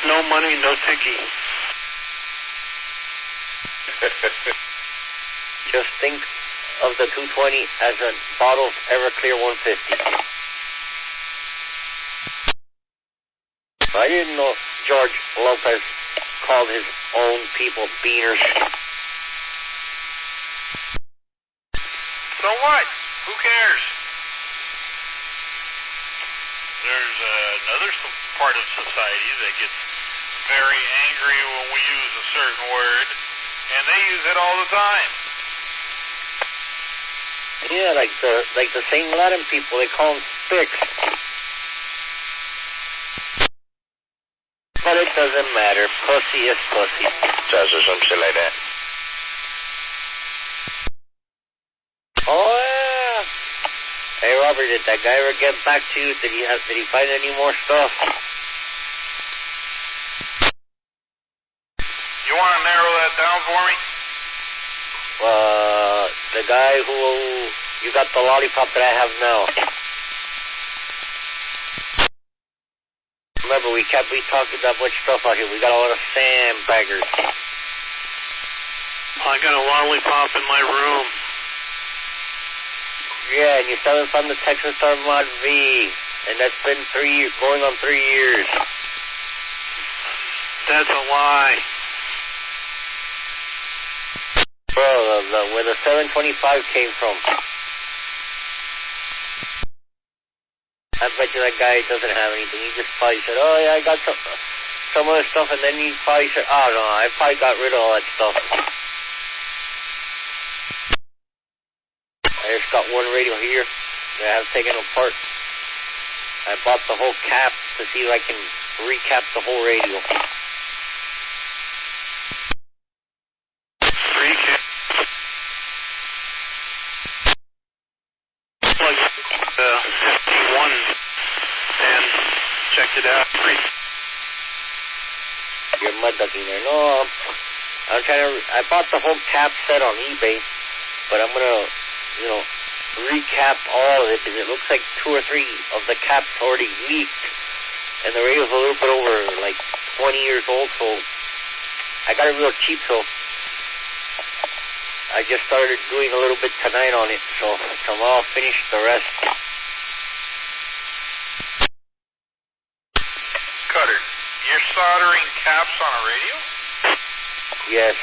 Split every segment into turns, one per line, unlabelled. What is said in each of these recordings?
No money, no ticky.
Just think of the 220 as a bottle of Everclear 150. I didn't know George Lopez called his own people beaners.
So what? Who cares? There's another part of society that gets very angry when we use a certain word, and they use it all the time.
Yeah, like the St. Latin people, they call them spicks. But it doesn't matter. Pussy is pussy.
Does or some shit like that.
Oh, yeah. Hey, Robert, did that guy ever get back to you? Did he find any more stuff?
You want to narrow that down for me?
The guy who you got the lollipop that I have now. Remember, we talked that much stuff out here. We got a lot of sandbaggers.
I got a lollipop in my room.
Yeah, and you selling from the Texas Star Mod V, and that's been going on 3 years.
That's a lie.
Bro, where the 725 came from. I bet you that guy doesn't have anything. He just probably said, oh yeah, I got some other stuff, and then he probably said, oh no, I probably got rid of all that stuff. I just got one radio here that I have taken apart. I bought the whole cap to see if I can recap the whole radio.
Recap? Like FT1 and checked it out.
You're mud ducking there. No, I'm trying to. I bought the whole cap set on eBay, but I'm gonna, recap all of it because it looks like 2 or 3 of the caps already leaked, and the radio's a little bit over like 20 years old. So I got it real cheap. So I just started doing a little bit tonight on it. So tomorrow I'll finish the rest.
Cutter, you're soldering caps on a radio?
Yes.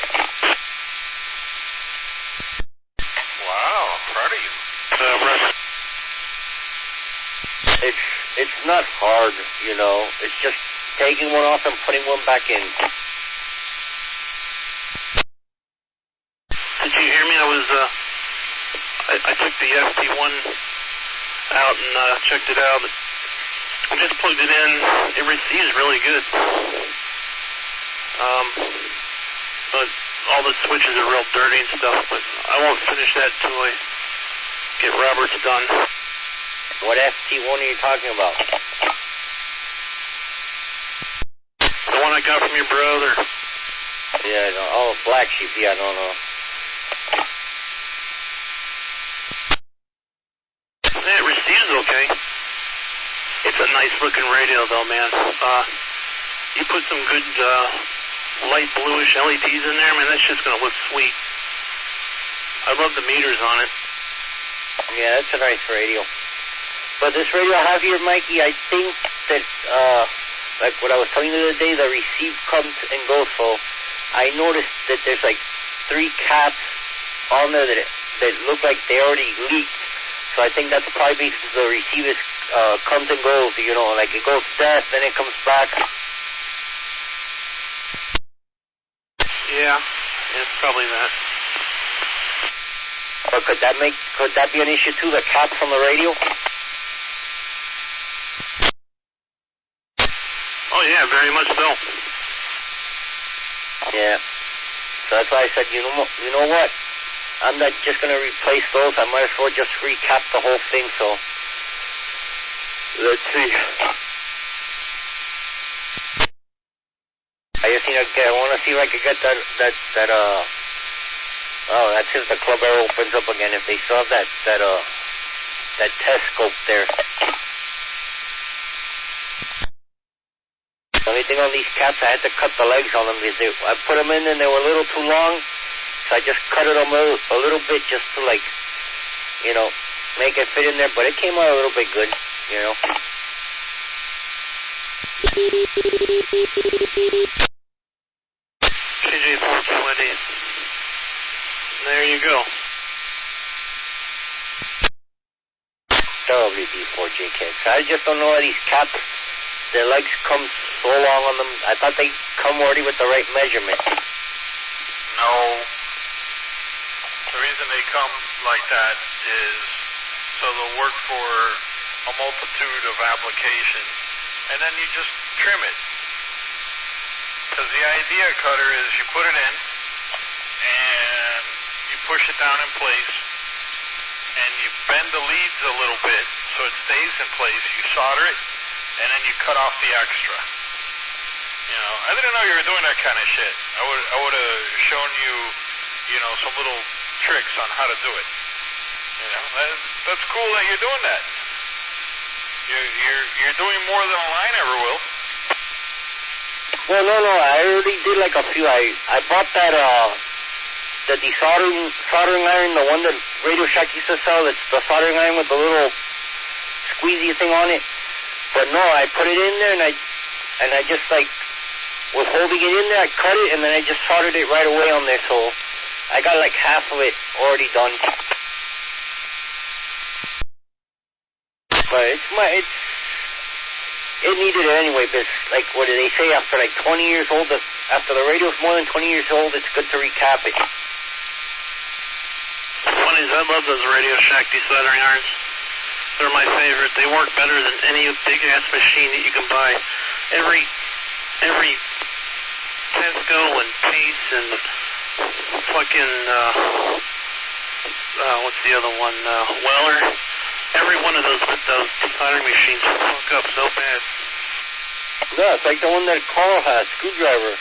Wow, I'm proud of you.
It's not hard, It's just taking one off and putting one back in.
Did you hear me? I took the FT1 out and checked it out. I just plugged it in. It receives really good. But all the switches are real dirty and stuff, but I won't finish that till I get Robert's done.
What FT1 are you talking about?
The one I got from your brother.
Yeah, no. Oh, Black Sheep. Yeah, no.
Yeah, it receives okay. It's a nice looking radio though, man. You put some good light bluish LEDs in there, man, that's just gonna look sweet. I love the meters on it.
Yeah, that's a nice radio. But this radio I have here, Mikey, I think that, like what I was telling you the other day, the receive comes and goes. So I noticed that there's like 3 caps on there that look like they already leaked. So I think that's probably because the receiver comes and goes, like it goes dead, then it comes back.
Yeah, it's probably that.
But could that be an issue too, the caps on the radio?
Oh yeah, very much so.
Yeah. So that's why I said, you know what? I'm not just going to replace those. I might as well just recap the whole thing. So let's see. I want to see if I can get that oh, that's if the club air opens up again. If they still have that test scope there. Let me think on these caps I had to cut the legs on them because I put them in and they were a little too long, so I just cut it a little bit just to, like, you know, make it fit in there, but it came out a little bit good, you know.
KJ420. There you go.
WD4JKX. I just don't know how these caps, their legs come so long on them. I thought they come already with the right measurement.
No. The reason they come like that is so they'll work for a multitude of applications, and then you just trim it. Because the idea, Cutter, is you put it in, and you push it down in place, and you bend the leads a little bit so it stays in place. You solder it, and then you cut off the extra. You know, I didn't know you were doing that kind of shit. I would have shown you, you know, some little tricks on how to do it. You know, that's cool that you're doing that. You're doing more than a line ever will.
Well, no, I already did like a few. I bought that the soldering iron, the one that Radio Shack used to sell. It's the soldering iron with the little squeezy thing on it. But no, I put it in there and I just like was holding it in there. I cut it and then I just soldered it right away on there. So I got like half of it already done. But it needed it anyway, because, like, what do they say, after, like, 20 years old, after the radio's more than 20 years old, it's good to recap it.
Funny is I love those Radio Shack desoldering irons. They're my favorite. They work better than any big-ass machine that you can buy. Every Tesco and Pace and fucking, what's the other one, Weller, every one of those desoldering machines fuck up so bad.
Yeah, it's like the one that Carl has, screwdriver.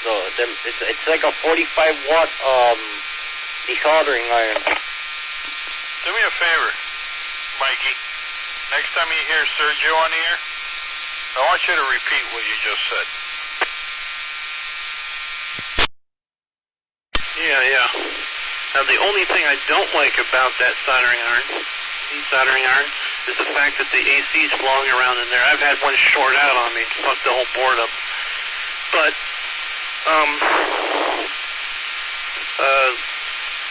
So it's like a 45-watt desoldering iron.
Do me a favor, Mikey. Next time you hear Sergio on the air, I want you to repeat what you just said.
Yeah. Now, the only thing I don't like about that desoldering iron, is the fact that the AC's blowing around in there. I've had one short out on me, fucked the whole board up. But,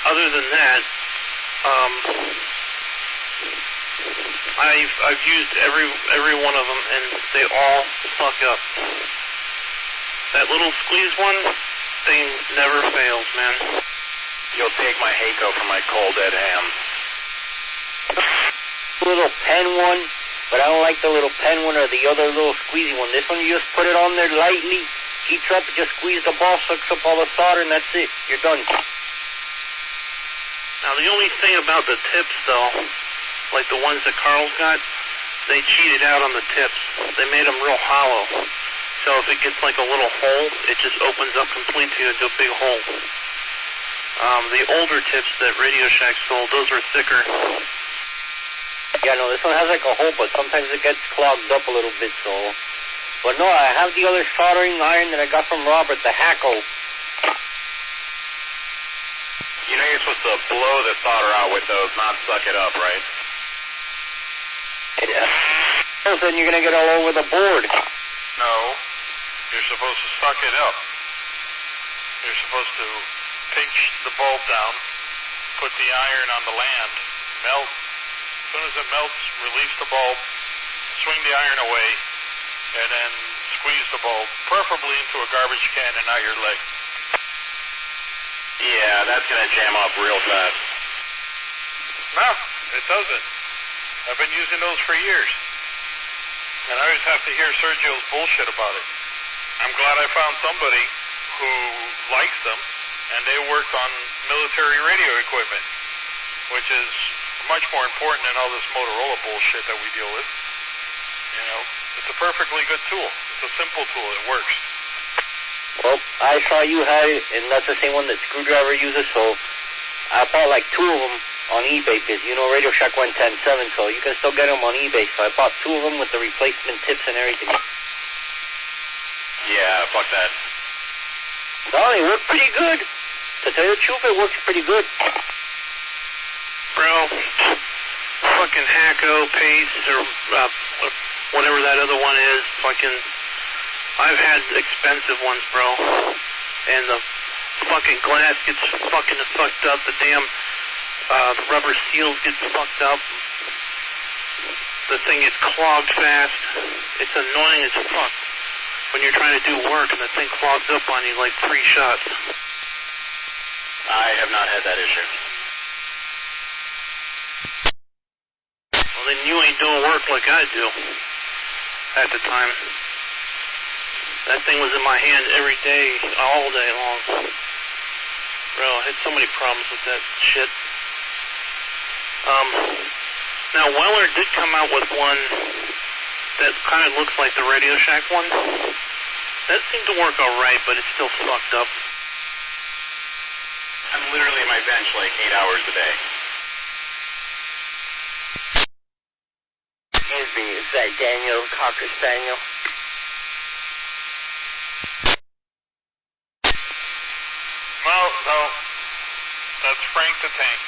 other than that, I've used every one of them, and they all fuck up. That little squeeze one, thing never fails, man.
You'll take my Heiko for my cold dead ham.
Little pen one, but I don't like the little pen one or the other little squeezy one. This one, you just put it on there lightly, heats up, just squeeze the ball, sucks up all the solder, and that's it. You're done.
Now, the only thing about the tips, though, like the ones that Carl's got, they cheated out on the tips. They made them real hollow. So if it gets like a little hole, it just opens up completely into a big hole. The older tips that Radio Shack sold, those were thicker.
Yeah, no, this one has like a hole, but sometimes it gets clogged up a little bit, so... But no, I have the other soldering iron that I got from Robert, the Hacko.
You know you're supposed to blow the solder out with those, not suck it up, right?
Yeah. Then you're going to get all over the board.
No, you're supposed to suck it up. You're supposed to pinch the bulb down, put the iron on the land, melt. As soon as it melts, release the bulb, swing the iron away, and then squeeze the bulb, preferably into a garbage can and not your leg.
Yeah, that's going to jam up real fast.
No, it doesn't. I've been using those for years. And I always have to hear Sergio's bullshit about it. I'm glad I found somebody who likes them, and they worked on military radio equipment, which is much more important than all this Motorola bullshit that we deal with. You know, it's a perfectly good tool. It's a simple tool. It works.
Well, I saw you had it, and that's the same one that Screwdriver uses, so I bought like two of them on eBay, because, you know, Radio Shack went 10.7, so you can still get them on eBay, so I bought two of them with the replacement tips and everything.
Yeah, fuck that.
No, it worked pretty good. To tell you the truth, it works pretty good.
Bro, fucking Hacko, Pace, or whatever that other one is, fucking... I've had expensive ones, bro. And the fucking glass gets fucking fucked up. The damn the rubber seals get fucked up. The thing gets clogged fast. It's annoying as fuck when you're trying to do work and the thing clogs up on you like 3 shots.
I have not had that issue.
Well, then you ain't doing work like I do at the time. That thing was in my hand every day, all day long. Bro, I had so many problems with that shit. Now, Weller did come out with one that kind of looks like the Radio Shack one. That seemed to work alright, but it's still fucked up.
I'm literally at my bench like 8 hours a day.
Excuse me, is that Daniel, Cocker Spaniel?
No. That's Frank the Tank.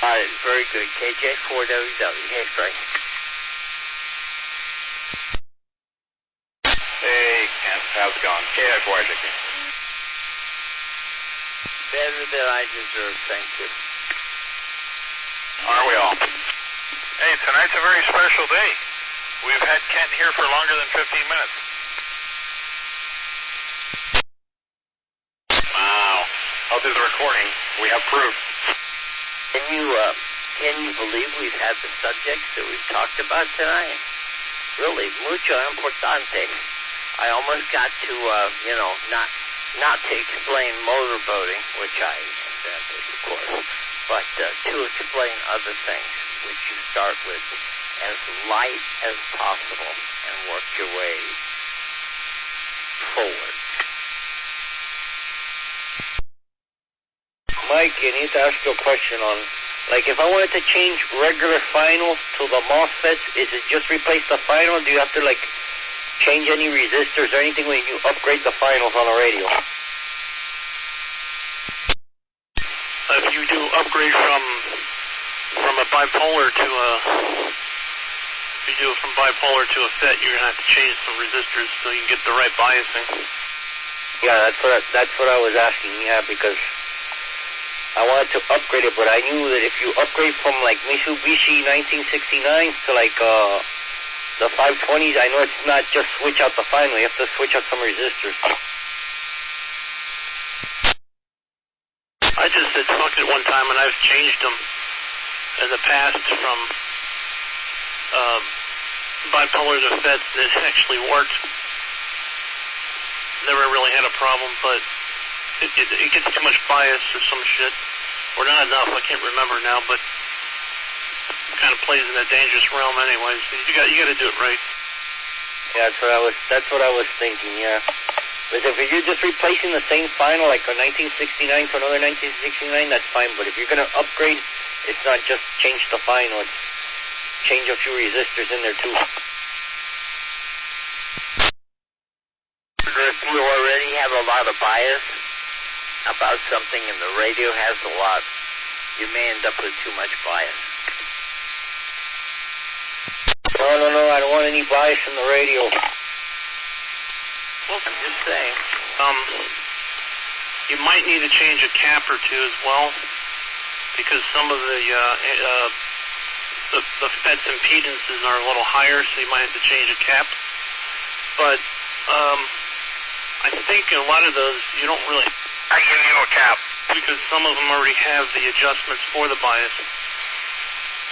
Alright, very good. KJ4WW. Hey, Frank.
Hey, Kent, how's it going? KI4HK.
Better than I deserve, thank you.
Aren't we all?
Hey, tonight's a very special day. We've had Kent here for longer than 15 minutes.
Wow. Oh, there's a recording. We have proof.
Can you believe we've had the subjects that we've talked about tonight? Really, mucho importante. I almost got to, not to explain motorboating, which I invented, of course, but to explain other things, which you start with as light as possible and work your way forward. Mike, I need to ask you a question on, like, if I wanted to change regular final to the MOSFETs, is it just replace the final? Do you have to, like, change any resistors or anything when you upgrade the finals on the radio?
If you do upgrade from a bipolar to a... If you do it from bipolar to a FET, you're going to have to change some resistors so you can get the right biasing.
Yeah, that's what I was asking, yeah, because I wanted to upgrade it, but I knew that if you upgrade from, like, Mitsubishi 1969s to, like, the 520s, I know it's not just switch out the final, you have to switch out some resistors.
I just said fuck it one time, and I've changed them in the past from bipolar to FETs, and it actually worked. Never really had a problem, but it gets too much bias or some shit. Or not enough, I can't remember now, but it kind of plays in a dangerous realm anyway, so you got to do it right.
Yeah, that's what I was thinking, yeah. But if you're just replacing the same final, like a 1969 to another 1969, that's fine. But if you're going to upgrade, it's not just change the final, it's change a few resistors in there too. If you already have a lot of bias about something and the radio has a lot, you may end up with too much bias. No, I don't want any bias in the radio.
Well,
I'm just saying.
You might need to change a cap or two as well, because some of the FET's impedances are a little higher, so you might have to change a cap. But I think a lot of those you don't really.
I give you a cap.
Because some of them already have the adjustments for the bias.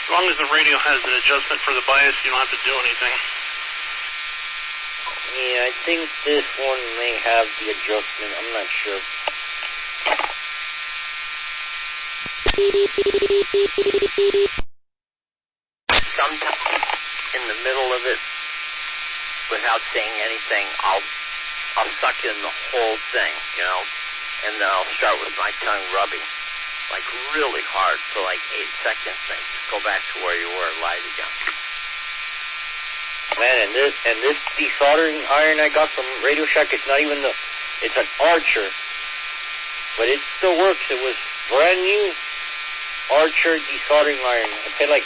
As long as the radio has an adjustment for the bias, you don't have to do anything.
Yeah, I think this one may have the adjustment. I'm not sure. Sometimes in the middle of it, without saying anything, I'll suck in the whole thing, and then I'll start with my tongue rubbing, like really hard for like 8 seconds, then just go back to where you were, light again. Man, and this desoldering iron I got from Radio Shack, it's not even it's an Archer. But it still works. It was brand new Archer desoldering iron. I paid like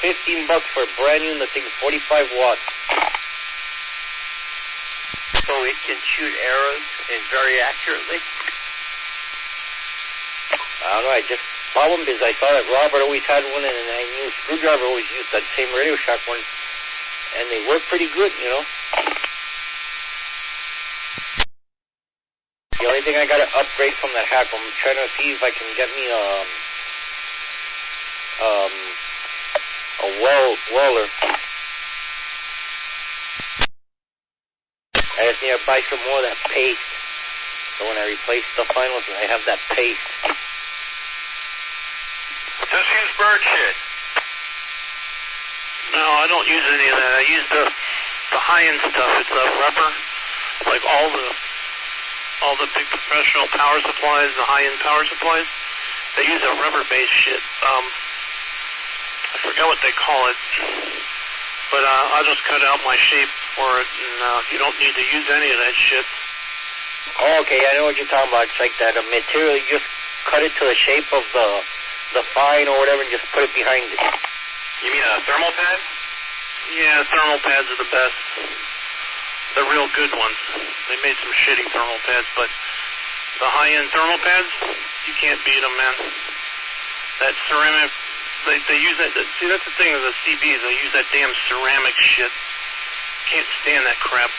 $15 for a brand new, and the thing's 45 watts.
So it can shoot arrows and very accurately?
I don't know, problem is I saw that Robert always had one, and I knew Screwdriver always used that same Radio Shack one, and they work pretty good, you know. The only thing I gotta upgrade from that hack, I'm trying to see if I can get me a weller. I just need to buy some more of that paste, so when I replace the finals, I have that paste.
Just use bird shit.
No, I don't use any of that. I use the high-end stuff. It's a rubber, like all the big professional power supplies, the high-end power supplies. They use a rubber-based shit. I forget what they call it, but I'll just cut out my shape for it, and you don't need to use any of that shit.
Oh, okay, I know what you're talking about. It's like that material. You just cut it to the shape of the fine or whatever, and just put it behind it.
You mean a thermal pad?
Yeah, thermal pads are the best. The real good ones. They made some shitty thermal pads, but the high-end thermal pads, you can't beat them, man. That ceramic, they use that. See, that's the thing with the CBs. They use that damn ceramic shit. Can't stand that crap.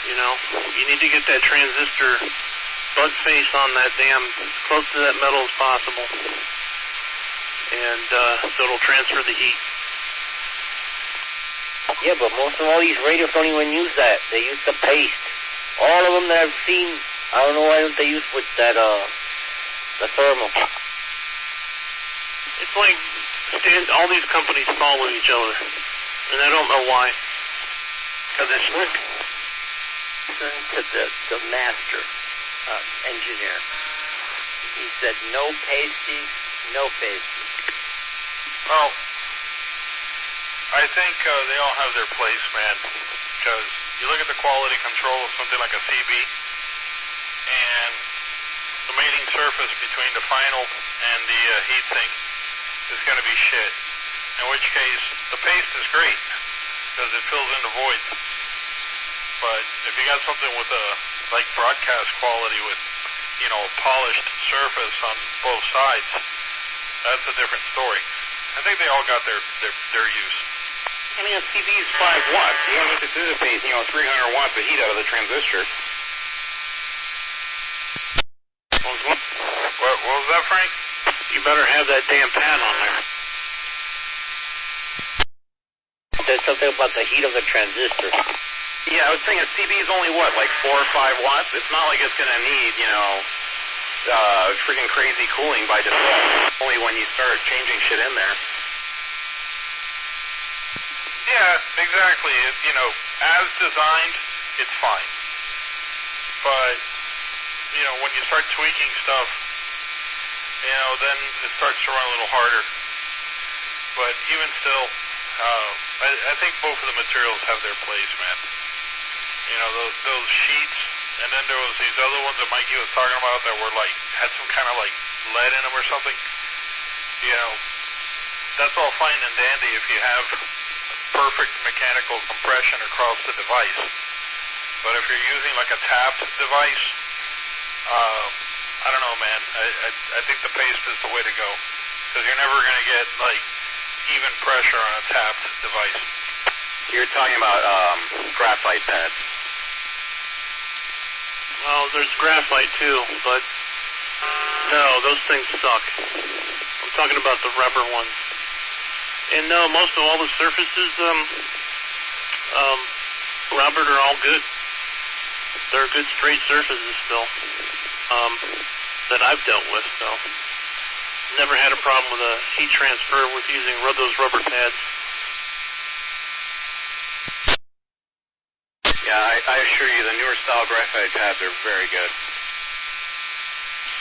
You know, you need to get that transistor bud face on that damn, as close to that metal as possible. And so it'll transfer the heat.
Yeah, but most of all these radios don't even use that. They use the paste. All of them that I've seen, I don't know why don't they use with that, the thermal.
It's like all these companies follow each other, and I don't know why.
Because it's to the master engineer. He said no pasties, no pasties.
Well, I think they all have their place, man. Because you look at the quality control of something like a CB, and the mating surface between the final and the heatsink is going to be shit. In which case, the paste is great because it fills in the void. But if you got something with like broadcast quality with, you know, polished surface on both sides, that's a different story. I think they all got their use.
I mean, a CB is 5 watts. You don't need to dissipate, 300 watts of heat out of the transistor.
What was that, Frank?
You better have that damn pad on there.
There's something about the heat of the transistor.
Yeah, I was saying a CB is only, like 4 or 5 watts? It's not like it's going to need, freaking crazy cooling by default. Only when you start changing shit in there.
Yeah, exactly. As designed, it's fine. But, when you start tweaking stuff, then it starts to run a little harder. But even still, I think both of the materials have their place, man. Those sheets, and then there was these other ones that Mikey was talking about that were had some kind of lead in them or something. That's all fine and dandy if you have perfect mechanical compression across the device. But if you're using a tapped device, I don't know, man. I think the paste is the way to go because you're never going to get even pressure on a tapped device.
You're talking about graphite pads.
Well, there's graphite too, but no, those things suck. I'm talking about the rubber ones. And no, most of all the surfaces, Robert, are all good. They're good straight surfaces still, that I've dealt with, so never had a problem with a heat transfer with using those rubber pads.
Yeah, I assure you, the newer style graphite pads are very good.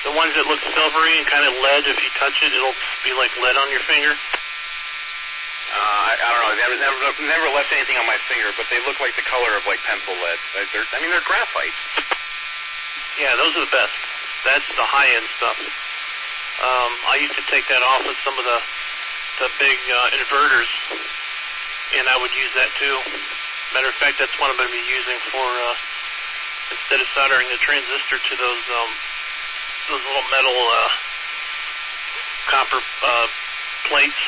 The ones that look silvery and kind of lead, if you touch it, it'll be like lead on your finger.
I don't know. I've never left anything on my finger, but they look like the color of like pencil lead. They're graphite.
Yeah, those are the best. That's the high-end stuff. I used to take that off of some of the big inverters, and I would use that too. Matter of fact, that's what I'm going to be using for instead of soldering the transistor to those little metal copper plates.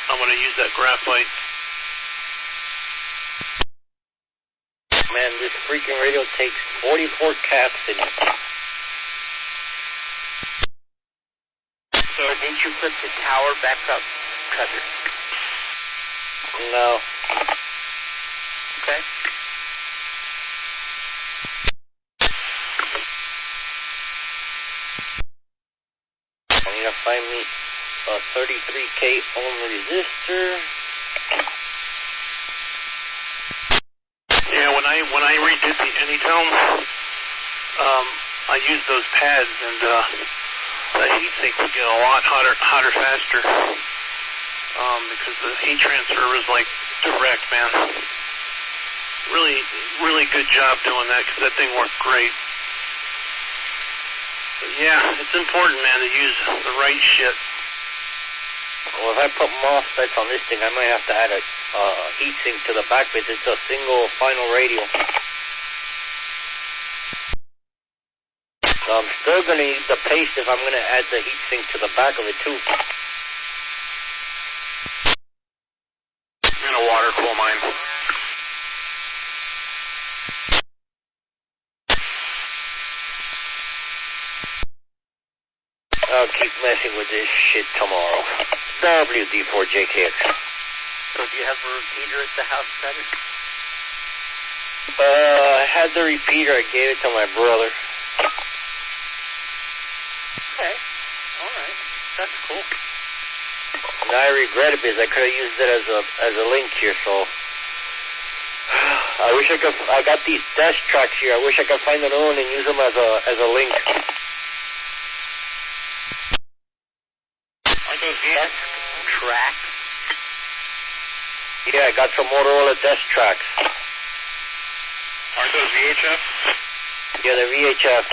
I'm going to use that graphite.
Man, this freaking radio takes 44 caps in it.
So didn't you put the tower back up, Cutter?
No.
Okay.
I need to find me a 33K ohm resistor.
Yeah, when I redid the Anytone, I used those pads, and the heat sink would get a lot hotter faster, because the heat transfer was like direct, man. Really good job doing that, because that thing worked great. But yeah, it's important, man, to use the right shit.
Well, if I put MOSFETs on this thing, I might have to add a heat sink to the back, because it's a single final radio. So I'm still going to use the paste if I'm going to add the heat sink to the back of it too.
I'm gonna water cool mine.
I'll keep messing with this shit tomorrow. WD4JKX.
So do you have a repeater at the house, Cutter?
I had the repeater. I gave it to my brother.
Okay. All right. That's cool.
And I regret it because I could have used it as a link here. So I wish I could. I got these desk tracks here. I wish I could find another one and use them as a link.
Aren't those
Desk track.
Yeah, I got some Motorola desk tracks.
Aren't those VHF?
Yeah, the VHF.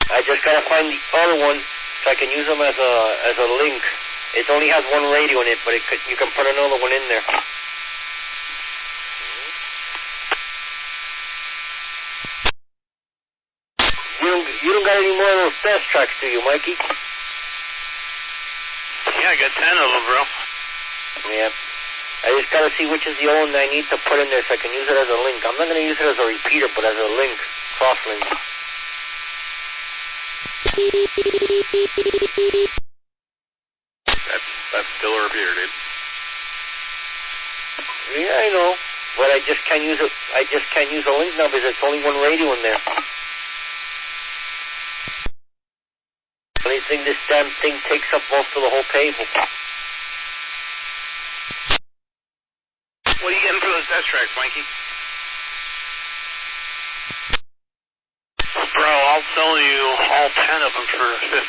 I just gotta find the other one so I can use them as a link. It only has one radio in it, but you can put another one in there. You don't got any more of those desk tracks, do you, Mikey?
Yeah, I got 10 of them, bro.
Yeah. I just gotta see which is the one I need to put in there so I can use it as a link. I'm not gonna use it as a repeater, but as a link, cross link.
That's still a repeater, dude.
Yeah, I know, but I just can't use it. I just can't use a link now because it's only one radio in there. Only thing, this damn thing takes up most of the whole table.
What are you getting for those desk tracks, Mikey?
Bro, I'll sell you all 10 of them for $50.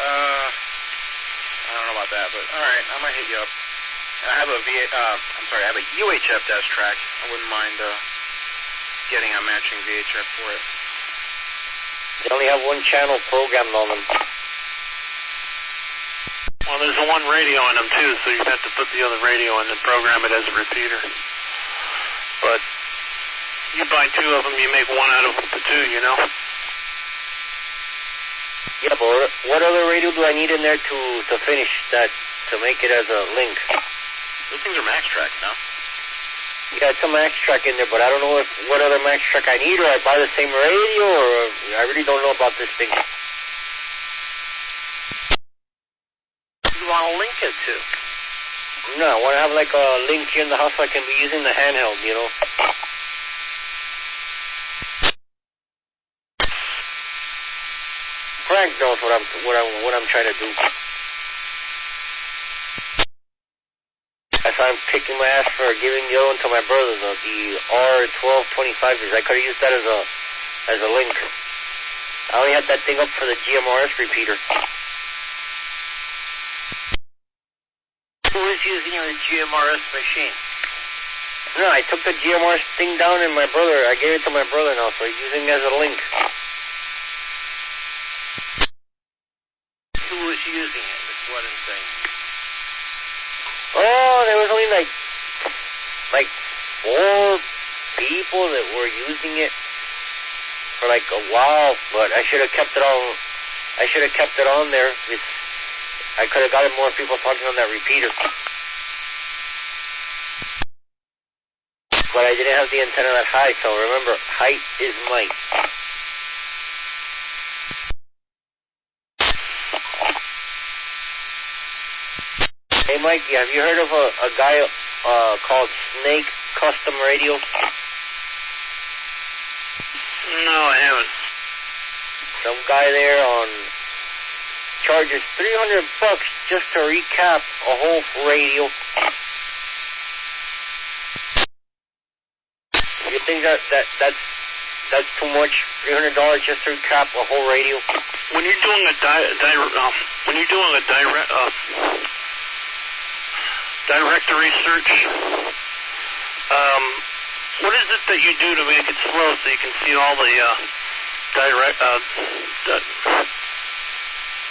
I don't know about that, but all right, I might hit you up. I have a I have a UHF desk track. I wouldn't mind getting a matching VHF for it.
They only have one channel programmed on them.
Well, there's a one radio in them, too, so you'd have to put the other radio in and program it as a repeater. But you buy 2 of them, you make 1 out of the 2, you know?
Yeah, but what other radio do I need in there to finish that, to make it as a link?
Those things are max tracks, no?
Yeah, it's a max track in there, but I don't know what other max track I need, or I buy the same radio, or I really don't know about this thing.
You want to link it to?
No, I want to have like a link here in the house so I can be using the handheld, you know? Frank knows what I'm trying to do. That's why I'm kicking my ass for giving the other one to my brother, the R1225. I could have used that as a link. I only had that thing up for the GMRS repeater.
Who was using the GMRS machine?
No, I took the GMRS thing down and I gave it to my brother now, so he's using it as a link.
Who was using it, is what I'm saying.
Oh, there was only like 4 people that were using it for like a while, but I should have kept it on there. I could have gotten more people talking on that repeater. But I didn't have the antenna that high, so remember, height is might. Hey, Mikey, have you heard of a guy called Snake Custom Radio?
No, I haven't.
Some guy there charges $300 just to recap a whole radio. You think that's too much? $300 just to recap a whole radio?
When you're doing a directory search, what is it that you do to make it slow so you can see all the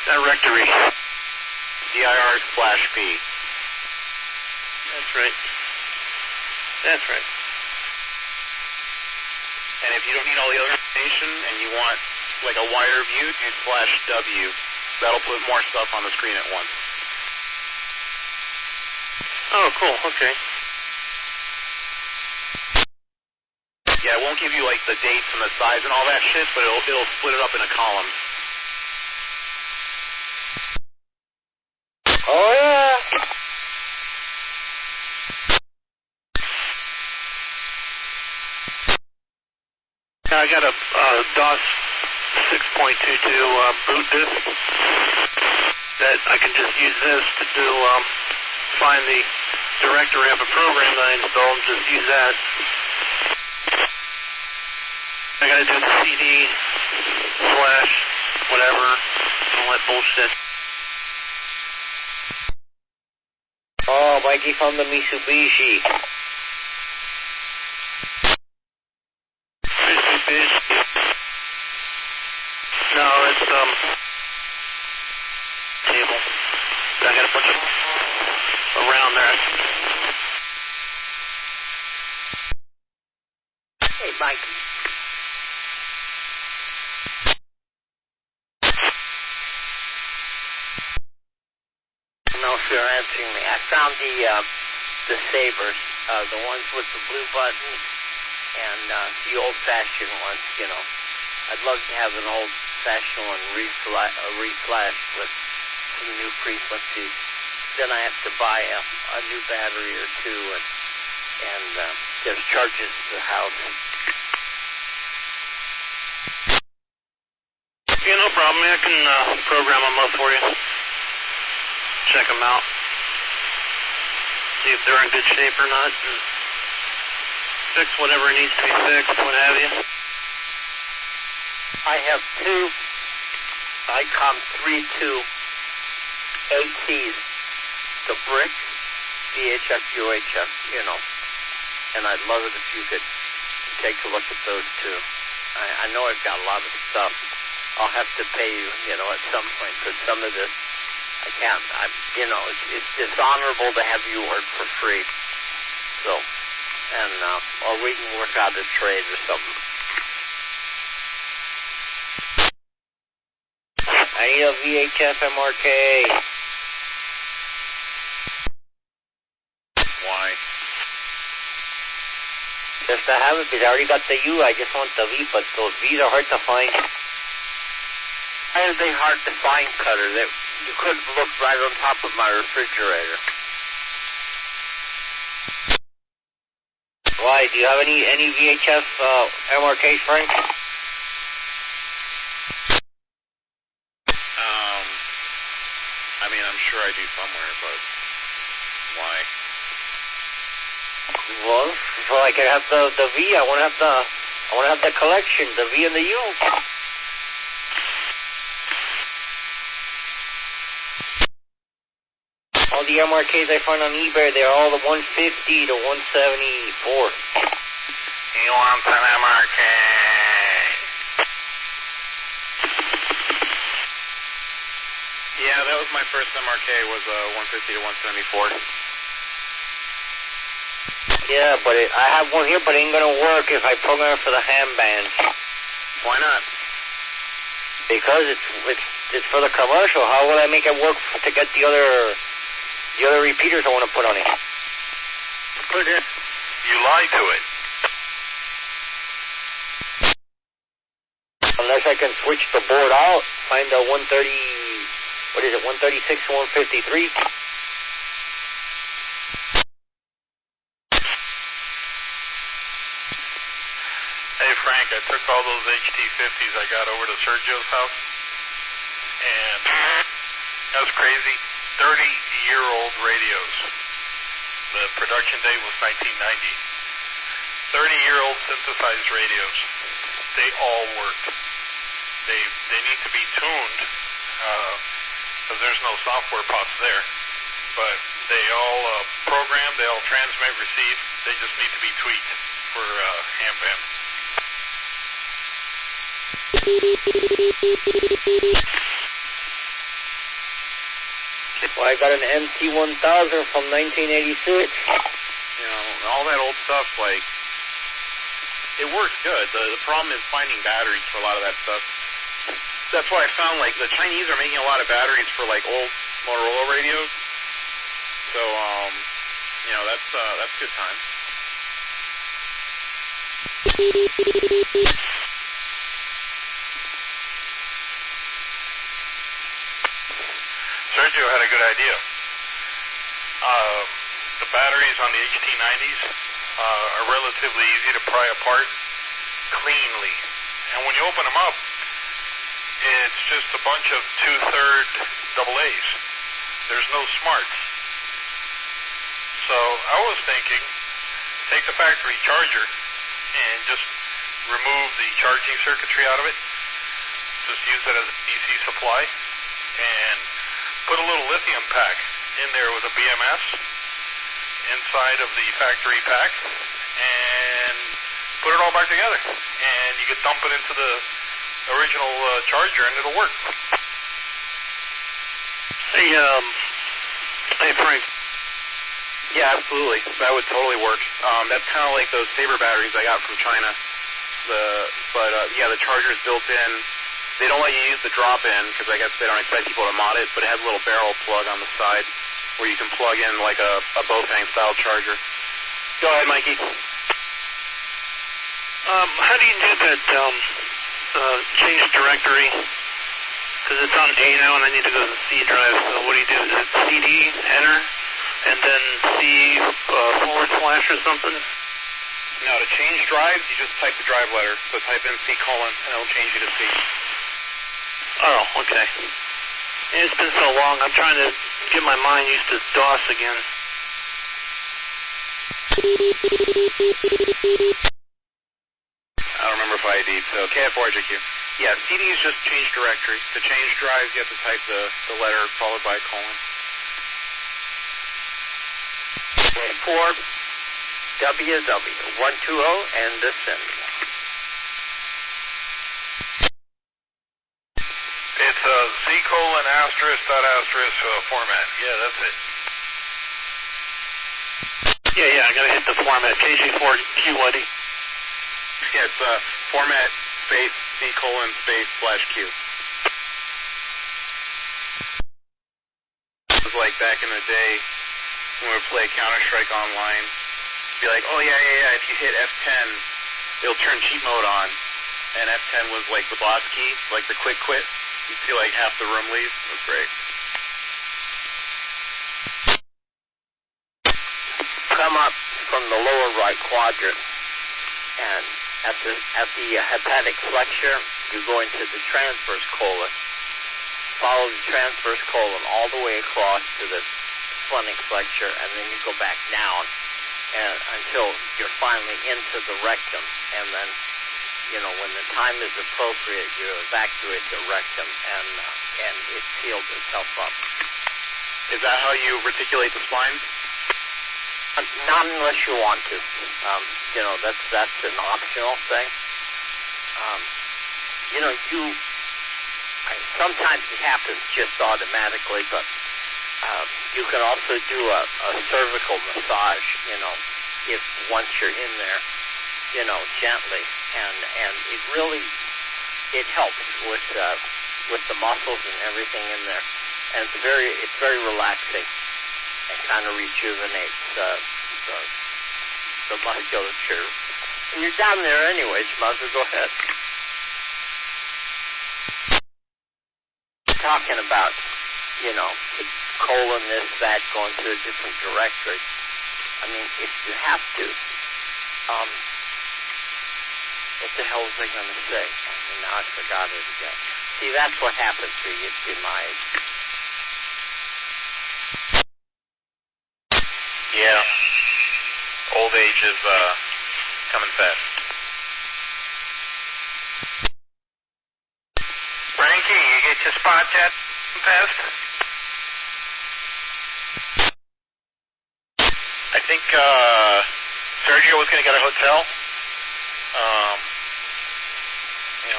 directory?
dir/b.
That's right. That's right.
And if you don't need all the other information and you want like a wider view, do /w. That'll put more stuff on the screen at once.
Oh, cool. Okay.
Yeah, it won't give you like the dates and the size and all that shit, but it'll split it up in a column.
Oh, yeah.
I got a DOS 6.22 boot disk that I can just use this to do find the directory of a program that I installed and just use that. I gotta do the CD / whatever, all that bullshit.
Oh, Mikey found the Mitsubishi.
No, it's table. I got a bunch of around there.
Hey, Mikey. I don't know if you're answering me. I found the Sabres, the ones with the blue buttons, and the old-fashioned ones, you know. I'd love to have an old-fashioned one reflashed with some new frequencies. Then I have to buy a new battery or two, and there's charges to the house.
Yeah, no problem. I can program them up for you. Check them out. See if they're in good shape or not. And fix whatever needs to be fixed, what have you.
I have 2 ICOM 32 ATs, the brick, VHF, UHF, you know. And I'd love it if you could take a look at those too. I know I've got a lot of stuff. I'll have to pay you, you know, at some point for some of this. I can't. You know, it's dishonorable to have you work for free. So, and or we can work out a trade or something.
I need a VHF MRK.
Why?
Just to have it, because I already got the U. I just want the V, but those V's are hard to find.
Why are they hard to find, Cutter? You could have looked right on top of my refrigerator.
Why? Do you have any VHF MRKs, Frank?
I mean, I'm sure I do somewhere, but why?
Well, so I can have the V. I want to have the collection, the V and the U. All the MRKs I find on eBay, they're all the 150 to 174.
He wants an MRK.
Yeah, that was my first MRK, was 150 to 174.
Yeah, but I have one here, but it ain't gonna work if I program it for the ham band.
Why not?
Because it's for the commercial. How will I make it work to get the other repeaters I want to put on it?
Put it.
You lied to it.
Unless I can switch the board out, find a 130, what is it, 136 to 153?
Hey, Frank, I took all those HT50s I got over to Sergio's house, and that's crazy. 30-year-old radios. The production date was 1990. 30-year-old synthesized radios. They all work. They need to be tuned, because there's no software pops there. But they all program, they all transmit, receive. They just need to be tweaked for ham band.
Well, I got an MT1000 from 1986.
You know, all that old stuff, like, it works good. The problem is finding batteries for a lot of that stuff. That's why I found, like, the Chinese are making a lot of batteries for, like, old Motorola radios. So, you know, that's good time.
Sergio had a good idea. The batteries on the HT90s are relatively easy to pry apart cleanly. And when you open them up, it's just a bunch of 2/3 AA's. There's no smarts. So I was thinking, take the factory charger and just remove the charging circuitry out of it. Just use it as a DC supply and put a little lithium pack in there with a BMS inside of the factory pack and put it all back together. And you could dump it into the original charger and it'll work.
Hey, Frank.
Yeah, absolutely. That would totally work. That's kind of like those Saber batteries I got from China. Yeah, the charger's built in. They don't let you use the drop-in because I guess they don't expect people to mod it, but it has a little barrel plug on the side where you can plug in like a Bofang-style charger. Go ahead, Mikey.
How do you do that change directory? Because it's on A now and I need to go to the C drive. So what do you do? Is it CD, enter, and then C / or something?
No, to change drives, you just type the drive letter. So type in C:, and it'll change you to C.
Oh, okay. And it's been so long. I'm trying to get my mind used to DOS again.
I don't remember if I ID'd, so KF4JQ. Yeah, CD is just change directory. To change drives, you have to type the letter followed by a colon.
Report WW120 and descending.
It's a C:*** format. Yeah, that's it.
Yeah, I gotta hit the format. KG4QYD.
Yeah, it's format space C:* /Q. It was like back in the day when we would play Counter-Strike online. Be like, oh yeah, if you hit F10, it'll turn cheat mode on. And F10 was like the boss key, like the quick quit. You'd see like half the room leave. It was great.
Come up from the lower right quadrant, and at the hepatic flexure, you go into the transverse colon. Follow the transverse colon all the way across to the splenic flexure, and then you go back down and until you're finally into the rectum, and then, you know, when the time is appropriate, you evacuate the rectum, and it seals itself up.
Is that how you reticulate the spines?
Not unless you want to. That's an optional thing. Sometimes it happens just automatically, but you can also do a cervical massage, if once you're in there, gently, and it really, it helps with the muscles and everything in there, and it's very relaxing and kind of rejuvenates the musculature. And you're down there anyways, might as well go ahead. Talking about, the colon, this, that, going to a different directory. I mean, if you have to, what the hell was I going to say? And now I forgot it again. See, that's what happens when you get to my age.
Yeah. Old age is coming fast.
Frankie, you get your spot yet, test?
I think Sergio was going to get a hotel.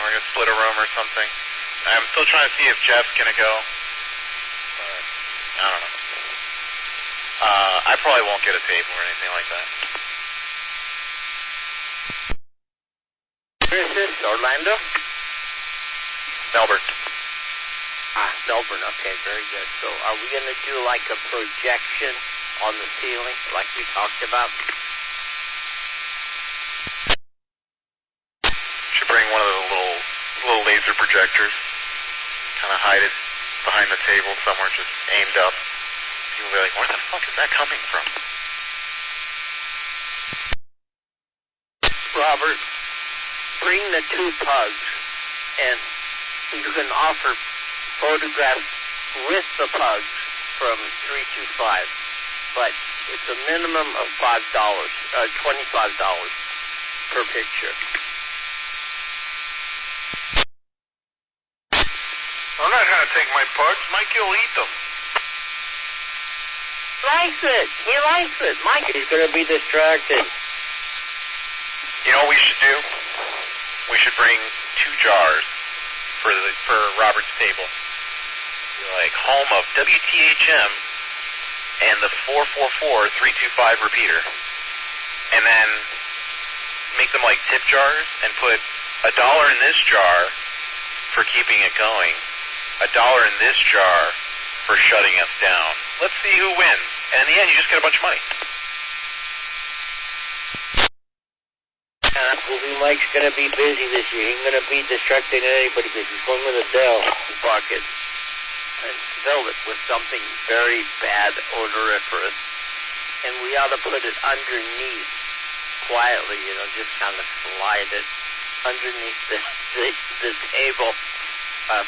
We're going to split a room or something. I'm still trying to see if Jeff's going to go. But I don't know. I probably won't get a table or anything like that.
Where is this? Orlando?
Melbourne.
Melbourne. Okay, very good. So are we going to do like a projection on the ceiling like we talked about?
Should bring one of the little laser projectors. Kind of hide it behind the table somewhere, just aimed up. People will be like, where the fuck is that coming from?
Robert, bring the two pugs, and you can offer photographs with the pugs from 325, but it's a minimum of $25 per picture.
I'm not going to take my pugs. Mikey will eat them.
Likes it. He likes it. Mike is going to be distracted.
You know what we should do? We should bring 2 jars for Robert's table. Be like, home of W4THM and the 444.325 repeater. And then make them like tip jars and put $1 in this jar for keeping it going, $1 in this jar for shutting us down. Let's see who wins. And in the end, you just get a bunch of money.
Mike's going to be busy this year. He ain't going to be distracting anybody because he's going with a Dell bucket and fill it with something very bad odoriferous. And we ought to put it underneath quietly, just kind of slide it underneath the table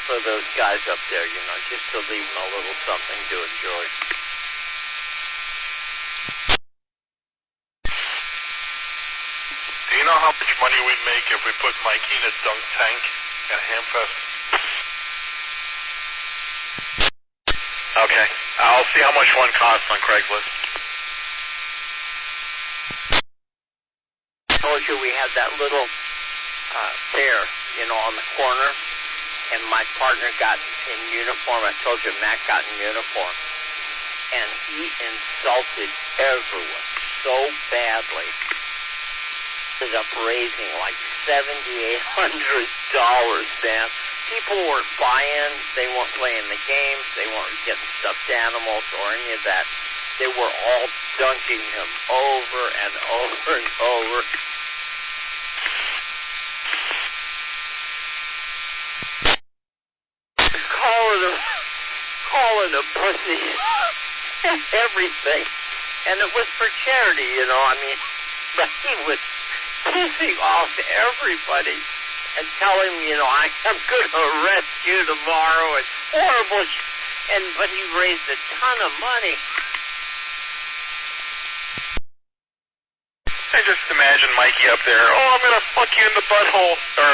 for those guys up there, just to leave them a little something to enjoy.
Do you know how much money we'd make if we put Mikey in a dunk tank at Hamfest?
Okay. I'll see how much one costs on Craigslist.
I told you we had that little fair, on the corner, and my partner got in uniform. I told you Matt got in uniform, and he insulted everyone so badly. Ended up raising like $7,800, man. People weren't buying. They weren't playing the games. They weren't getting stuffed animals or any of that. They were all dunking him over and over and over. Calling him pussy and everything. And it was for charity, but he was pissing off everybody and telling me, I'm going to arrest you tomorrow. It's horrible. But he raised a ton of money.
I just imagine Mikey up there, I'm going to fuck you in the butthole, or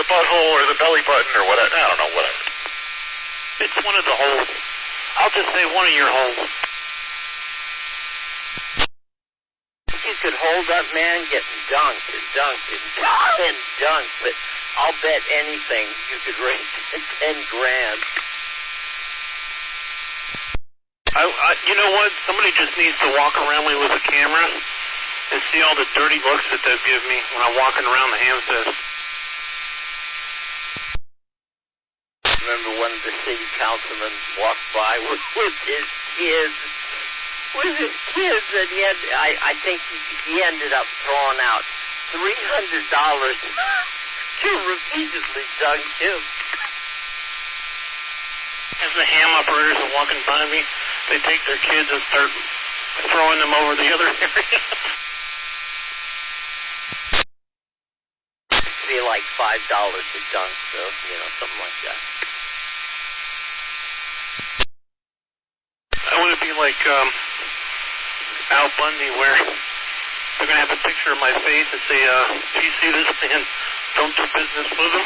the butthole or the belly button or whatever. I don't know, whatever.
It's one of the whole, I'll just say one of your holes.
You could hold up, man, getting dunked and dunked and dunked and dunked, but I'll bet anything you could raise $10,000.
You know what? Somebody just needs to walk around me with a camera and see all the dirty looks that they'll give me when I'm walking around the Hamfest.
Remember one of the city councilmen walked by with his kids. And he had, I think he ended up throwing out $300 to repeatedly dunk him.
As the ham operators are walking by me, they take their kids and start throwing them over the other area.
It'd be like $5 a dunk, so, something like that.
I want to be like Al Bundy, where they're going to have a picture of my face and say, if you see this man, don't do business with him.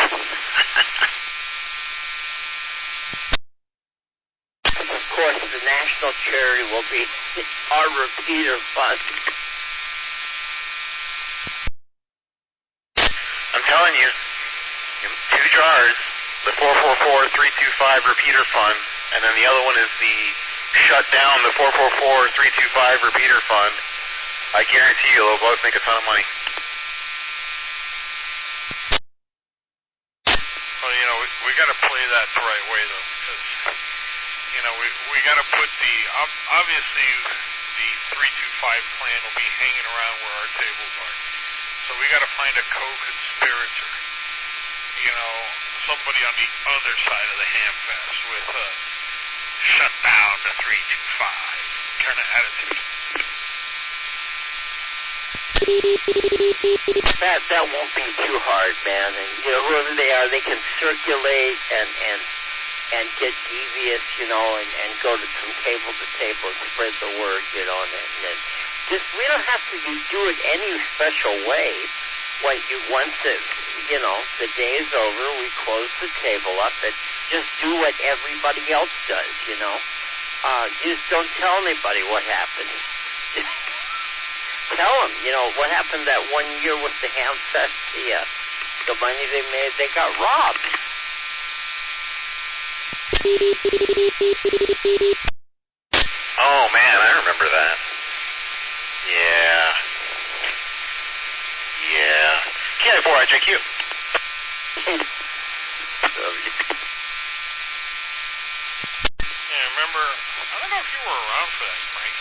Of course, the national charity will be our repeater fund.
I'm telling you, 2 jars, the 444.325 repeater fund, and then the other one is the shut down the 444.325 repeater fund. I guarantee you they'll both make a ton of money.
Well, we got to play that the right way, though, because, we got to put obviously the 325 plan will be hanging around where our tables are. So we got to find a co-conspirator, somebody on the other side of the Hamfest with shut down the 325 kind of attitude.
That won't be too hard, man. And whoever they are, they can circulate and get devious, and go from table to table and spread the word, and just we don't have to do it any special way. Once the day is over, we close the table up and just do what everybody else does, You just don't tell anybody what happened. Tell them, what happened that one year with the Hamfest, the money they made, they got robbed.
Oh, man, I remember that. Yeah. TI4IJQ.
Yeah, remember, I don't know if you were around for that, Frank.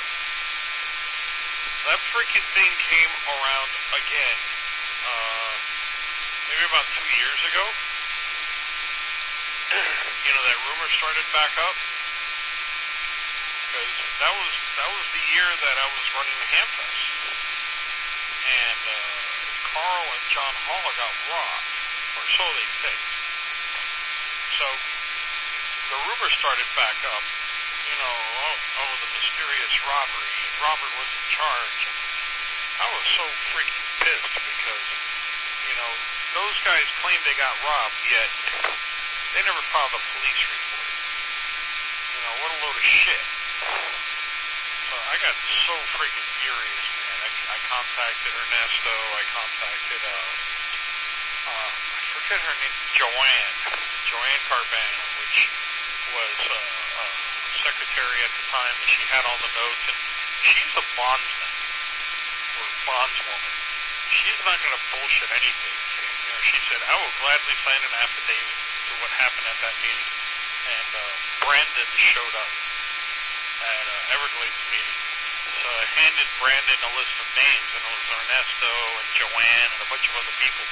That freaking thing came around again, maybe about 2 years ago. That rumor started back up. Because that was the year that I was running the Hamfest. And Carl and John Hall got robbed, or so they think. So the rumor started back up, the mysterious robbery, and Robert was in charge. And I was so freaking pissed because, those guys claimed they got robbed, yet they never filed a police report. What a load of shit. So I got so freaking furious, man. I contacted Ernesto. I contacted, I forget her name, Joanne Carbano, which was secretary at the time, and she had all the notes, and she's a bondsman, or bondswoman. She's not going to bullshit anything. She said, I will gladly sign an affidavit to what happened at that meeting. And Brandon showed up at Everglades meeting. So I handed Brandon a list of names, and it was Ernesto and Joanne and a bunch of other people.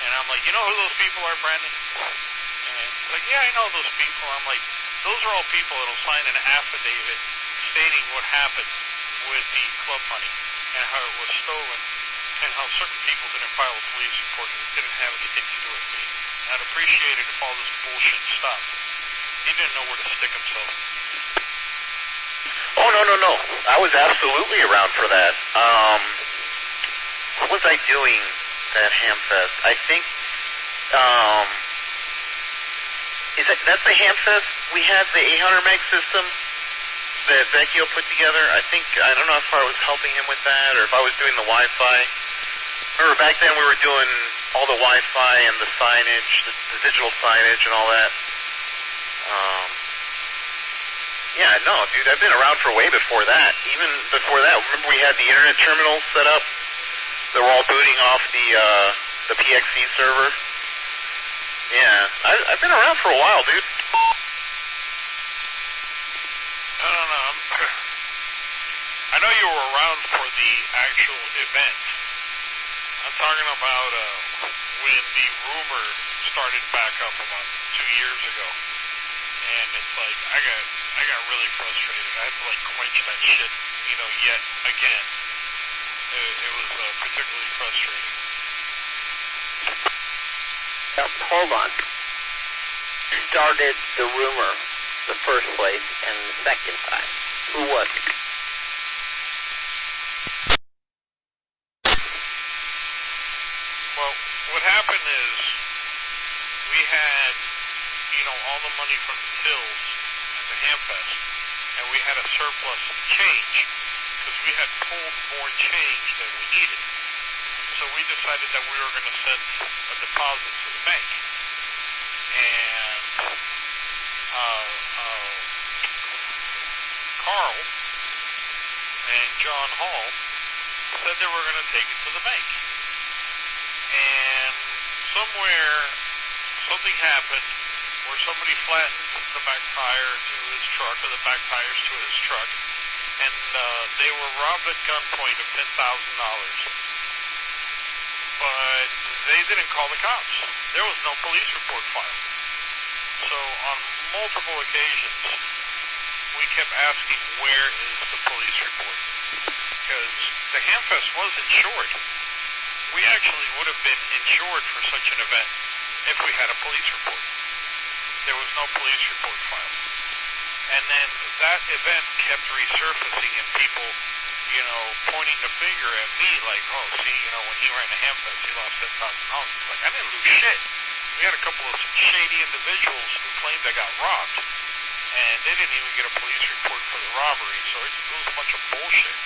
And I'm like, you know who those people are, Brandon? And he's like, yeah, I know those people. I'm like, those are all people that will sign an affidavit stating what happened with the club money and how it was stolen and how certain people didn't file a police report and it didn't have anything to do with me. I'd appreciate it if all this bullshit stopped. He didn't know where to stick himself.
Oh, no. I was absolutely around for that. What was I doing at Hamfest? I think, that's the Hamfest? We had the 800 meg system
that Vecchio put together. I don't know if I was helping him with that or if I was doing the Wi-Fi. Remember back then we were doing all the Wi-Fi and the signage, the digital signage and all that. Yeah, no, dude, I've been around for way before that. Even before that, remember we had the internet terminals set up that were all booting off the PXC server? Yeah, I've been around for a while, dude.
No. I know you were around for the actual event. I'm talking about when the rumor started back up about 2 years ago. And it's like, I got really frustrated. I had to, like, quench that shit, yet again. It was particularly frustrating.
Now, hold on. Started the rumor the first place and the second time. Who was it?
Well, what happened is we had, all the money from the tills at the Hamfest, and we had a surplus of change because we had pulled more change than we needed. So we decided that we were going to send a deposit to the bank. And Carl and John Hall said they were going to take it to the bank. And somewhere, something happened where somebody flattened the back tire to his truck, or the back tires to his truck, and they were robbed at gunpoint of $10,000. But they didn't call the cops. There was no police report filed. So on multiple occasions, we kept asking, where is the police report? Because the Hamfest was insured. We actually would have been insured for such an event if we had a police report. There was no police report filed. And then that event kept resurfacing and people, pointing the finger at me like, oh, see, when he ran the Hamfest, he lost $10,000. Like, I didn't lose shit. We had a couple of shady individuals who claimed they got robbed, and they didn't even get a police report for the robbery, so it was a bunch of bullshit.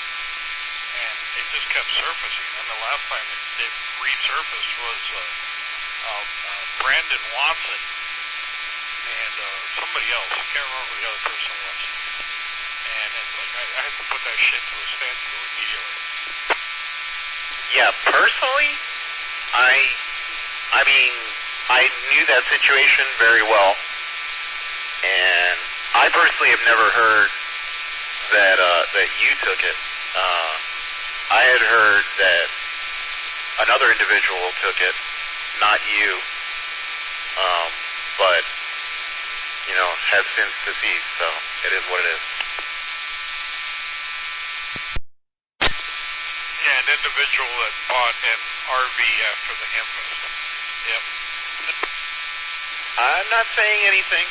And it just kept surfacing. And the last time it resurfaced was Brandon Watson and somebody else. I can't remember who the other person was. And it's like, I had to put that shit to a standstill immediately.
Yeah, personally, I mean, I knew that situation very well, and I personally have never heard that you took it. I had heard that another individual took it, not you, but, has since deceased, so it is what it is.
Yeah, an individual that bought an RV after the Hamfest. Yep.
I'm not saying anything.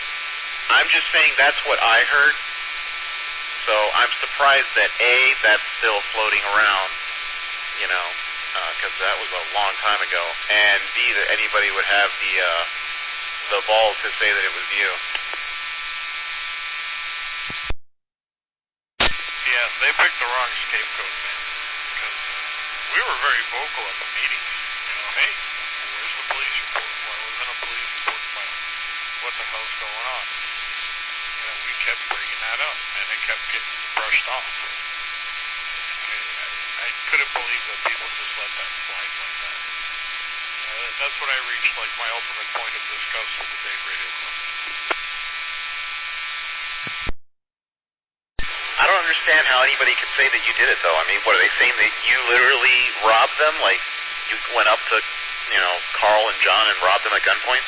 I'm just saying that's what I heard. So I'm surprised that A, that's still floating around, because that was a long time ago, and B, that anybody would have the balls to say that it was you.
Yeah, they picked the wrong scapegoat, man. Because we were very vocal at the meetings. Hey, where's the police report? Why wasn't a police report filed? What the hell's going on? We kept bringing that up, and it kept getting brushed off. I couldn't believe that people just let that slide like that. That's when I reached, my ultimate point of disgust with the Dave Radio Club.
I don't understand how anybody could say that you did it, though. I mean, what are they saying, that you literally robbed them? Like, you went up to, Carl and John and robbed them at gunpoint?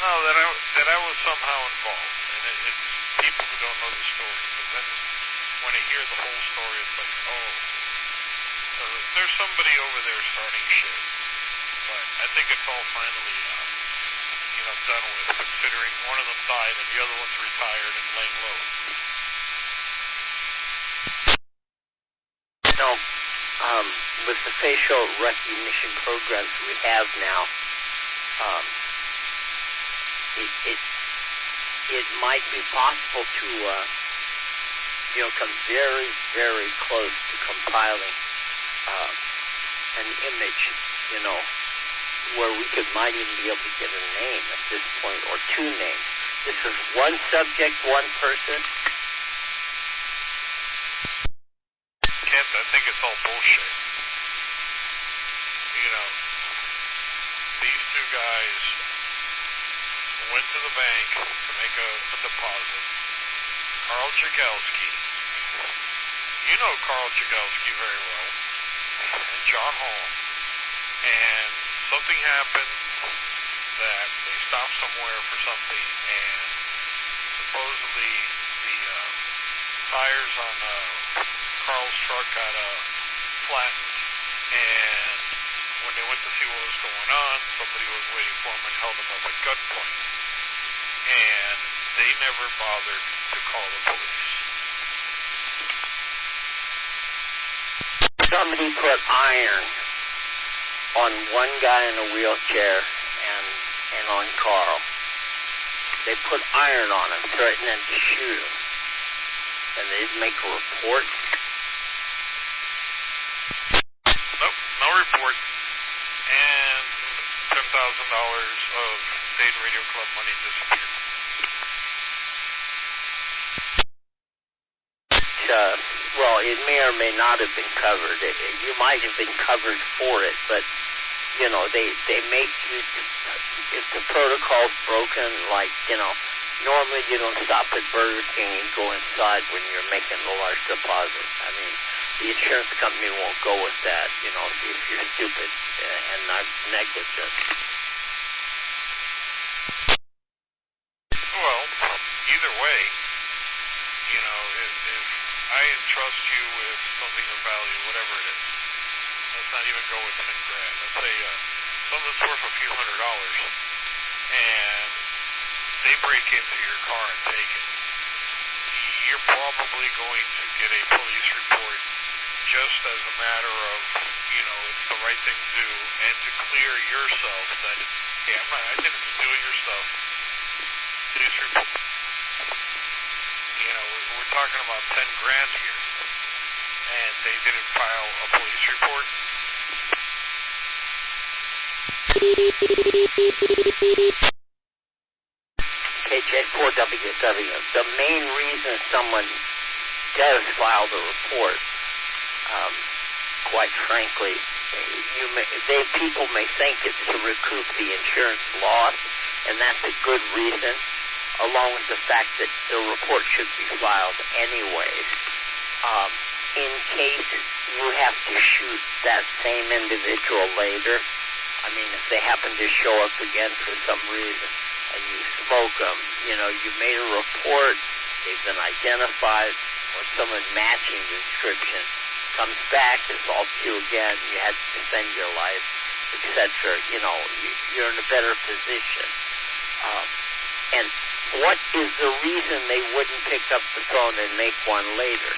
No, that I was somehow involved. And it's people who don't know the story. Because then when they hear the whole story, it's like, oh, there's somebody over there starting shit. But I think it's all finally, done with, considering one of them died and the other one's retired and laying low.
With the facial recognition programs we have now, it might be possible to come very, very close to compiling an image, where we might even be able to get a name at this point, or two names. This is one subject, one person.
Kent, I think it's all bullshit. These two guys went to the bank to make a deposit. Carl Jagelski. You know Carl Jagelski very well. And John Hall. And something happened that they stopped somewhere for something, and supposedly the tires on Carl's truck got flattened, and when they went to see what was going on, somebody was waiting for them and held them up at gunpoint. And they never bothered to call the police.
Somebody put iron on one guy in a wheelchair and on Carl. They put iron on him, threatening to shoot him. And they didn't make a report.
Nope, no report. And $10,000 of Dayton Radio Club money disappeared.
Well, it may or may not have been covered. You might have been covered for it, but they make you, if the protocol's broken, normally you don't stop at Burger King and go inside when you're making a large deposit. I mean, the insurance company won't go with that, if you're stupid and not negligent.
Well, either way, if I entrust you with something of value, whatever it is, let's not even go with $10,000. Let's say something that's worth a few $100, and they break into your car and take it. You're probably going to get a police report just as a matter of, it's the right thing to do, and to clear yourself that, I didn't steal your stuff. Police report. We're talking about $10,000 here, and they didn't file a police report.
KJ4WW. The main reason someone does file the report, quite frankly, people may think it's to recoup the insurance loss, and that's a good reason, along with the fact that the report should be filed anyways. In case you have to shoot that same individual later, I mean, if they happen to show up again for some reason and you smoke them, you made a report, they've been identified, or someone matching the description comes back, assaults you again, you had to defend your life, etc. You're in a better position. And what is the reason they wouldn't pick up the phone and make one later?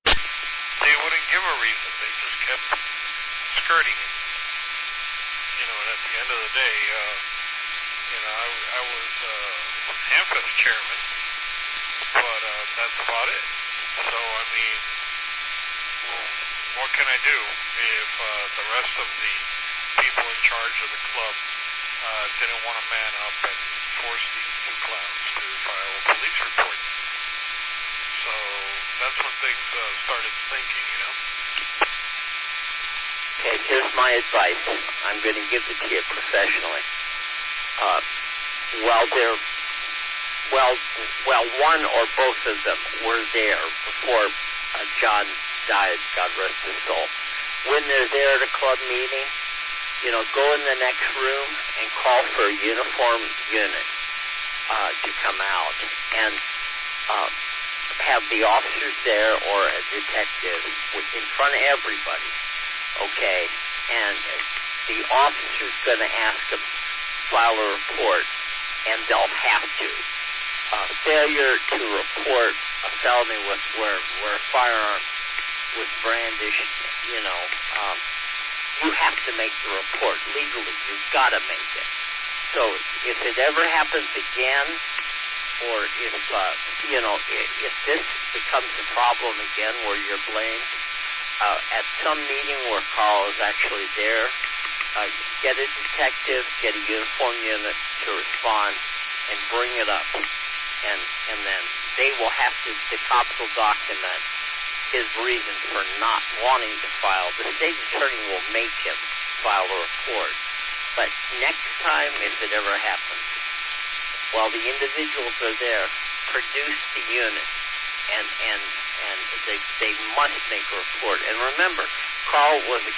They wouldn't give a reason. They just kept skirting it. And at the end of the day, I was AmFest chairman, but that's about it. So, I mean, what can I do if the rest of the people in charge of the club didn't want to man up and force these two clowns to file a police report? So that's when things started thinking,
Okay, here's my advice. I'm going to give it to you professionally. One or both of them were there before John died, God rest his soul. When they're there at a club meeting, go in the next room and call for a uniform unit to come out and have the officers there or a detective in front of everybody, okay? And the officer's going to ask them to file a report, and they'll have to. Failure to report a felony where a firearm was brandished, you have to make the report legally. You've got to make it. So if it ever happens again, or if if this becomes a problem again where you're blamed, at some meeting where Carl is actually there, get a detective, get a uniform unit to respond, and bring it up. And then they will have to, the cops will document his reason for not wanting to file. The state attorney will make him file a report. But next time, if it ever happens, while the individuals are there, produce the unit, and they must make a report. And remember, Carl was a...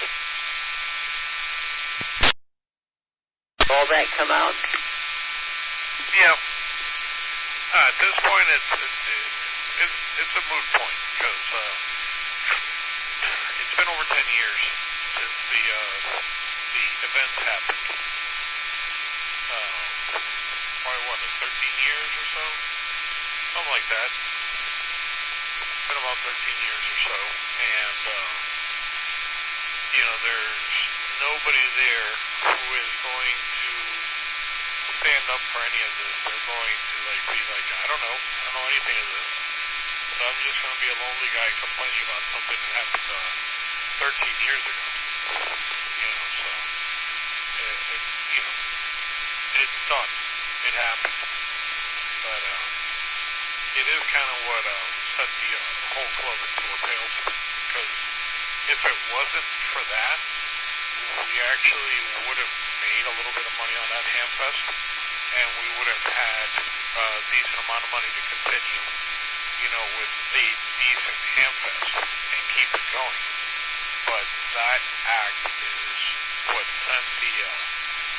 All that come out?
Yeah. At this point, it's a moot point because it's been over 10 years since the events happened. Probably 13 years or so, something like that. It's been about 13 years or so, and there's nobody there who is going to stand up for any of this. They're going to be like, I don't know anything of this. So I'm just going to be a lonely guy complaining about something that happened 13 years ago. So it's done. It happened. But it is kind of what set the whole club into a tailspin. Because if it wasn't for that, we actually would have made a little bit of money on that Hamfest, and we would have had a decent amount of money to continue, with a decent Hamfest and keep it going. But that act is what sent the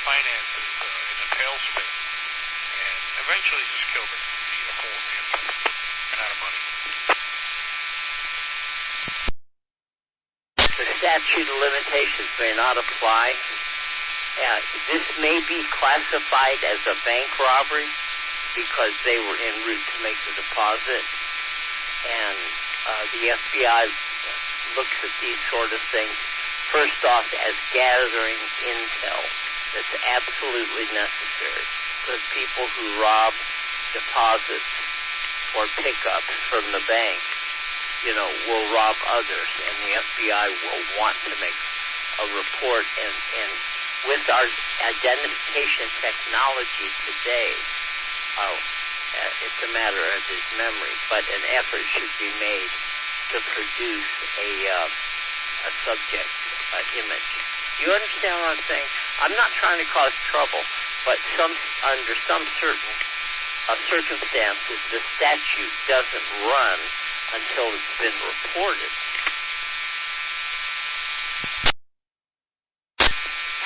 finances in a tailspin, and eventually just killed the whole Hamfest. Ran out of money.
The statute of limitations may not apply. This may be classified as a bank robbery because they were en route to make the deposit, and the FBI looks at these sort of things first off as gathering intel that's absolutely necessary, because people who rob deposits or pickups from the bank will rob others, and the FBI will want to make a report. And with our identification technology today, it's a matter of his memory, but an effort should be made to produce a subject image. Do you understand what I'm saying? I'm not trying to cause trouble, but under some certain circumstances, the statute doesn't run until it's been reported.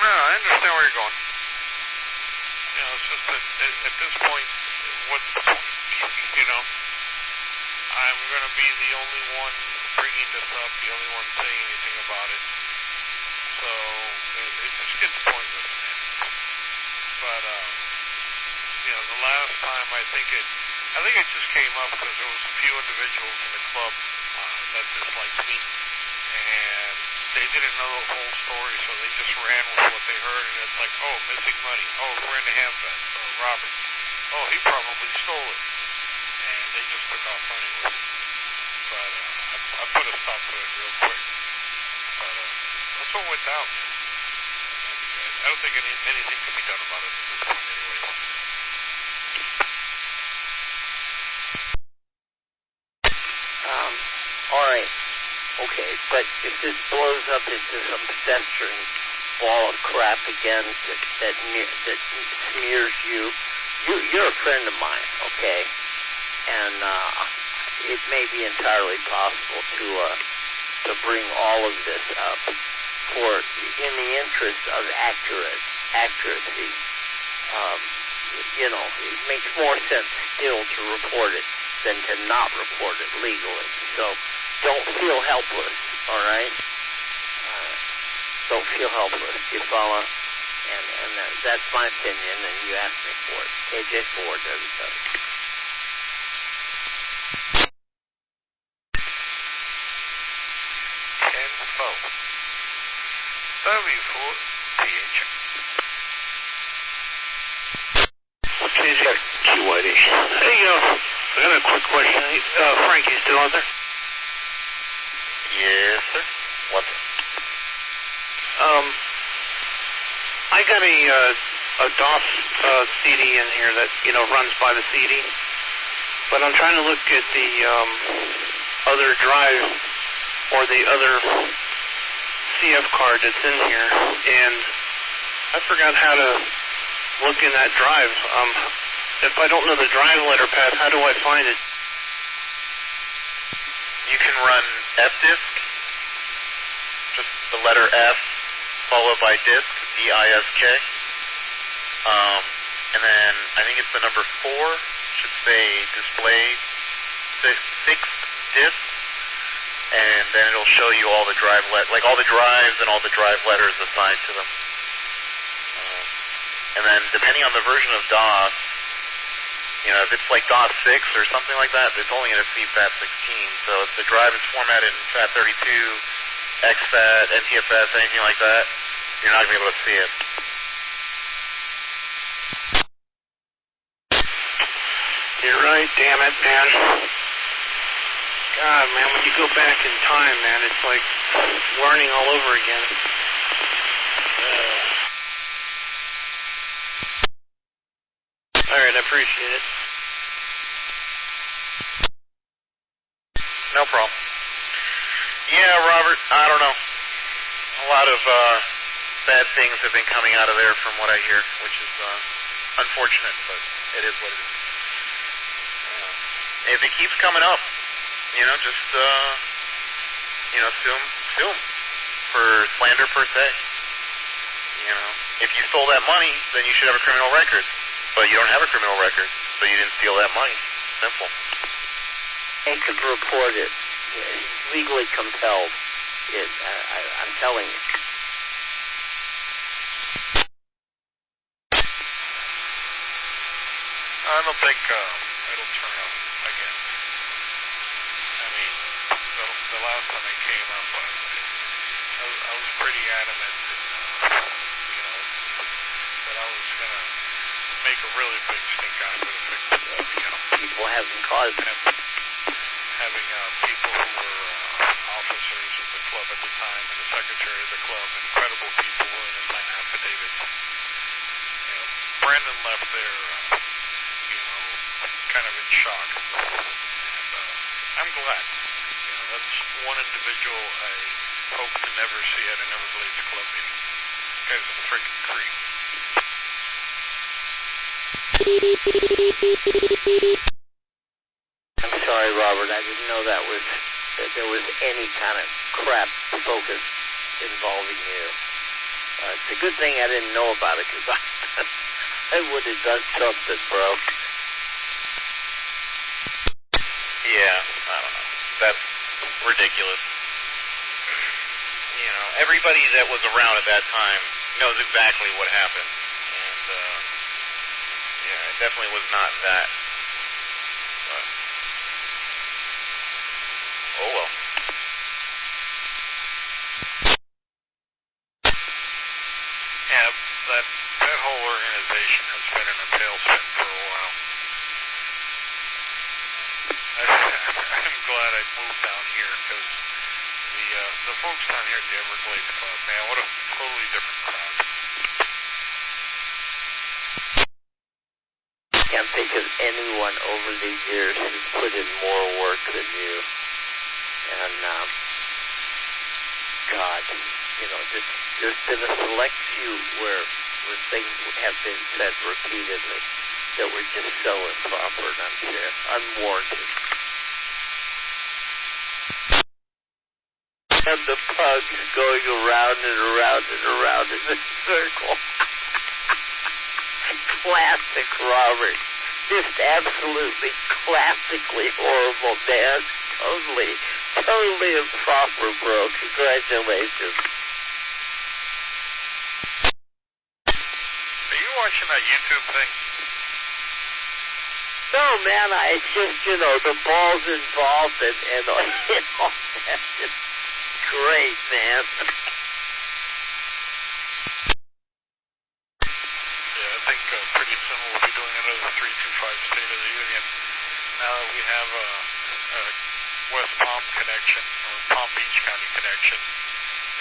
No, I understand where you're going. It's just that at this point, what's the point? I'm going to be the only one bringing this up, the only one saying anything about it. So it just gets pointless, man. But the last time I think it just came up because there was a few individuals in the club that disliked me, and they didn't know the whole story, so they just ran with what they heard, and it's like, oh, missing money, oh, who ran the Hamfest, oh, Robert, oh, he probably stole it, and they just took off running with it. But I put a stop to it real quick. But that's what went down, man. And I don't think anything can be done about it at this point anyway.
All right. Okay, but if this blows up into some festering ball of crap again that smears you're a friend of mine, okay? And it may be entirely possible to bring all of this up in the interest of accuracy. It makes more sense still to report it than to not report it legally. So don't feel helpless, all right? Don't feel helpless. You follow? And that's my opinion, and you asked me for it. KJ4WW.
W4THM.
Sure.
Gee, Whitey. Hey, I got a quick question. Hey, Frank, you still out there?
Yes, sir. What's it?
I got a DOS CD in here that, runs by the CD. But I'm trying to look at the other drive or the other CF card that's in here, and I forgot how to look in that drive. If I don't know the drive letter path, how do I find it?
You can run fdisk, just the letter F followed by disk, D-I-S-K. And then I think it's the number 4, should say display fixed disk, and then it'll show you all the drive like all the drives and all the drive letters assigned to them. And then depending on the version of DOS, if it's like DOS 6 or something like that, it's only going to see FAT16. So if the drive is formatted in FAT32, exFAT, NTFS, anything like that, you're not going to be able to see it.
You're right, damn it, man. God, man, when you go back in time, man, it's like learning all over again. All right, I appreciate it.
No problem. Yeah, Robert, I don't know. A lot of bad things have been coming out of there from what I hear, which is unfortunate, but it is what it is. If it keeps coming up, just, sue 'em for slander per se. If you stole that money, then you should have a criminal record. But you don't have a criminal record, so you didn't steal that money. Simple.
They could report it. He's legally compelled. I'm telling you.
I don't think it'll turn up again. I mean, the last time it came up, I was pretty adamant that I was going to make a really big stink out of it if it could,
People haven't caused it.
Having people who were officers of the club at the time and the secretary of the club and credible people willing to sign affidavits. Brandon left there, kind of in shock. And I'm glad. That's one individual I hope to never see at an Everglades club meeting. This guy's a freaking creep.
I'm sorry, Robert. I didn't know that there was any kind of crap focus involving you. It's a good thing I didn't know about it, because I would have done something, bro.
Yeah, I don't know. That's ridiculous. Everybody that was around at that time knows exactly what happened. And, it definitely was not that. But, oh well.
Yeah, that whole organization has been in a tailspin for a while. I'm glad I moved down here, because the folks down here at the Everglades Club, man, what a totally different crowd.
I can't think of anyone over the years who's put in more work than you. And, God, there's been a select few where things have been said repeatedly that were just so improper and unfair, unwarranted. And the pugs going around and around and around in a circle. Classic Robert. Just absolutely classically horrible, man. Totally improper, bro. Congratulations.
Are you watching that YouTube thing?
No, man, it's just, the ball's involved and all that. Just great, man.
Yeah, I think pretty soon we'll be doing another 3 have a West Palm connection or Palm Beach County connection.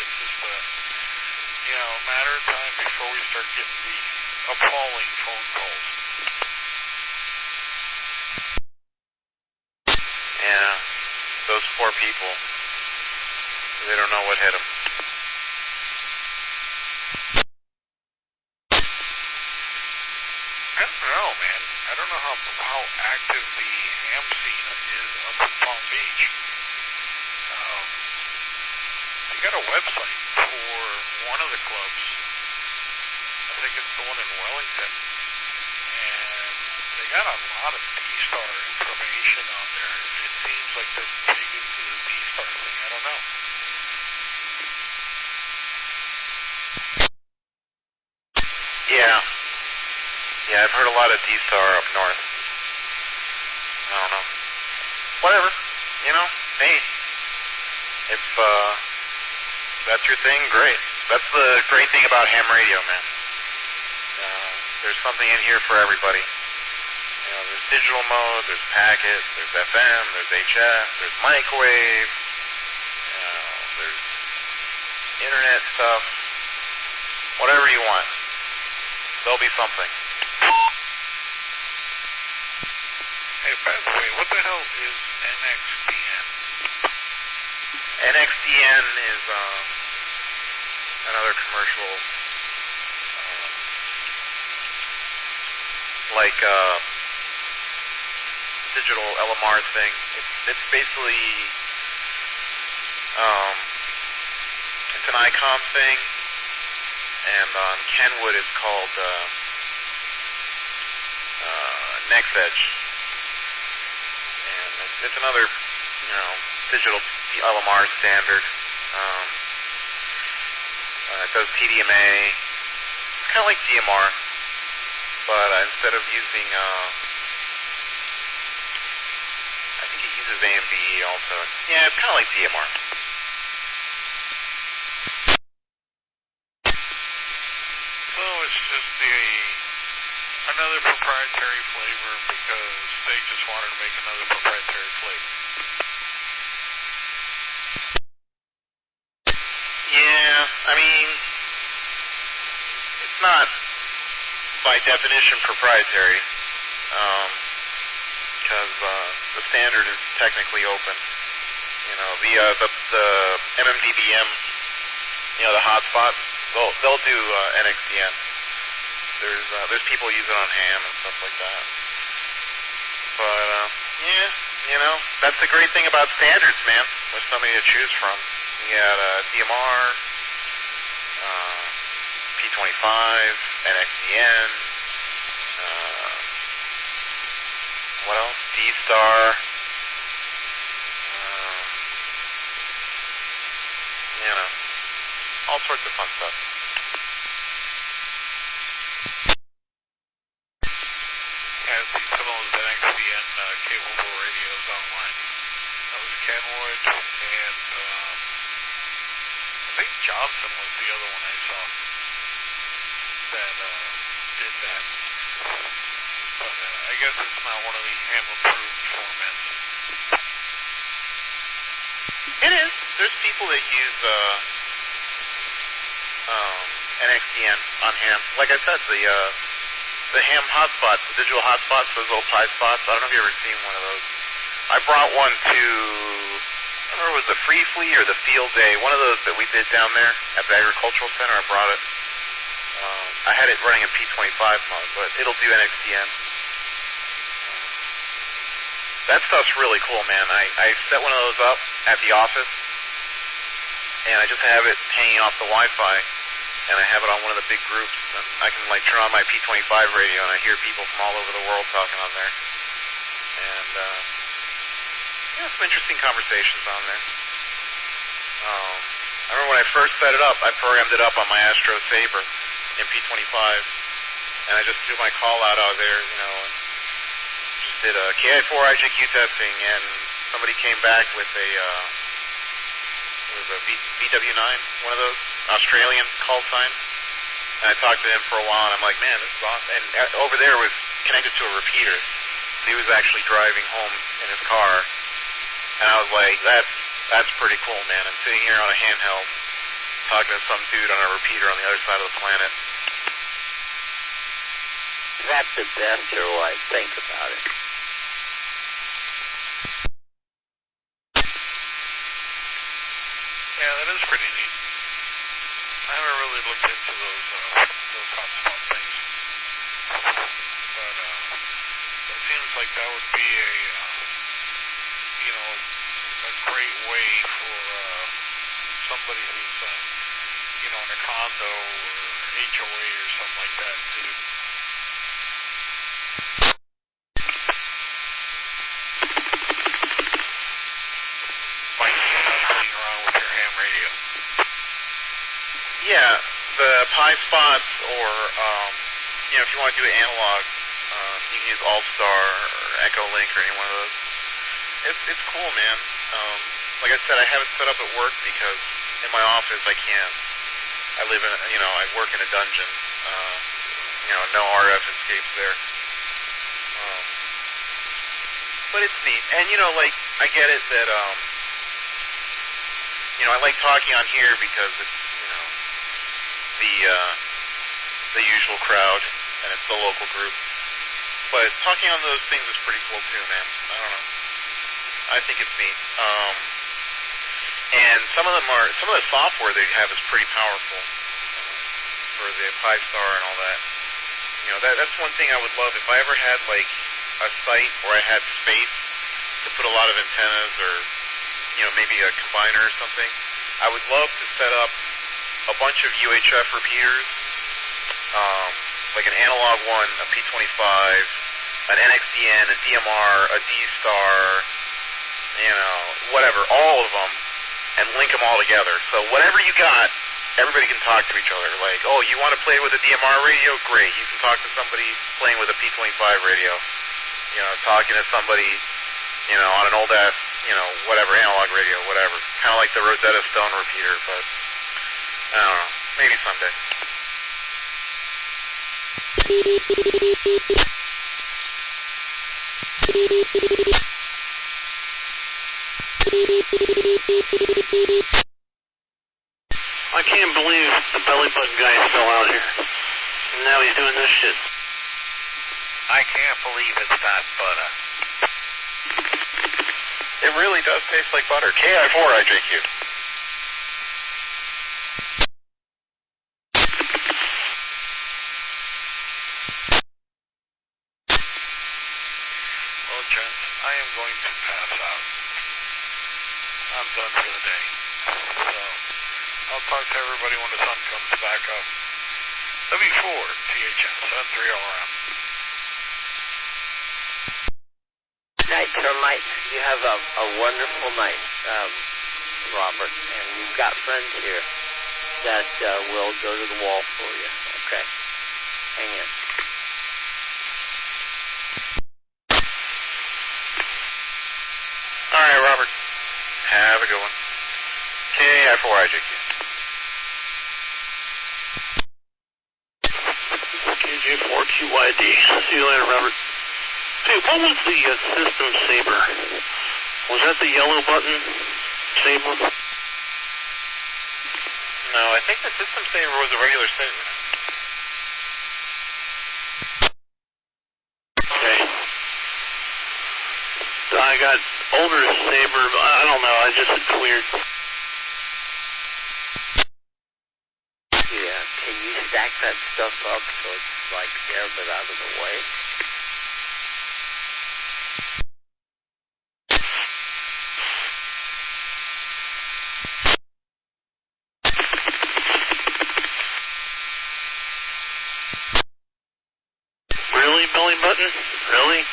It's just a matter of time before we start getting the appalling phone calls.
Yeah, those poor people, they don't know what hit them.
I don't know, man. I don't know how active the ham scene is up in Palm Beach. They got a website for one of the clubs. I think it's the one in Wellington. And they got a lot of D-Star information on there. It seems like they're big into the D-Star thing. I don't know.
Yeah, I've heard a lot of D-Star up north. I don't know. Whatever. Hey, if that's your thing, great. That's the great thing about ham radio, man. There's something in here for everybody. There's digital mode, there's packet, there's FM, there's HF, there's microwave, there's internet stuff. Whatever you want. There'll be something.
Hey, by the way, what the hell is NXDN?
NXDN is another commercial, digital LMR thing. It's basically, it's an ICOM thing, and on Kenwood it's called NextEdge. And it's another, digital LMR standard. It does TDMA. It's kind of like DMR, but instead of using, I think it uses AMBE also. Yeah, it's kind of like DMR.
So it's just another proprietary flavor because they just wanted to make another proprietary flavor.
Yeah, I mean, it's not by definition proprietary, because the standard is technically open. The MMDBM, the hotspots, they'll do NXDN. There's people use it on ham and stuff like that. But that's the great thing about standards, man. There's so many to choose from. You got DMR, P25, NXDN, what else? D-Star, all sorts of fun stuff.
I've seen some of those NXDN capable radios online. That was Kenwood, and I think Johnson was the other one I saw that did that. But I guess it's not one of the ham-approved formats.
It is. There's people that use NXDN on ham. Like I said, the ham hotspots, the digital hotspots, those little pie spots. I don't know if you've ever seen one of those. I brought one to, I don't remember, it was the Free Fleet or the Field Day, one of those that we did down there at the Agricultural Center. I brought it. I had it running in P25 mode, but it'll do NXDN. That stuff's really cool, man. I set one of those up at the office, and I just have it hanging off the Wi-Fi, and I have it on one of the big groups, and I can turn on my P25 radio, and I hear people from all over the world talking on there. And some interesting conversations on there. I remember when I first set it up, I programmed it up on my Astro Saber in P25, and I just threw my call out there, and just did a KI4 IJQ testing, and somebody came back with a VW9, one of those Australian call signs, and I talked to him for a while, and I'm like, man, this is awesome. And over there was connected to a repeater, He was actually driving home in his car, and I was like, that's pretty cool, man. I'm sitting here on a handheld, talking to some dude on a repeater on the other side of the planet.
That's the best way I think about it.
Yeah, that is pretty neat. I haven't really looked into those hotspot things, but it seems like that would be a great way for somebody who's in a condo or HOA or something like that to.
Yeah, the Pi spots, or if you want to do it analog, you can use All-Star or Echo Link or any one of those. It's cool, man. Like I said, I have it set up at work because in my office I can't. I live in, I work in a dungeon. No RF escapes there. But it's neat, and I get it that I like talking on here because it's the usual crowd, and it's the local group. But talking on those things is pretty cool too, man. I don't know. I think it's neat. And some of the software they have is pretty powerful for the Pi-Star and all that. That's one thing I would love if I ever had like a site where I had space to put a lot of antennas, or maybe a combiner or something. I would love to set up a bunch of UHF repeaters, like an analog one, a P25, an NXDN, a DMR, a D-Star, whatever, all of them, and link them all together. So whatever you got, everybody can talk to each other. Like, oh, you want to play with a DMR radio? Great. You can talk to somebody playing with a P25 radio. Talking to somebody, on an old-ass, whatever, analog radio, whatever. Kind of like the Rosetta Stone repeater, but I don't know. Maybe someday.
I can't believe the belly button guy is still out here. And now he's doing this shit.
I can't believe it's not butter.
It really does taste like butter. KI4IJQ.
Well, gents, I am going to pass out. I'm done for the day. So, I'll talk to everybody when the sun comes back up. W4THM, 73RM.
Night, Termite. You have a wonderful night, Robert. And you've got friends here that will go to the wall for you. Okay? Hang in.
All right, Robert. Have a good one. KI4IJQ.
KJ4QYD. See you later, Robert. Hey, what was the system saber? Was that the yellow button saber?
No, I think the system saber was a regular saber.
Okay. I got older saber, but I don't know, it's weird.
Yeah, can you stack that stuff up so it's like there but out of the way?
Really, belly button? Really?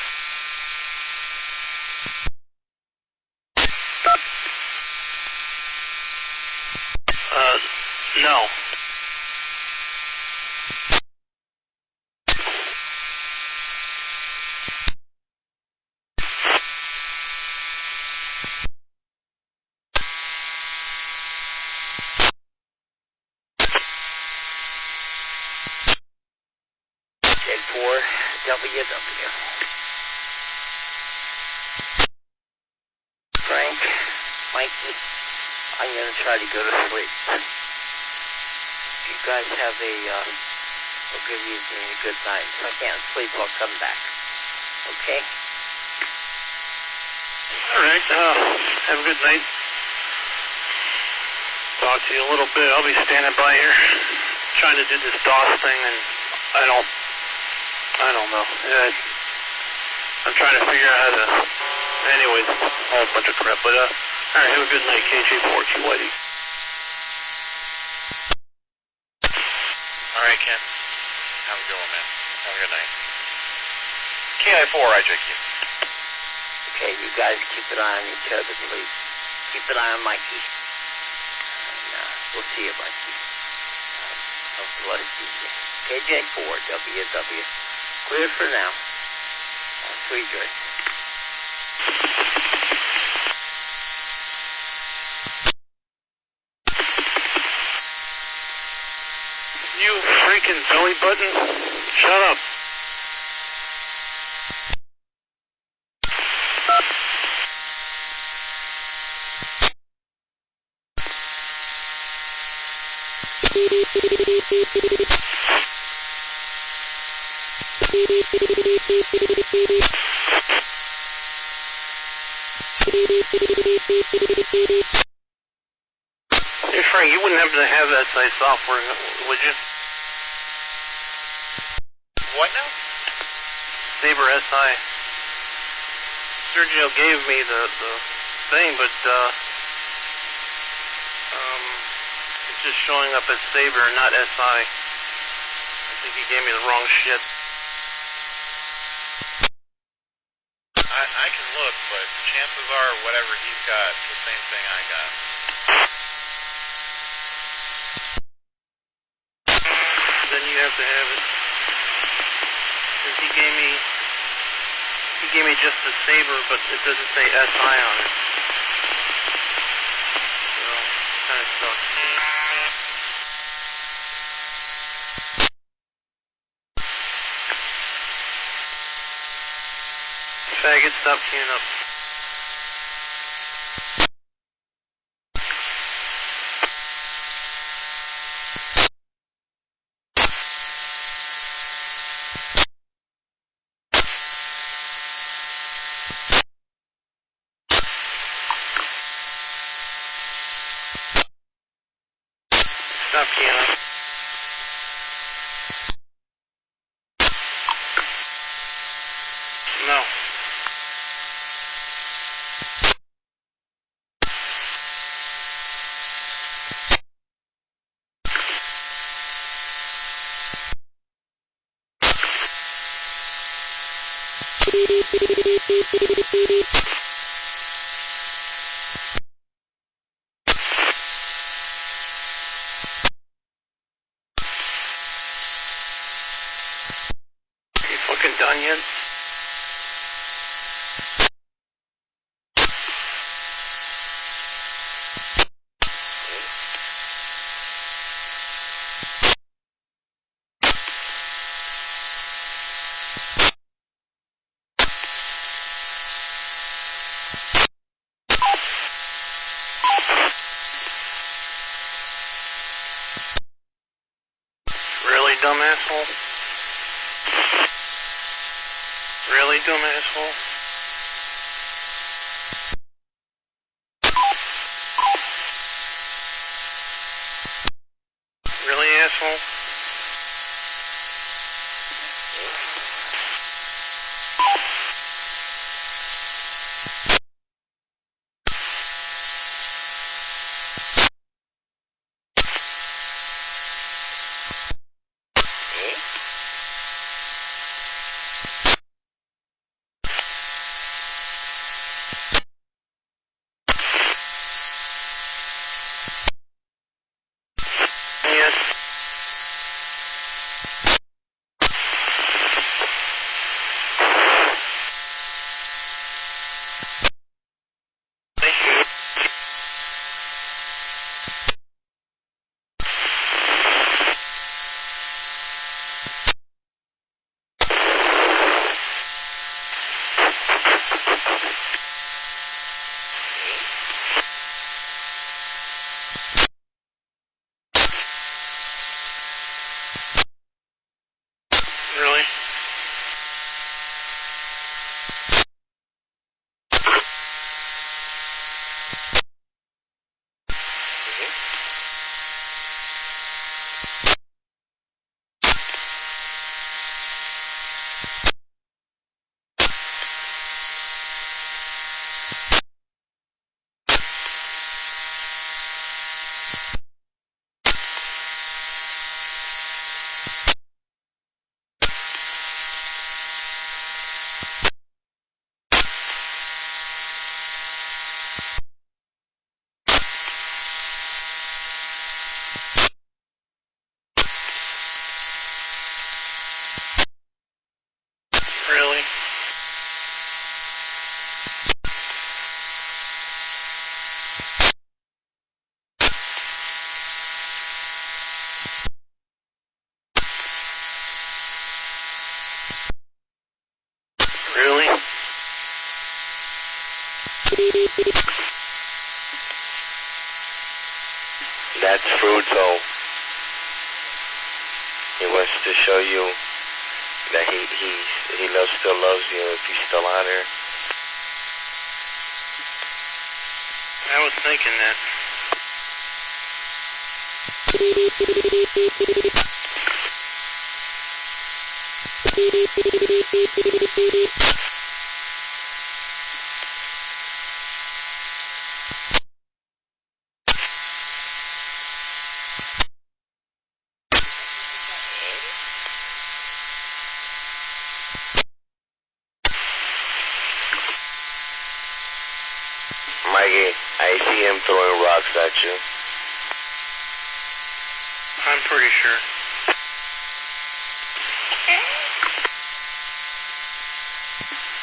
No.
WW. try to go to sleep. You guys have I'll give you a good night. If I can't sleep, I'll come back. Okay?
All right. Have a good night. Talk to you a little bit. I'll be standing by here trying to do this DOS thing, and I don't know. I'm trying to figure out how to... Anyways, a whole bunch of crap. But, all right, have a good night, KJ4QYD.
All right, Ken. Have a good one, man. Have a good night. KI4IJQ.
Okay, you guys keep an eye on each other, please. Keep an eye on Mikey. And, we'll see you, Mikey. I'll bless you. KJ4WW. Clear for now. Sweet dreams.
You freaking belly button. Shut up. Hey Frank, you wouldn't happen to have that SI software, would you?
What now?
Saber SI. Sergio gave me the thing, but it's just showing up as Saber, not SI. I think he gave me the wrong shit.
I can look, but chances are whatever he's got is the same thing I got.
Then you have to have it. Because he gave me just the Saber, but it doesn't say SI on it. So, kind of sucks. Faggot, stop queuing up. Stop queuing up. No. Are you fucking done yet? Really, dumb asshole? Really, dumb asshole? Really, asshole? Yes.
That's Fruito. He wants to show you that he still loves you if he's still on here.
I was thinking that.
Mikey, I see him throwing rocks at you.
I'm pretty sure.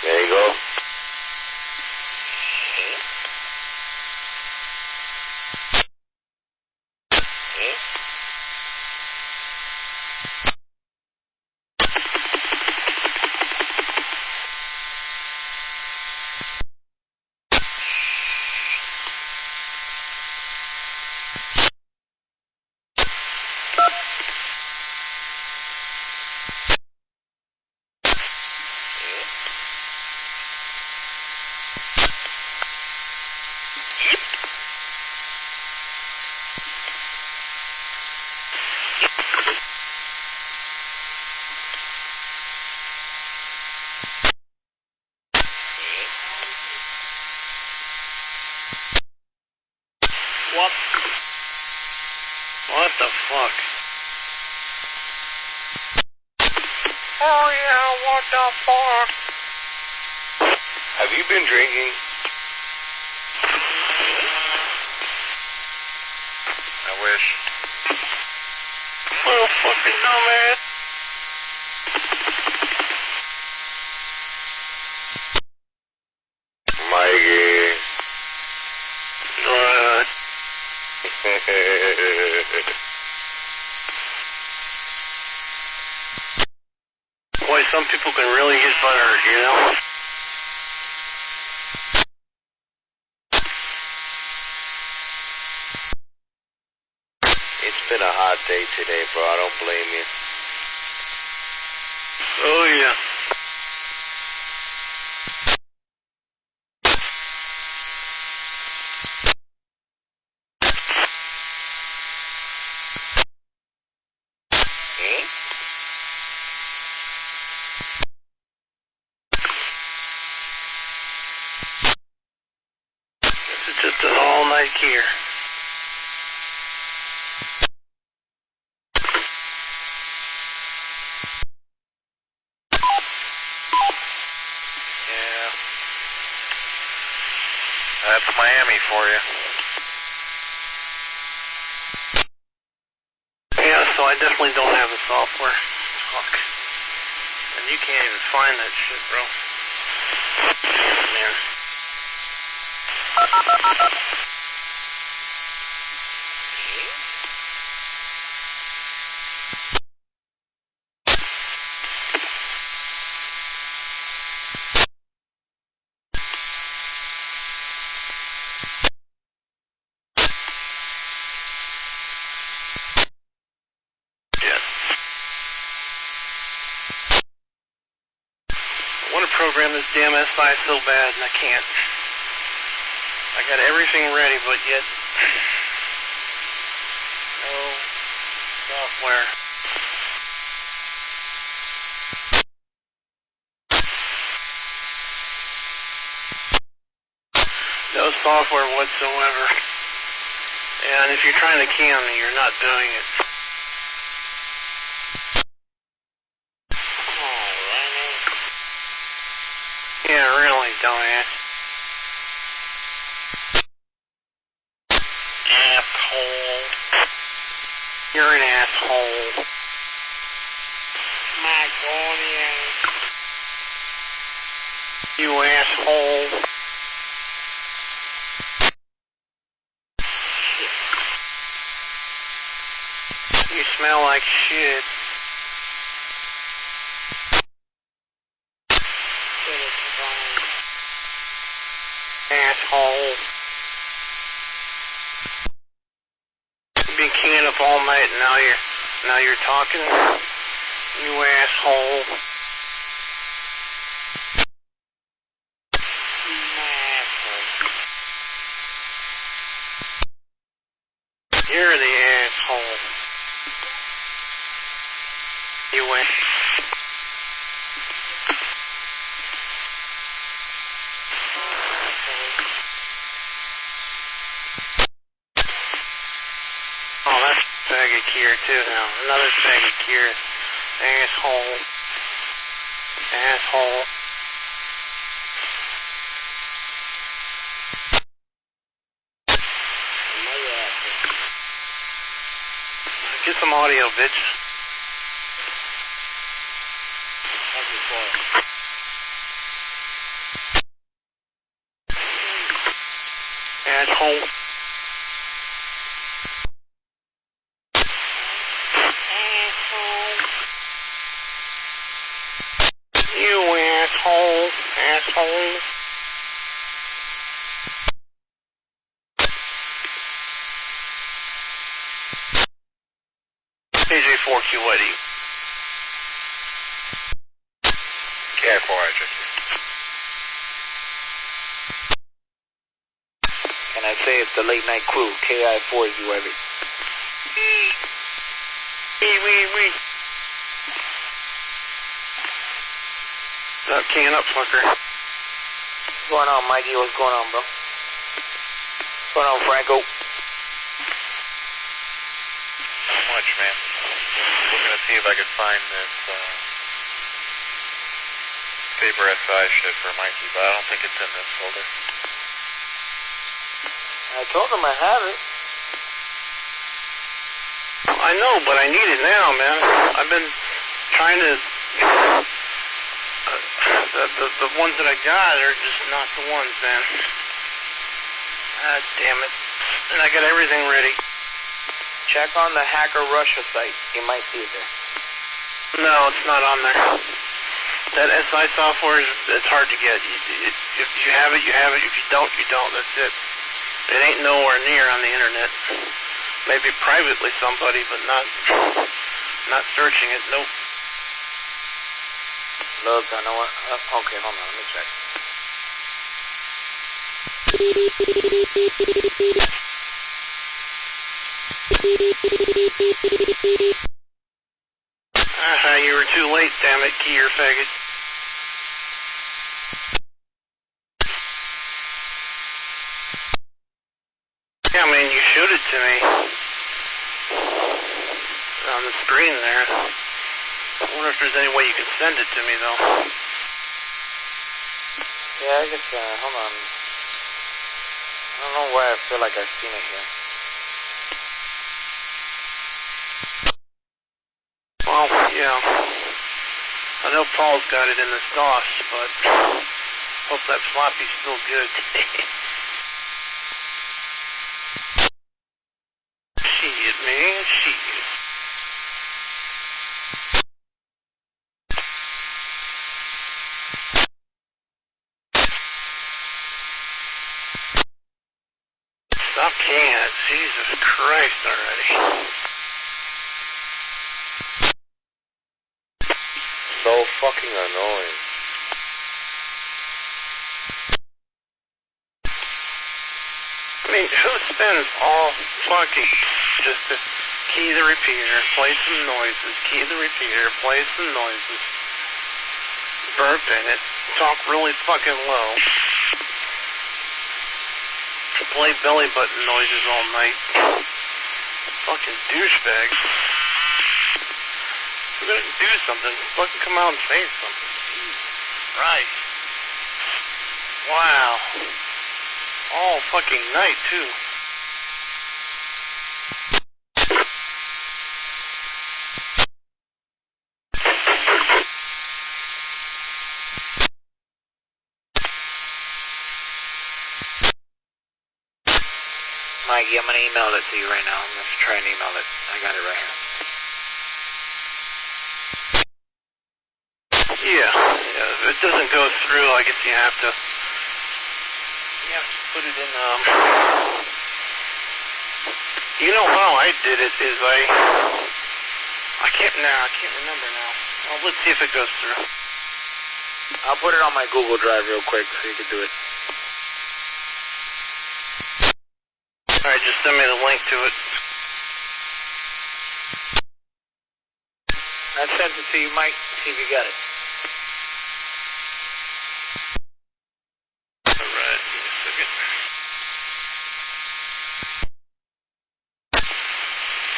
There you go.
What the fuck?
Oh yeah, what the fuck?
Have you been drinking?
I wish.
Little fucking dumbass.
Mikey.
What? Boy, some people can really get butthurt, you know?
It's been a hot day today, bro. I don't blame you.
Oh, yeah. This is just an all-night gear.
Yeah. That's Miami for you.
Yeah, so I definitely don't have the software. Fuck. And you can't even find that shit, bro. Man. I want to program this damn SI so bad, and I can't. I got everything ready, but yet no software. No software whatsoever. And if you're trying to cam me, you're not doing it. Yeah, really, dumbass.
Asshole.
You're an asshole.
My guardian.
You asshole. You smell like shit. asshole. You've been keying up all night and now you're talking? You asshole. You're the asshole. You went. Oh, that's faggot here too now. Another faggot here. Asshole. Asshole. Get some audio, bitch. Asshole. Asshole. You asshole. Asshole. KJ4QID.
KI4,
Can I say it's the late night crew, KI4 UAV?
Wee. Stop keying up, fucker.
What's going on, Mikey? What's going on, bro? What's going on, Franco?
Not much, man. Looking to see if I could find this Saber SI shit for Mikey, but I don't think it's in this folder.
I told him I have it.
I know, but I need it now, man. I've been trying to... the ones that I got are just not the ones, man. Ah, damn it. And I got everything ready.
Check on the Hacker Russia site. You might see it there.
No, it's not on there. That SI software, it's hard to get. If you have it, you have it. If you don't, you don't. That's it. It ain't nowhere near on the internet. Maybe privately somebody, but not searching it. Nope.
Look, I know what. Okay, hold on. Let me check.
You were too late, damn it, key your faggot. Yeah, I mean, you showed it to me on the screen there. I wonder if there's any way you can send it to me, though.
Yeah, I guess, hold on. I don't know why I feel like I've seen it here.
Well, yeah. I know Paul's got it in this DOS, but hope that floppy's still good. Shit, man, shit. Stop keying it. Jesus Christ already.
So fucking annoying.
I mean, who spends all fucking just to key the repeater, play some noises, key the repeater, play some noises, burp in it, talk really fucking low, play belly button noises all night. Fucking douchebags. If we're gonna do something, fucking come out and say something. Jesus Christ. Wow. All fucking night, too.
Mikey, I'm going to email it to you right now. I'm going to try and email it. I got it right here.
Yeah, if it doesn't go through, I guess you have to put it in, you know how I did it is I can't remember now. Well, let's see if it goes through.
I'll put it on my Google Drive real quick so you can do it.
Alright, just send me the link to it.
I sent it to you, Mike. See if you got it.
Alright, give me a second.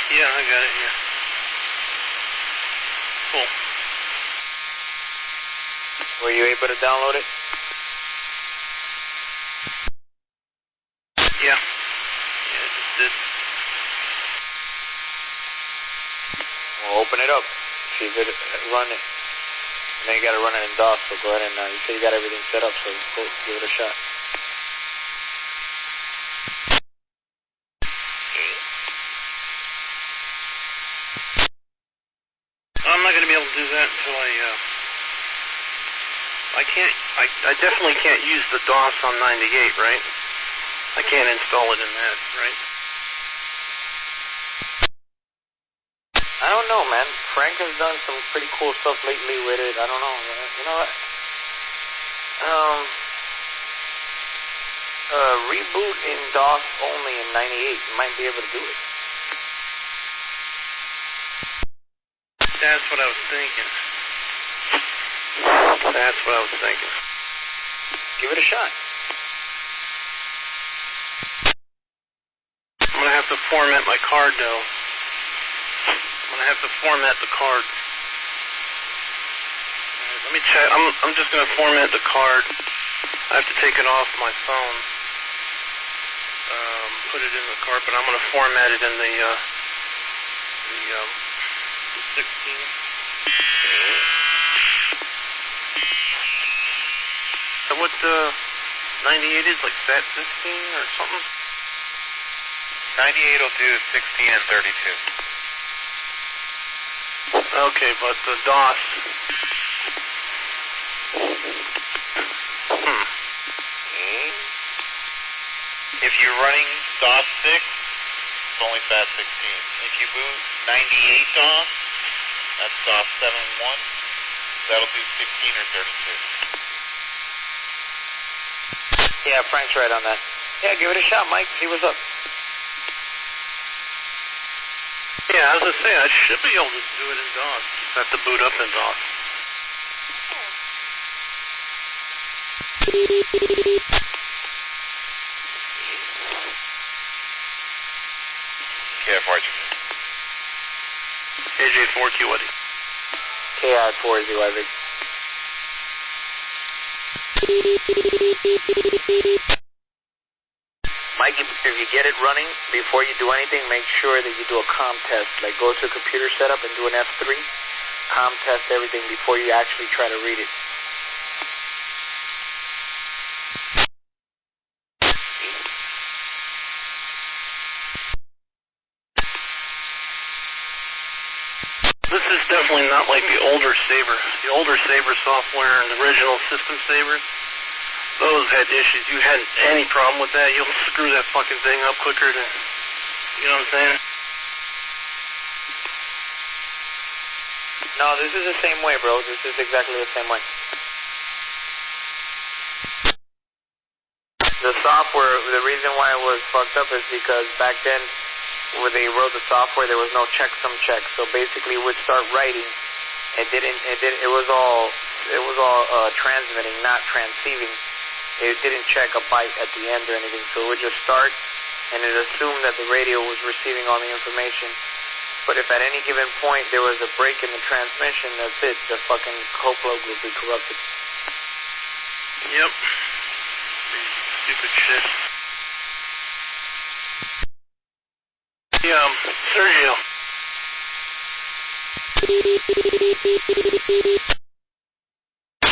Yeah, I got it here. Cool.
Were you able to download it?
Yeah. Yeah, I just did.
Well, open it up. See if it run it. And then you got to run it in DOS, so go ahead and, you say you got everything set up, so go give it a shot.
I'm not going to be able to do that until I definitely can't use the DOS on 98, right? I can't install it in that, right?
I don't know, man. Frank has done some pretty cool stuff lately with it. I don't know. You know what? Reboot in DOS only in 98. You might be able to do it.
That's what I was thinking. That's what I was thinking.
Give it a shot.
I'm going to have to format my card, though. I'm going to have to format the card. Right, let me check. I'm just going to format the card. I have to take it off my phone. Put it in the card, but I'm going to format it in the 16. So what 98 is, like SAT 16 or something?
98 will do 16 and 32.
Okay, but the DOS.
If you're running DOS 6, it's only SAT 16. If you boot 98 DOS, that's DOS 7.1, that'll do 16 or 32.
Yeah, Frank's right on that. Yeah, give it a shot, Mike. See what's up.
Yeah, as I say, I should be able to do it in DOS. Just have to boot up in DOS.
KF4GY.
AJ4QD.
KI4ZYV. Mike, if you get it running, before you do anything, make sure that you do a comm test. Like, go to computer setup and do an F3. Comm test everything before you actually try to read it.
This is definitely not like the older Saber. The older Saber software and the original system Sabers, those had issues. You had any problem with that, you'll screw that fucking thing up quicker than, you know what I'm saying?
No, this is the same way, bro. This is exactly the same way. The software, the reason why it was fucked up is because back then, when they wrote the software, there was no checksum check. So basically, it would start writing. It was all transmitting, not transceiving. It didn't check a byte at the end or anything. So it would just start, and it assumed that the radio was receiving all the information. But if at any given point there was a break in the transmission, that's it. The fucking code plug would be corrupted.
Yep. Stupid shit. Yeah, Sergio.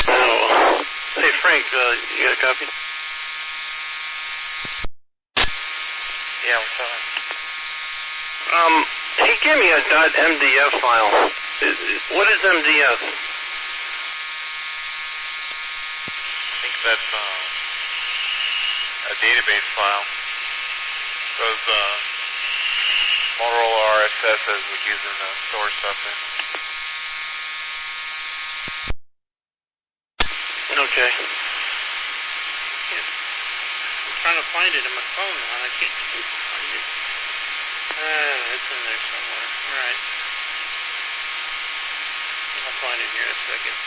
Oh. Hey, Frank, you got a copy?
Yeah, what's up?
He gave me a .mdf file. What is MDF?
I think that's database file. Those Motorola RSSs we use them to store stuff in.
Okay. I'm trying to find it in my phone now, and I can't find it. It's in there somewhere. All right. I'll find it here in a second.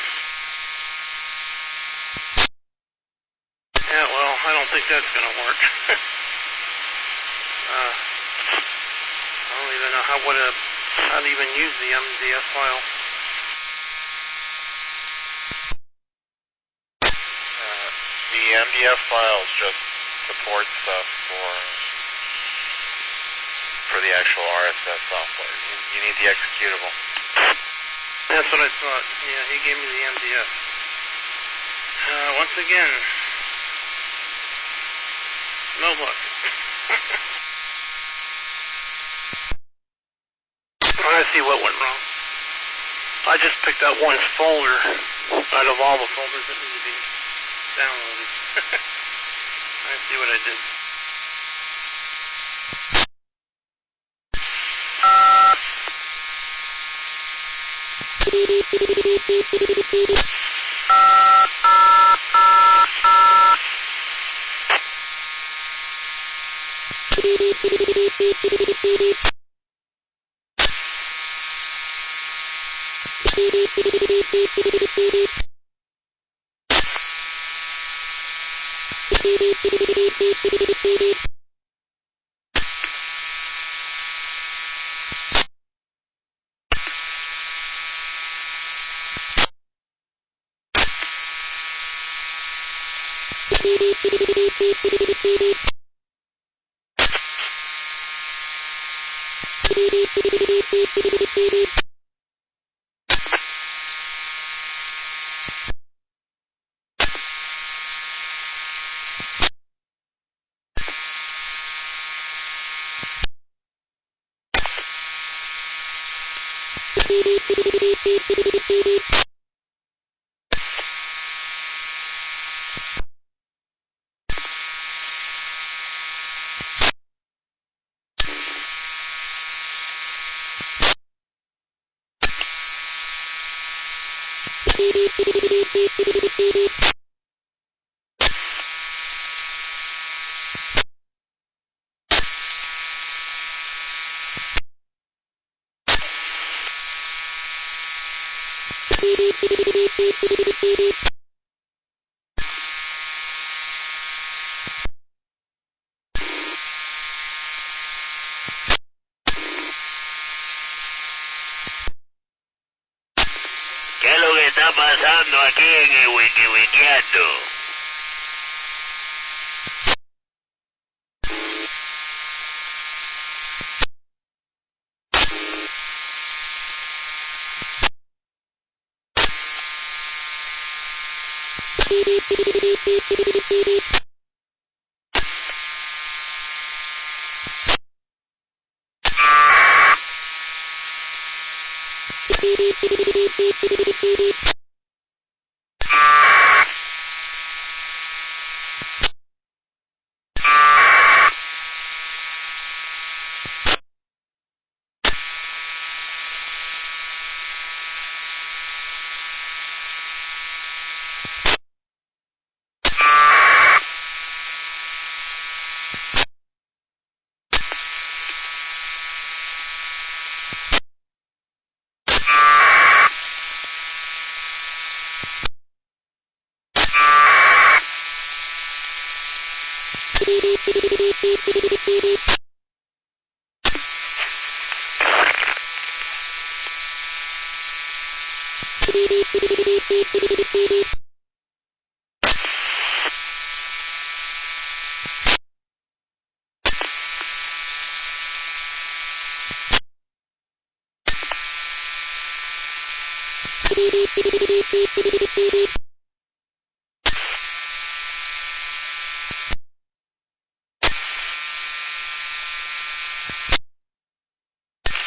Yeah, well, I don't think that's going to work. I don't even know how to even use the MDF file.
The MDF files just support stuff for the actual RSS software. You need the executable.
That's what I thought. Yeah, he gave me the MDF. Once again, no luck. I see what went wrong. I just picked out one folder out of all the folders that need to be downloaded. I see what I did.
¿Qué es lo que está pasando aquí en el Wikiwikiato?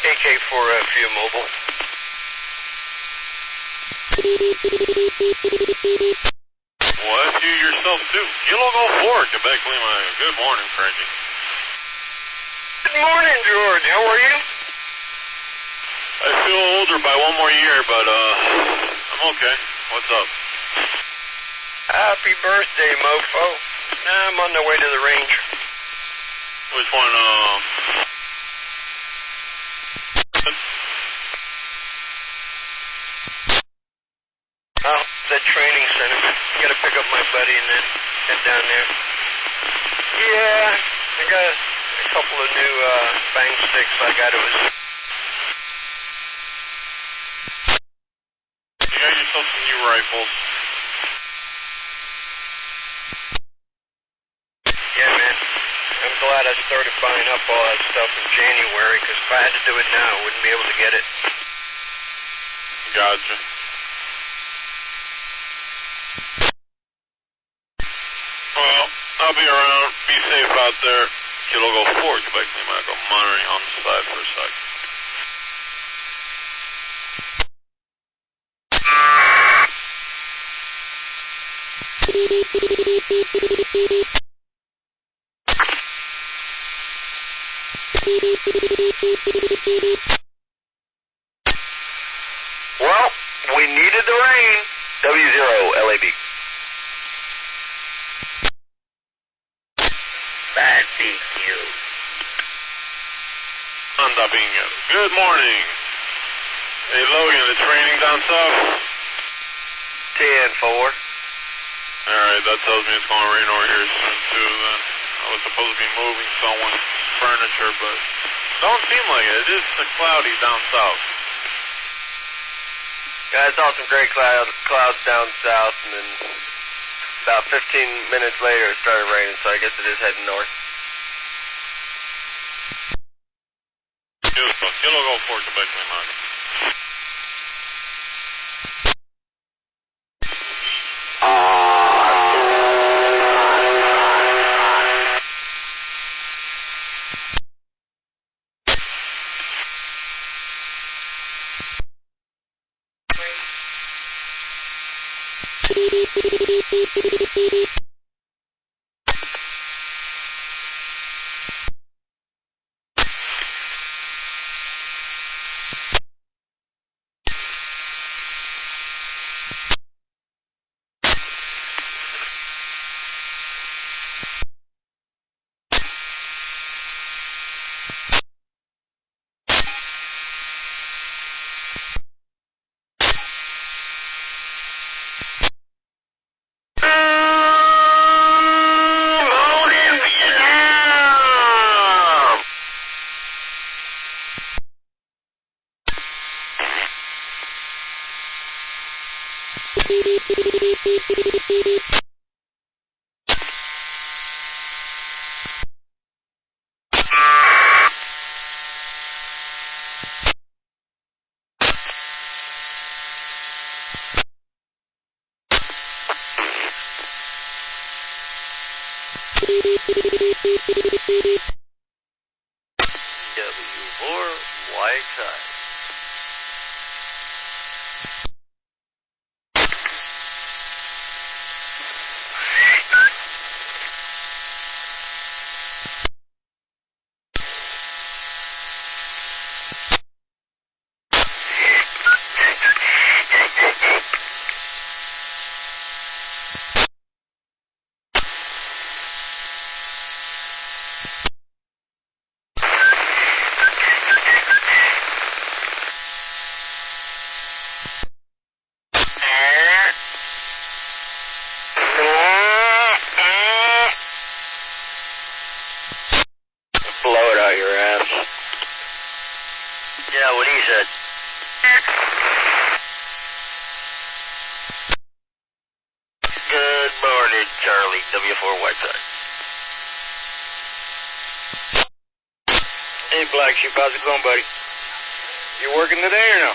AK4FU mobile.
Well, that's you yourself, too. Kilo Go 4, Quebec Lima. Good morning, Frankie.
Good morning, George. How are you?
I feel older by one more year, but, I'm okay. What's up?
Happy birthday, mofo. I'm on the way to the range.
Which one,
Oh, the training center. Gotta pick up my buddy and then head down there. Yeah, I got a couple of new, bang sticks I gotta
You got yourself some new rifles.
Yeah, man. I'm glad I started buying up all that stuff in January, because if I had to do it now, I wouldn't be able to get it.
Gotcha. Well, I'll be around. Be safe out there. Kilo Go 4, Quebec Lima. I'll go monitoring on the side for a sec.
Well, we needed the rain. W0 LAB.
Bad BQ.
Anda Bingo. Good morning. Hey, Logan, the training down south?
10-4.
Alright, that tells me it's going to rain over here soon, too, then. I was supposed to be moving someone's furniture, but don't seem like it. It is cloudy down south.
Yeah, I saw some gray clouds down south, and then about 15 minutes later it started raining, so I guess it is heading north.
Beautiful. Kilo Go 4, Quebec Lima.
W4 White Side.
Blow it out your ass.
Yeah, what he said.
Good morning, Charlie. W4 Whiteside. Hey, Black Sheep, how's it going, buddy? You working today or no?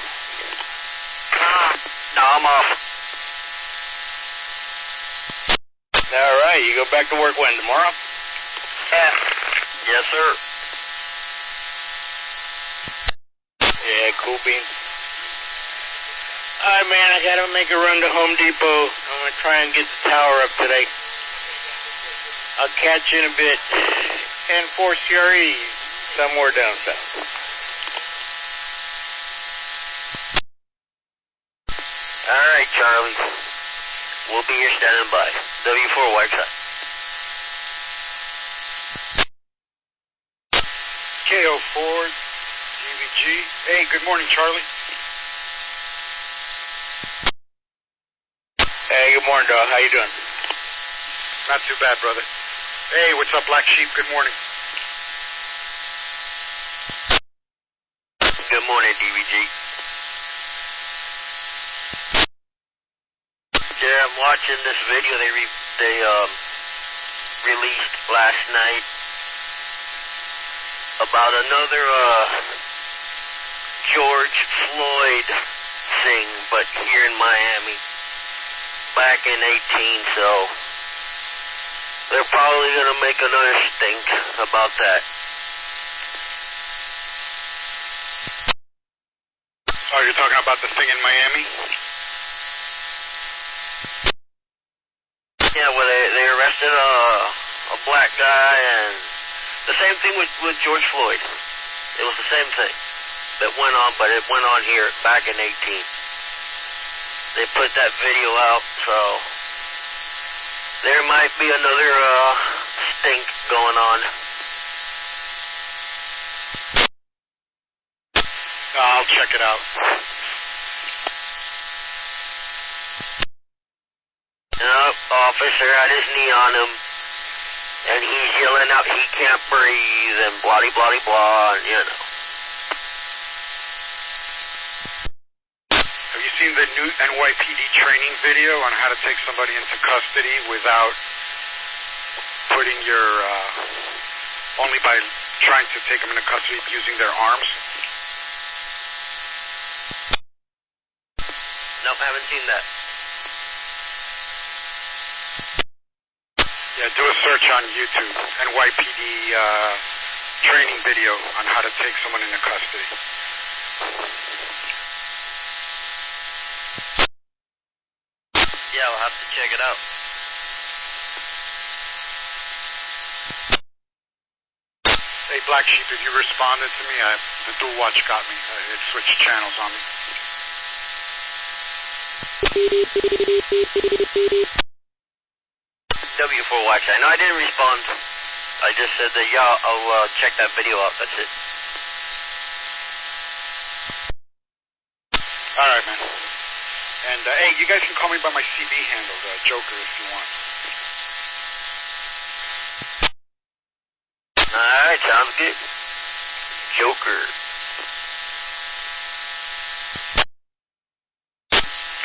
No, I'm off.
All right, you go back to work when, tomorrow?
Yeah. Yes, sir.
Yeah, cool beans.
Alright, man, I gotta make a run to Home Depot. I'm gonna try and get the tower up today. I'll catch you in a bit. And 4 CRE, somewhere down south.
Alright, Charlie. We'll be here standing by. W4 Whiteside.
KO4, DVG. Hey, good morning, Charlie.
Hey, good morning, dog. How you doing?
Not too bad, brother. Hey, what's up, Black Sheep? Good morning.
Good morning, DVG. Yeah, I'm watching this video they released last night about another George Floyd thing, but here in Miami, back in 18, so they're probably going to make another stink about that.
Oh, you're talking about the thing in Miami?
Yeah, well, they arrested a black guy, and the same thing with George Floyd. It was the same thing that went on, but it went on here back in 18. They put that video out, so there might be another stink going on.
I'll check it out.
Officer had his knee on him, and he's yelling out he can't breathe, and blah, blah, blah, and you know.
Have you seen the new NYPD training video on how to take somebody into custody without putting your, only by trying to take them into custody using their arms?
Nope, haven't seen that.
Yeah, do a search on YouTube, NYPD training video on how to take someone into custody.
Yeah, I'll have to check it out.
Hey, Black Sheep, if you responded to me, the dual watch got me. It switched channels on me.
W4 Watch. I know I didn't respond. I just said that, yeah, I'll check that video out. That's it.
All right, man. And, hey, you guys can call me by my CB handle, Joker, if you want.
All right, sounds good. Joker.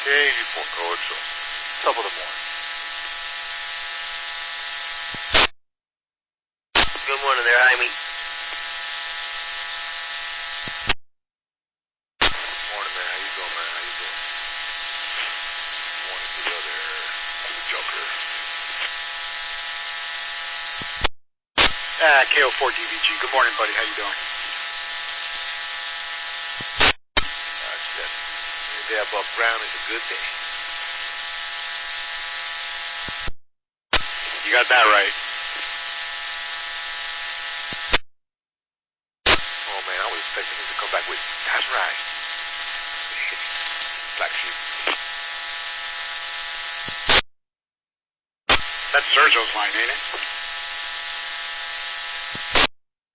K448, top of the morning.
Good morning there, Jaime.
Morning, man. How you doing, man? How you doing? Morning to the other, to the Joker.
KO4DVG. Good morning, buddy. How you doing?
Any day above ground is a good day.
You got that right.
Oh, man, I was expecting him to come back with, that's right. Black Sheep.
That's Sergio's line, ain't it?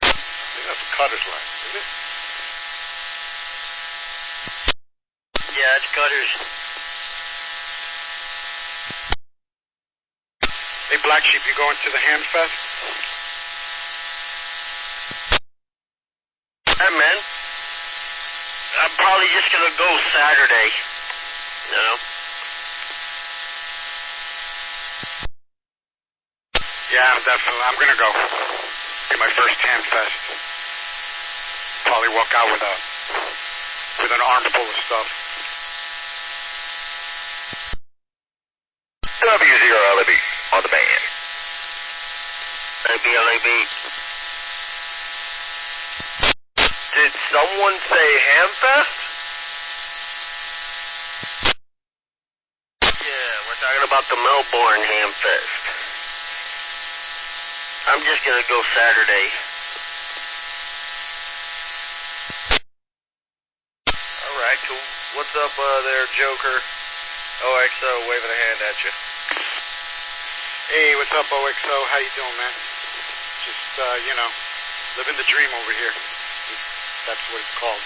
I think that's a Cutter's line, isn't it?
Yeah, it's Cutters.
Hey, Black Sheep, you going to the Ham Fest?
Hey, man. I'm probably just going to go Saturday. You know?
Yeah, definitely. I'm going to go. Be my first Ham Fest. Probably walk out with an arm full of stuff.
W0LB on the band.
LAB.
Did someone say Hamfest?
about the Melbourne Hamfest? I'm just going to go Saturday.
All right, cool. What's up there, Joker? OXO waving a hand at you.
Hey, what's up, OXO? How you doing, man? Just, living the dream over here. That's what it's called.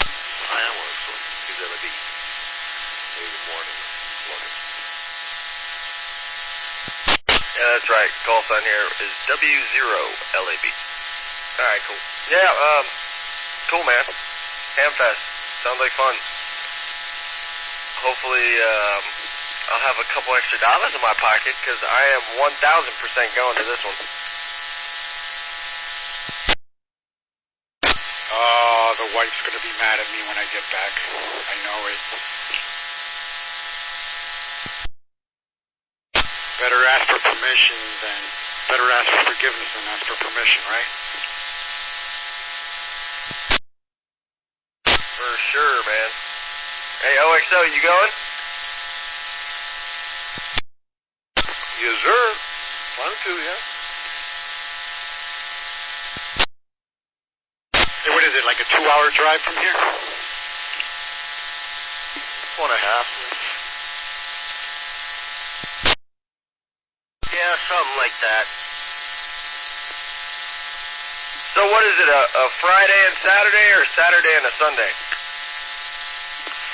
I am OXO. He's LAB. Good morning. Yeah, that's right. Call sign here is W0LAB. All right, cool. Yeah, cool, man. Hamfest. Sounds like fun. Hopefully, I'll have a couple extra dollars in my pocket because I am 1,000% going to this one.
Oh, the wife's going to be mad at me when I get back. I know it. Better ask for forgiveness than ask for permission, right?
For sure, man. Hey, OXO, you going?
Yes, sir. Fun to, yeah.
Hey, what is it, like a 2-hour drive from here?
1.5.
Yeah, something like that.
So what is it, a Friday and Saturday or Saturday and a Sunday?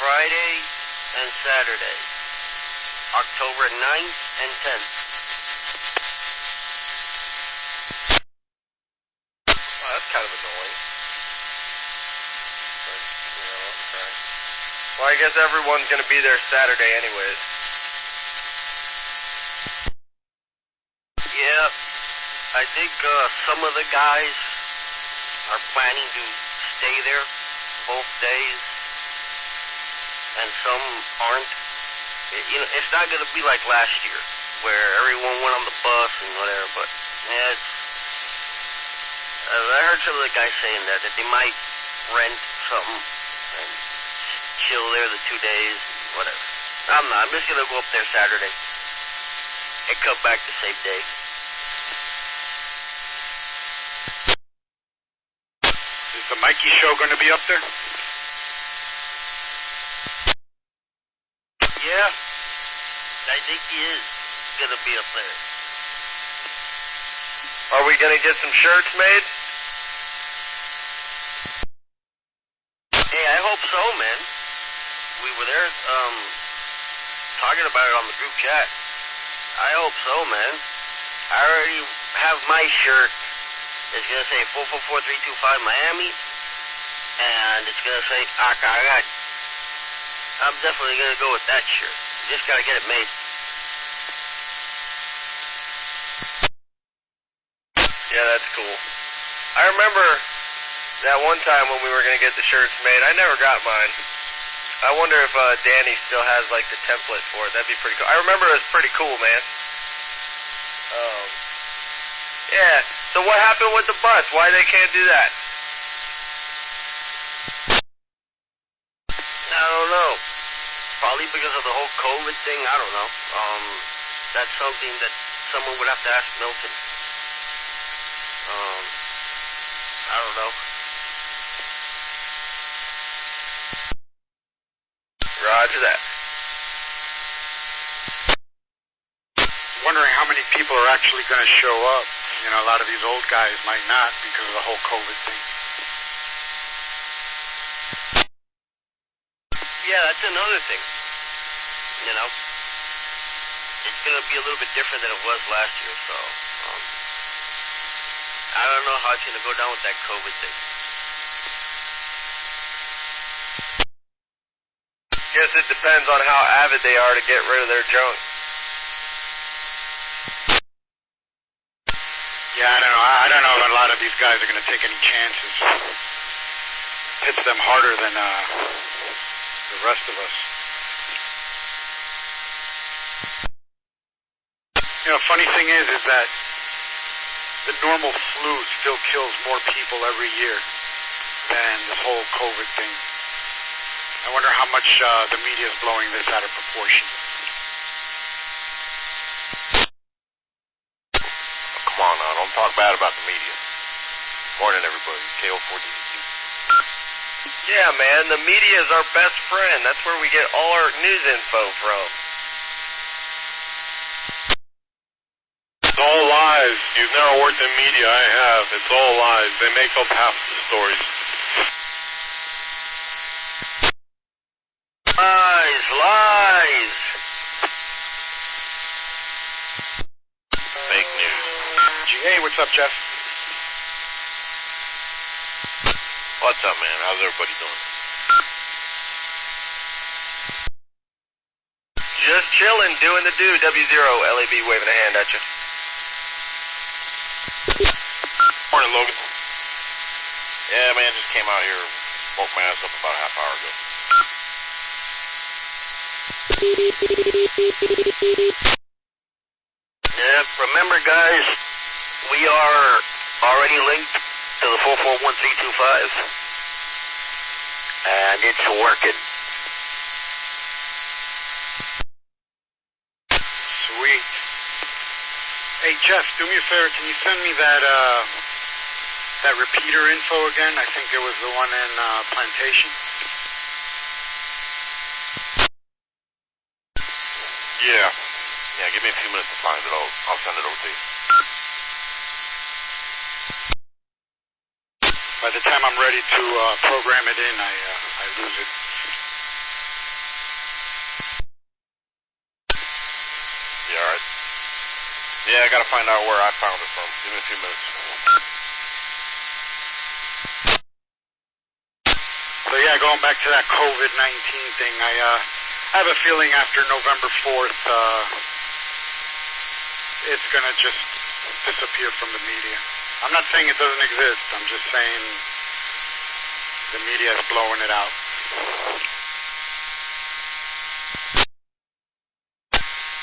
Friday and Saturday. October 9th and 10th.
Oh, that's kind of annoying. But, okay. Well, I guess everyone's going to be there Saturday anyways.
Yeah, I think some of the guys are planning to stay there both days, and some aren't. It's not going to be like last year, where everyone went on the bus and whatever, but yeah, I heard some of the guys saying that they might rent something and chill there the 2 days, whatever. I'm not. I'm just going to go up there Saturday and come back the same day.
Is the Mikey show going to be up there?
Yeah, I think he is going to be up there.
Are we going to get some shirts made?
Hey, I hope so, man. We were there talking about it on the group chat. I hope so, man. I already have my shirt. It's going to say 444.325 Miami, and it's going to say Akarat. I'm definitely going to go with that shirt. Just got to get it made.
Yeah, that's cool. I remember that one time when we were going to get the shirts made. I never got mine. I wonder if Danny still has, like, the template for it. That'd be pretty cool. I remember it was pretty cool, man. Yeah. So what happened with the bus? Why they can't do that?
I don't know. Probably because of the whole COVID thing. I don't know. That's something that someone would have to ask Milton. I don't know.
Roger that.
Wondering how many people are actually going to show up. You know, a lot of these old guys might not because of the whole COVID thing.
Yeah, that's another thing. You know, it's going to be a little bit different than it was last year, so I don't know how it's going to go down with that COVID thing.
Guess it depends on how avid they are to get rid of their junk.
Yeah, I don't know if a lot of these guys are going to take any chances. Hits them harder than the rest of us. You know, funny thing is that the normal flu still kills more people every year than this whole COVID thing. I wonder how much the media is blowing this out of proportion.
Come on now, don't talk bad about the media. Morning, everybody. KO4DDT.
Yeah, man, the media is our best friend. That's where we get all our news info from.
It's all lies. You've never worked in media. I have. It's all lies. They make up half the stories.
Lies.
Fake news.
Hey, what's up, Jeff?
What's up, man? How's everybody doing?
Just chilling, doing the do. W0, LAB waving a hand at you.
Morning, Logan. Yeah, man, just came out here, woke my ass up about a half hour ago.
Yeah, remember, guys, we are already linked to the 444.325, and it's working.
Sweet. Hey, Jeff, do me a favor. Can you send me that repeater info again? I think it was the one in Plantation.
Yeah. Yeah, give me a few minutes to find it. I'll send it over to you.
By the time I'm ready to program it in, I lose it.
Yeah, all right. Yeah, I gotta find out where I found it from. Give me a few minutes.
So yeah, going back to that COVID-19 thing, I have a feeling after November 4th, it's gonna just disappear from the media. I'm not saying it doesn't exist. I'm just saying the media is blowing it out.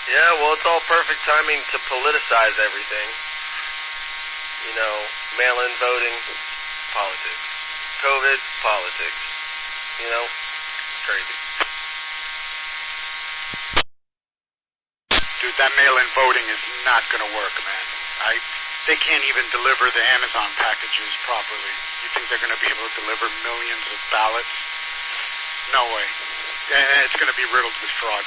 Yeah, well, it's all perfect timing to politicize everything. You know, mail-in voting, politics. COVID, politics. You know, crazy.
Dude, that mail-in voting is not gonna work, man. They can't even deliver the Amazon packages properly. You think they're gonna be able to deliver millions of ballots? No way. It's gonna be riddled with fraud.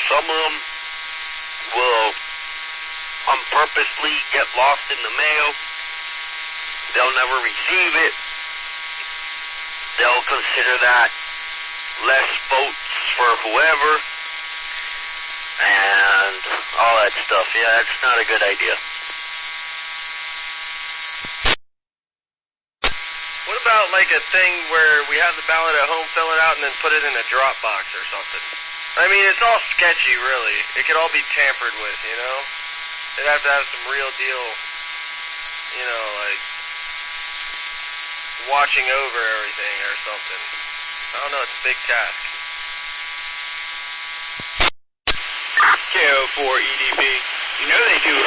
Some of them will unpurposely get lost in the mail. They'll never receive it. They'll consider that less votes for whoever and all that stuff. Yeah, it's not a good idea.
What about like a thing where we have the ballot at home, fill it out, and then put it in a drop box or something? I mean, it's all sketchy, really. It could all be tampered with, you know? They'd have to have some real deal, you know, like watching over everything or something. I don't know, it's a big task.
KO4EDP. You know they do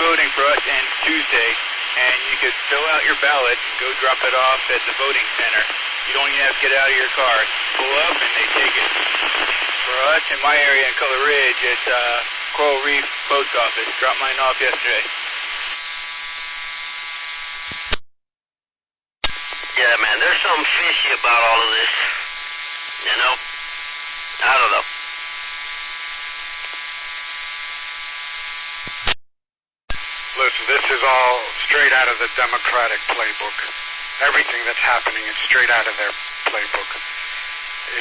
voting for us on Tuesday, and you could fill out your ballot and go drop it off at the voting center. You don't even have to get out of your car. Pull up and they take it. For us in my area in Color Ridge, it's Coral Reef Post Office. Dropped mine off yesterday.
Yeah, man, there's something fishy about all of this. You know? I don't know.
Listen, this is all straight out of the Democratic playbook. Everything that's happening is straight out of their playbook.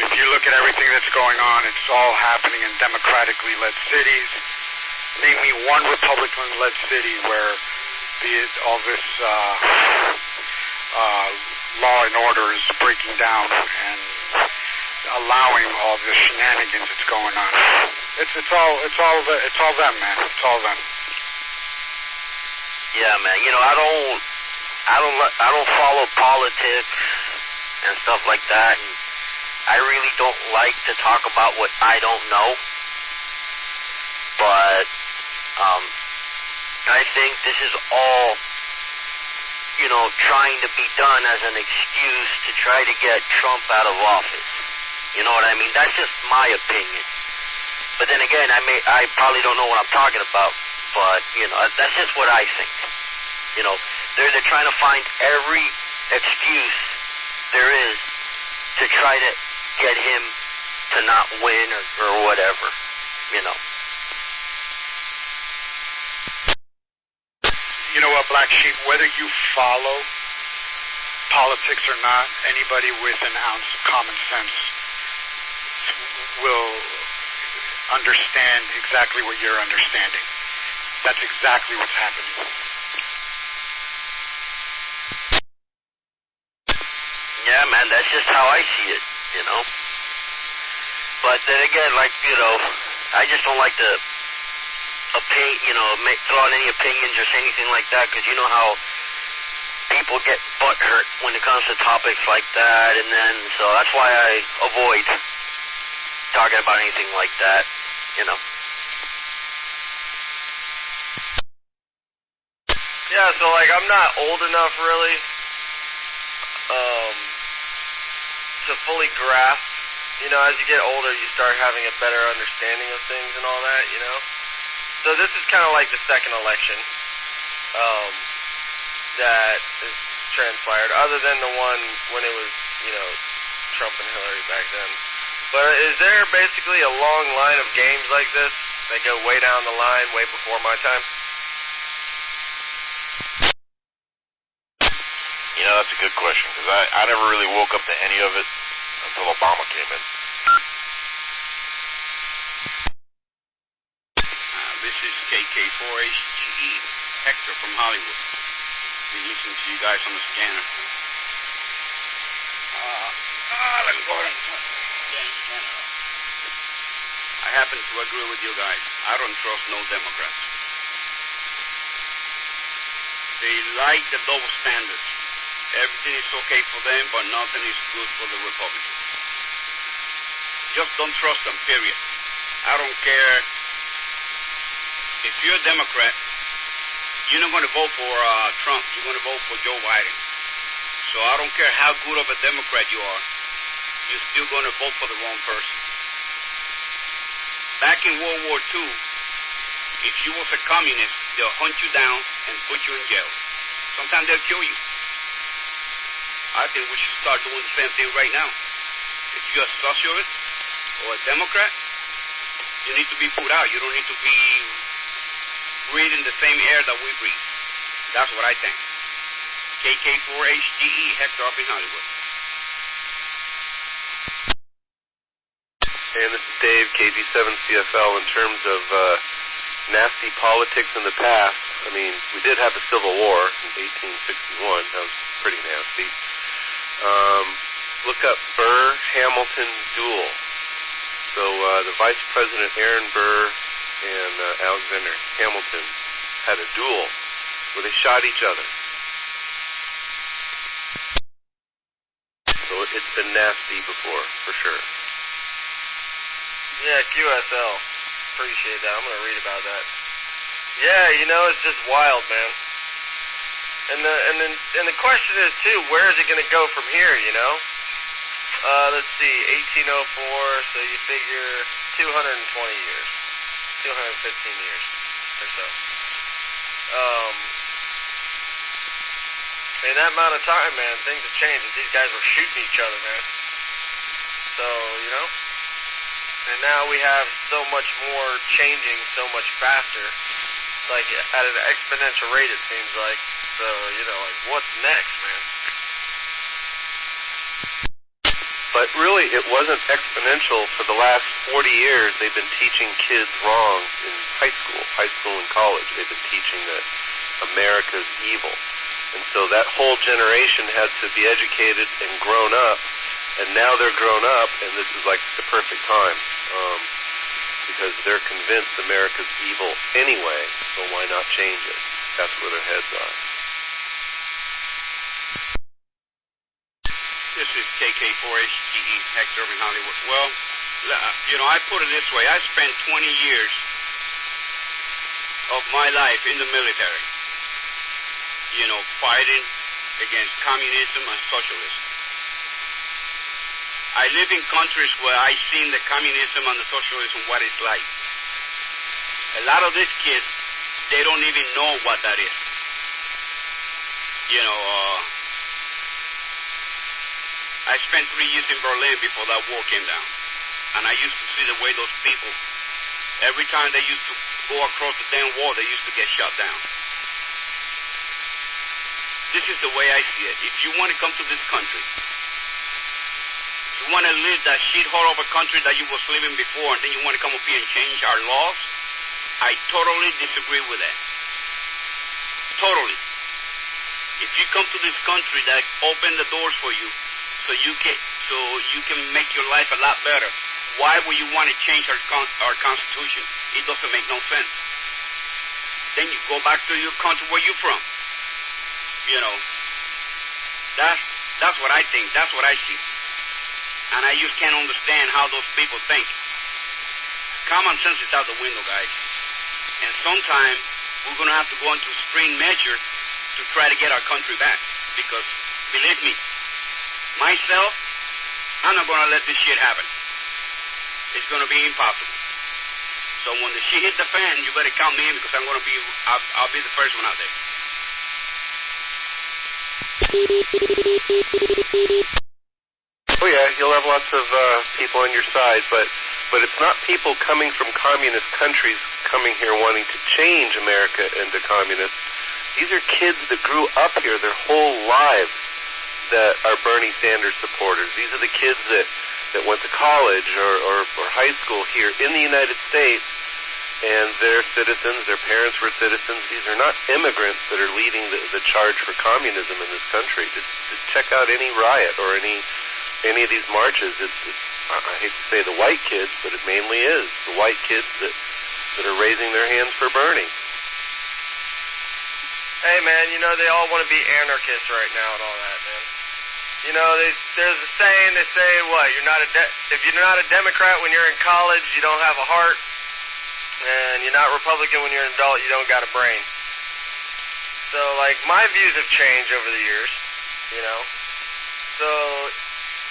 If you look at everything that's going on, it's all happening in democratically led cities. Name me one Republican-led city where all this law and order is breaking down and allowing all the shenanigans that's going on. It's all them, man. It's all them.
Yeah, man. You know, I don't follow politics and stuff like that, and I really don't like to talk about what I don't know. But I think this is all
trying to be done as an excuse to try to get Trump out of office. You know what I mean? That's just my opinion. But then again, I probably don't know what I'm talking about, but, that's just what I think. They're trying to find every excuse there is to try to get him to not win or whatever,
You know what, Black Sheep, whether you follow politics or not, anybody with an ounce of common sense will understand exactly what you're understanding. That's exactly what's happening.
Yeah, man, that's just how I see it, But then again, I just don't like to throw out any opinions or say anything like that, because you know how people get butthurt when it comes to topics like that, and then, so that's why I avoid talking about anything like that,
Yeah, so, I'm not old enough, really, to fully grasp. As you get older, you start having a better understanding of things and all that, So this is kind of like the second election that is transpired, other than the one when it was, Trump and Hillary back then. But is there basically a long line of games like this that go way down the line, way before my time?
That's a good question, because I never really woke up to any of it until Obama came in.
This is KK4HGE, Hector from Hollywood. Been listening to you guys on the scanner. Let me go ahead and turn the scanner off. I happen to agree with you guys. I don't trust no Democrats. They like the double standards. Everything is okay for them, but nothing is good for the Republicans. Just don't trust them, period. I don't care. If you're a Democrat, you're not going to vote for Trump. You're going to vote for Joe Biden. So I don't care how good of a Democrat you are. You're still going to vote for the wrong person. Back in World War II, if you was a communist, they'll hunt you down and put you in jail. Sometimes they'll kill you. I think we should start doing the same thing right now. If you're a socialist or a Democrat, you need to be put out. You don't need to be breathing the same air that we breathe. That's what I think. KK4HGE, Hector up in Hollywood.
And this is Dave, KG7CFL. In terms of nasty politics in the past, we did have a civil war in 1861. That was pretty nasty. Look up Burr-Hamilton duel. So the Vice President Aaron Burr and Alexander Hamilton had a duel where they shot each other. So it's been nasty before, for sure.
Yeah, QSL. Appreciate that. I'm going to read about that. Yeah, it's just wild, man. And the question is, too, where is it going to go from here, Let's see, 1804, so you figure 220 years. 215 years or so. In that amount of time, man, things have changed. These guys were shooting each other, man. So, and now we have so much more changing so much faster. Like, at an exponential rate, it seems like. So, what's next, man?
But really, it wasn't exponential. For the last 40 years, they've been teaching kids wrong in high school and college. They've been teaching that America's evil. And so that whole generation had to be educated and grown up. And now they're grown up, and this is like the perfect time. Because they're convinced America's evil anyway, so why not change it? That's where their heads are.
This is KK4HGE, Hector in Hollywood. Well, I put it this way. I spent 20 years of my life in the military, fighting against communism and socialism. I live in countries where I've seen the communism and the socialism, what it's like. A lot of these kids, they don't even know what that is. You know, I spent 3 years in Berlin before that wall came down. And I used to see the way those people, every time they used to go across the damn wall, they used to get shot down. This is the way I see it. If you want to come to this country, you want to live that shithole of a country that you was living before, and then you want to come up here and change our laws, I totally disagree with that. Totally. If you come to this country that open the doors for you, so you can make your life a lot better, why would you want to change our Constitution? It doesn't make no sense. Then you go back to your country where you're from. You know, that's what I think. That's what I see. And I just can't understand how those people think. Common sense is out the window, guys. And sometime we're going to have to go into extreme measures to try to get our country back. Because, believe me, myself, I'm not going to let this shit happen. It's going to be impossible. So when the shit hit the fan, you better count me in, because I'll be the first one out there.
Oh yeah, you'll have lots of people on your side, but it's not people coming from communist countries coming here wanting to change America into communist. These are kids that grew up here their whole lives that are Bernie Sanders supporters. These are the kids that went to college or high school here in the United States, and they're citizens, their parents were citizens. These are not immigrants that are leading the charge for communism in this country. Just check out any riot or any of these marches. I hate to say the white kids, but it mainly is the white kids that are raising their hands for Bernie.
Hey, man, you know, they all want to be anarchists right now and all that, man. You know, there's a saying, they say, what, if you're not a Democrat when you're in college, you don't have a heart, and you're not Republican when you're an adult, you don't got a brain. So, like, my views have changed over the years, you know. So,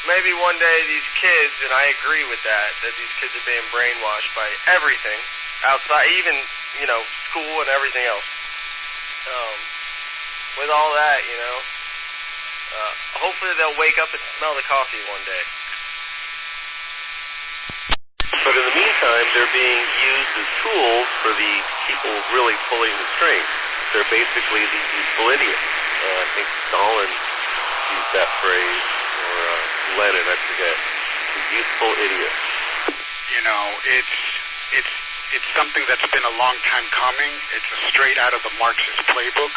maybe one day these kids, and I agree with that these kids are being brainwashed by everything, outside, even, you know, school and everything else. With all that, you know, hopefully they'll wake up and smell the coffee one day.
But in the meantime, they're being used as tools for the people really pulling the strings. They're basically these useful idiots. I think Stalin used that phrase, or Lenin, I forget. These useful idiots.
You know, it's something that's been a long time coming. It's straight out of the Marxist playbook.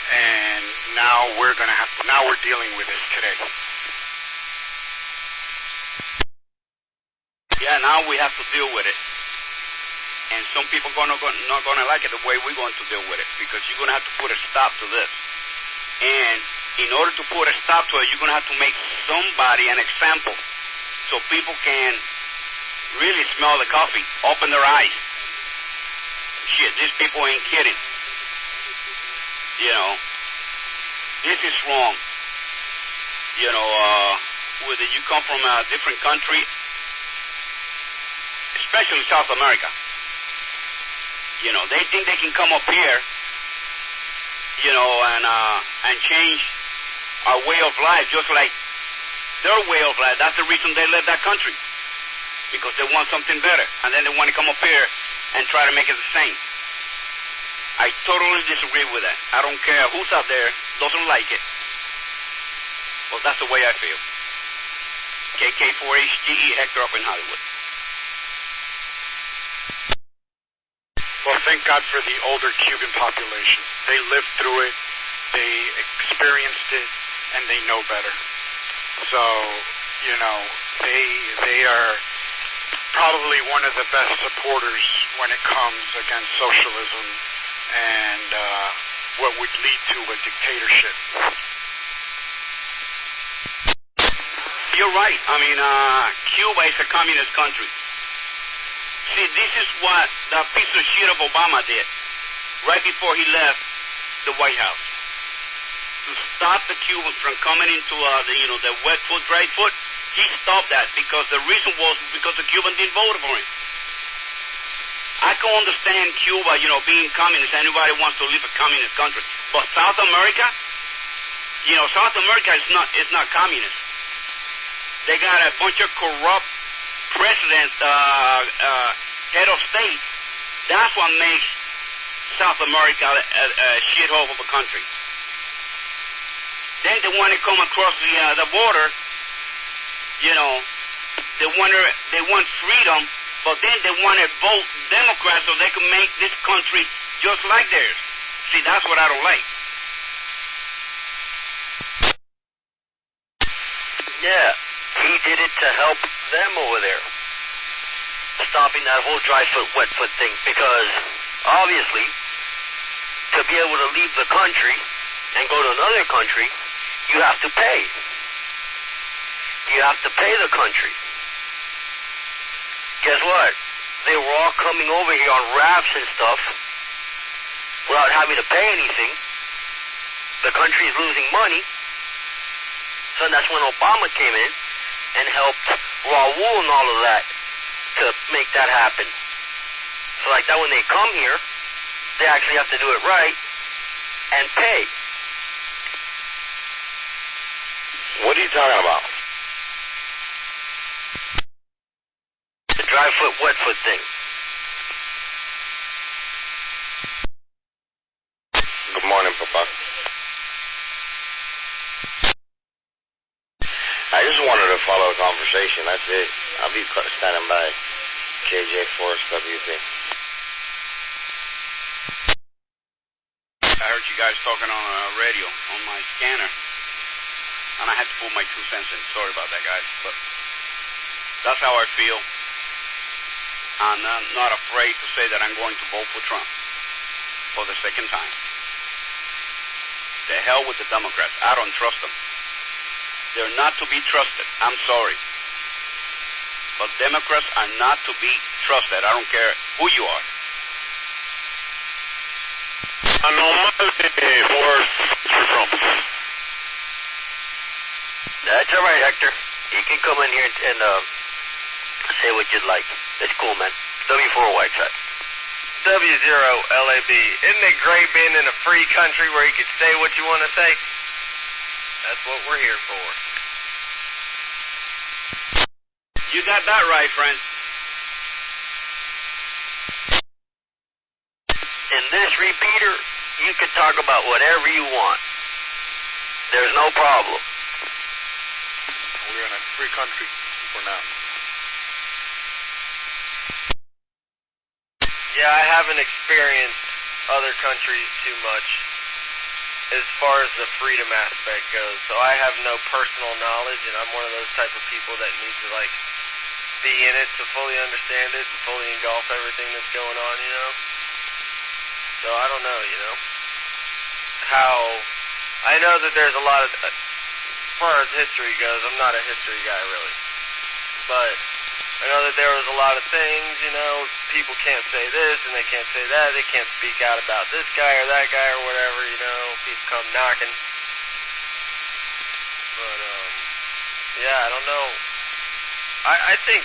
And now we're dealing with it today.
Yeah, now we have to deal with it. And some people not going to like it the way we're going to deal with it, because you're going to have to put a stop to this. And in order to put a stop to it, you're going to have to make somebody an example so people can really smell the coffee, open their eyes. Shit, these people ain't kidding. You know, this is wrong. You know, whether you come from a different country, especially South America, you know, they think they can come up here, you know, and change our way of life, just like their way of life. That's the reason they left that country, because they want something better, and then they want to come up here and try to make it the same. I totally disagree with that. I don't care who's out there doesn't like it. Well, that's the way I feel. KK4HGE, Hector up in Hollywood.
Well, thank God for the older Cuban population. They lived through it, they experienced it, and they know better. So, you know, they are probably one of the best supporters when it comes against socialism and what would lead to a dictatorship.
You're right. I mean, Cuba is a communist country. See, this is what that piece of shit of Obama did right before he left the White House. to stop the Cubans from coming into the wet foot, dry foot, he stopped that because the reason was because the Cubans didn't vote for him. I can understand Cuba, being communist. Anybody wants to live a communist country, but South America, South America is not communist. They got a bunch of corrupt presidents, head of state. That's what makes South America a shithole of a country. Then they want to come across the border. They want freedom, but then they want to vote Democrats so they can make this country just like theirs. See, that's what I don't like.
Yeah, he did it to help them over there, stopping that whole dry foot, wet foot thing, because obviously to be able to leave the country and go to another country, you have to pay. You have to pay the country. Guess what? They were all coming over here on rafts and stuff without having to pay anything. The country's losing money. So that's when Obama came in and helped Raul and all of that to make that happen. So like that, when they come here, they actually have to do it right and pay.
What are you talking about?
The dry foot, wet foot thing.
Good morning, Papa. I just wanted to follow a conversation. That's it. I'll be standing by. KJ Force WP.
I heard you guys talking on radio on my scanner, and I had to put my 2 cents in. Sorry about that, guys, but that's how I feel. I'm not afraid to say that I'm going to vote for Trump for the second time. The hell with the Democrats. I don't trust them. They're not to be trusted. I'm sorry. But Democrats are not to be trusted. I don't care who you are.
For Trump.
That's all right, Hector. You can come in here and say what you'd like. It's cool, man. W4 Whiteside.
W0LAB. Isn't it great being in a free country where you can say what you want to say? That's what we're here for.
You got that right, friend.
In this repeater, you can talk about whatever you want. There's no problem.
We're in a free country for now.
Yeah, I haven't experienced other countries too much as far as the freedom aspect goes. So I have no personal knowledge, and I'm one of those type of people that needs to, be in it to fully understand it and fully engulf everything that's going on, So I don't know, how... I know that there's a lot of... As far as history goes, I'm not a history guy, really. But I know that there was a lot of things, people can't say this and they can't say that. They can't speak out about this guy or that guy or whatever, People come knocking. But, yeah, I don't know. I think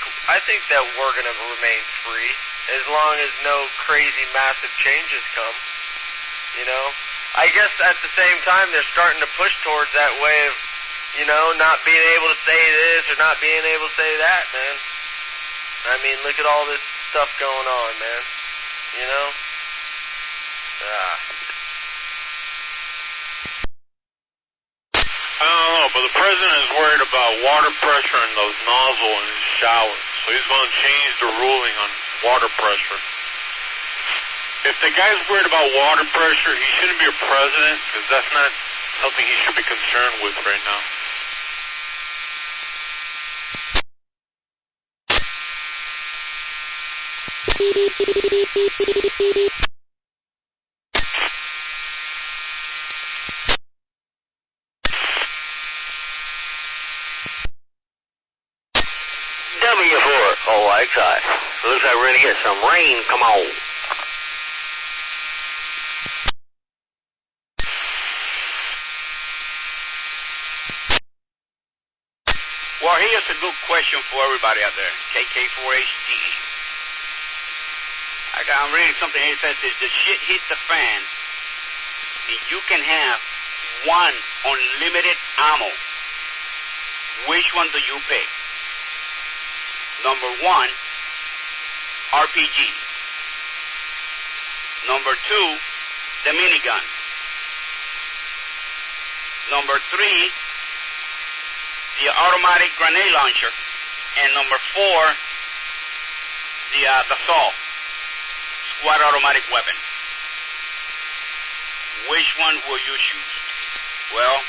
that we're going to remain free as long as no crazy massive changes come, I guess at the same time they're starting to push towards that way of, not being able to say this or not being able to say that, man. I mean, look at all this stuff going on, man.
I don't know, but the president is worried about water pressure in those nozzles in his showers. So he's going to change the ruling on water pressure. If the guy's worried about water pressure, he shouldn't be a president, because that's not something he should be concerned with right now.
W4, oh, outside. Looks like we're going to get some rain. Come on.
Well, here's a good question for everybody out there. KK4HTE. I'm reading something here that says if the shit hits the fan and you can have one unlimited ammo, which one do you pick? Number one, RPG. Number two, the minigun. Number three, the automatic grenade launcher. And number four, the SAW, squad automatic weapon. Which one will you choose? Well,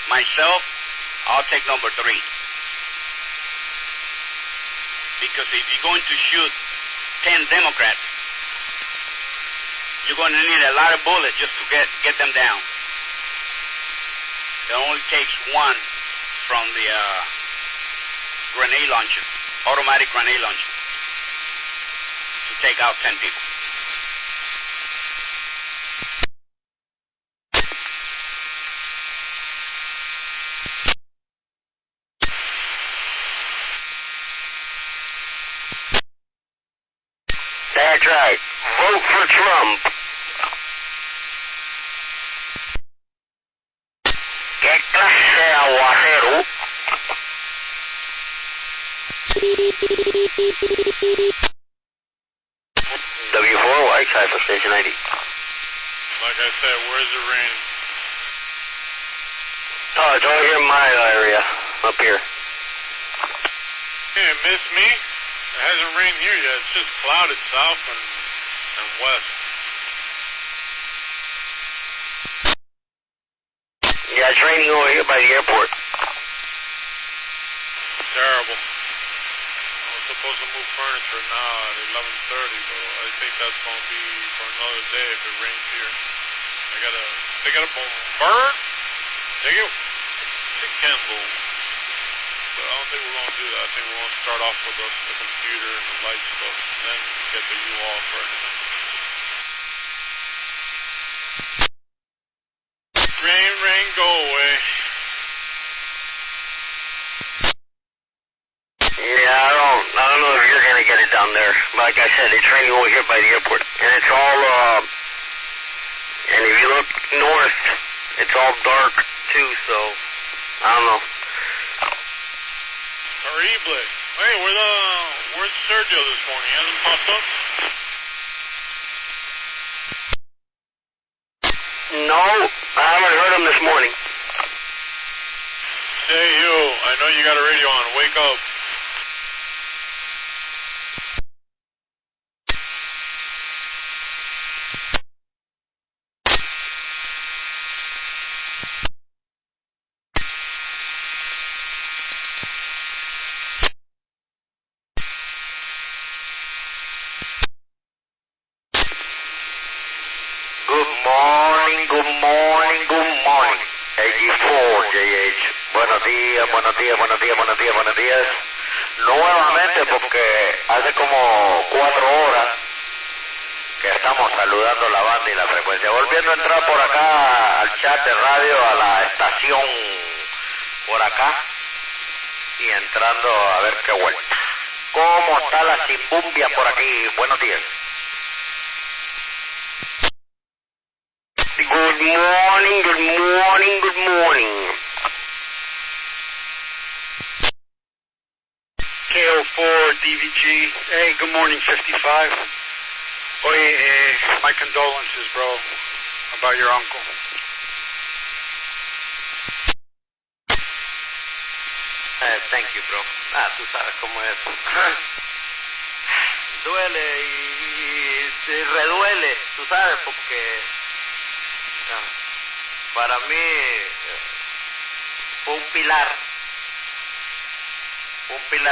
myself, I'll take number three. Because if you're going to shoot 10 Democrats, you're going to need a lot of bullets just to get them down. It only takes one from the grenade launcher, automatic grenade launcher, to take out 10 people.
That's right. Vote for Trump. ¿Qué clase de aguacero? W4 Cipher Station 90.
Like I said, where's the rain?
Oh, it's over here in my area, up here.
Hey, miss me? It hasn't rained here yet. It's just clouded south and west.
Yeah, it's raining over here by the airport.
Terrible. I was supposed to move furniture now at 11:30, but I think that's going to be for another day if it rains here. I gotta pick it up on bird. Take it. She can move. But I don't think we're going to do that. I think we're going to start off with the computer and the light stuff, and then get the U-Haul for everything. Rain, go away.
Yeah, I don't know if you're gonna get it down there. Like I said, it's raining over here by the airport, and it's all and if you look north, it's all dark too. So I don't know.
Horrible. Hey, where's Sergio this morning? He hasn't popped up?
No, I haven't heard him this morning.
Say you, I know you got a radio on. Wake up.
Good morning. AG4JH. Buenos días. Nuevamente, porque hace como 4 horas que estamos saludando la banda y la frecuencia. Volviendo a entrar por acá al chat de radio, a la estación por acá, y entrando a ver qué vuelta. ¿Cómo está la chimbumbia por aquí? Buenos días. Good morning.
KO4 DVG. Hey, good morning, 55. Oye, my condolences, bro, about your uncle.
Thank you, bro. Tú sabes cómo es. Duele y reduele, tú sabes, porque para mí fue un pilar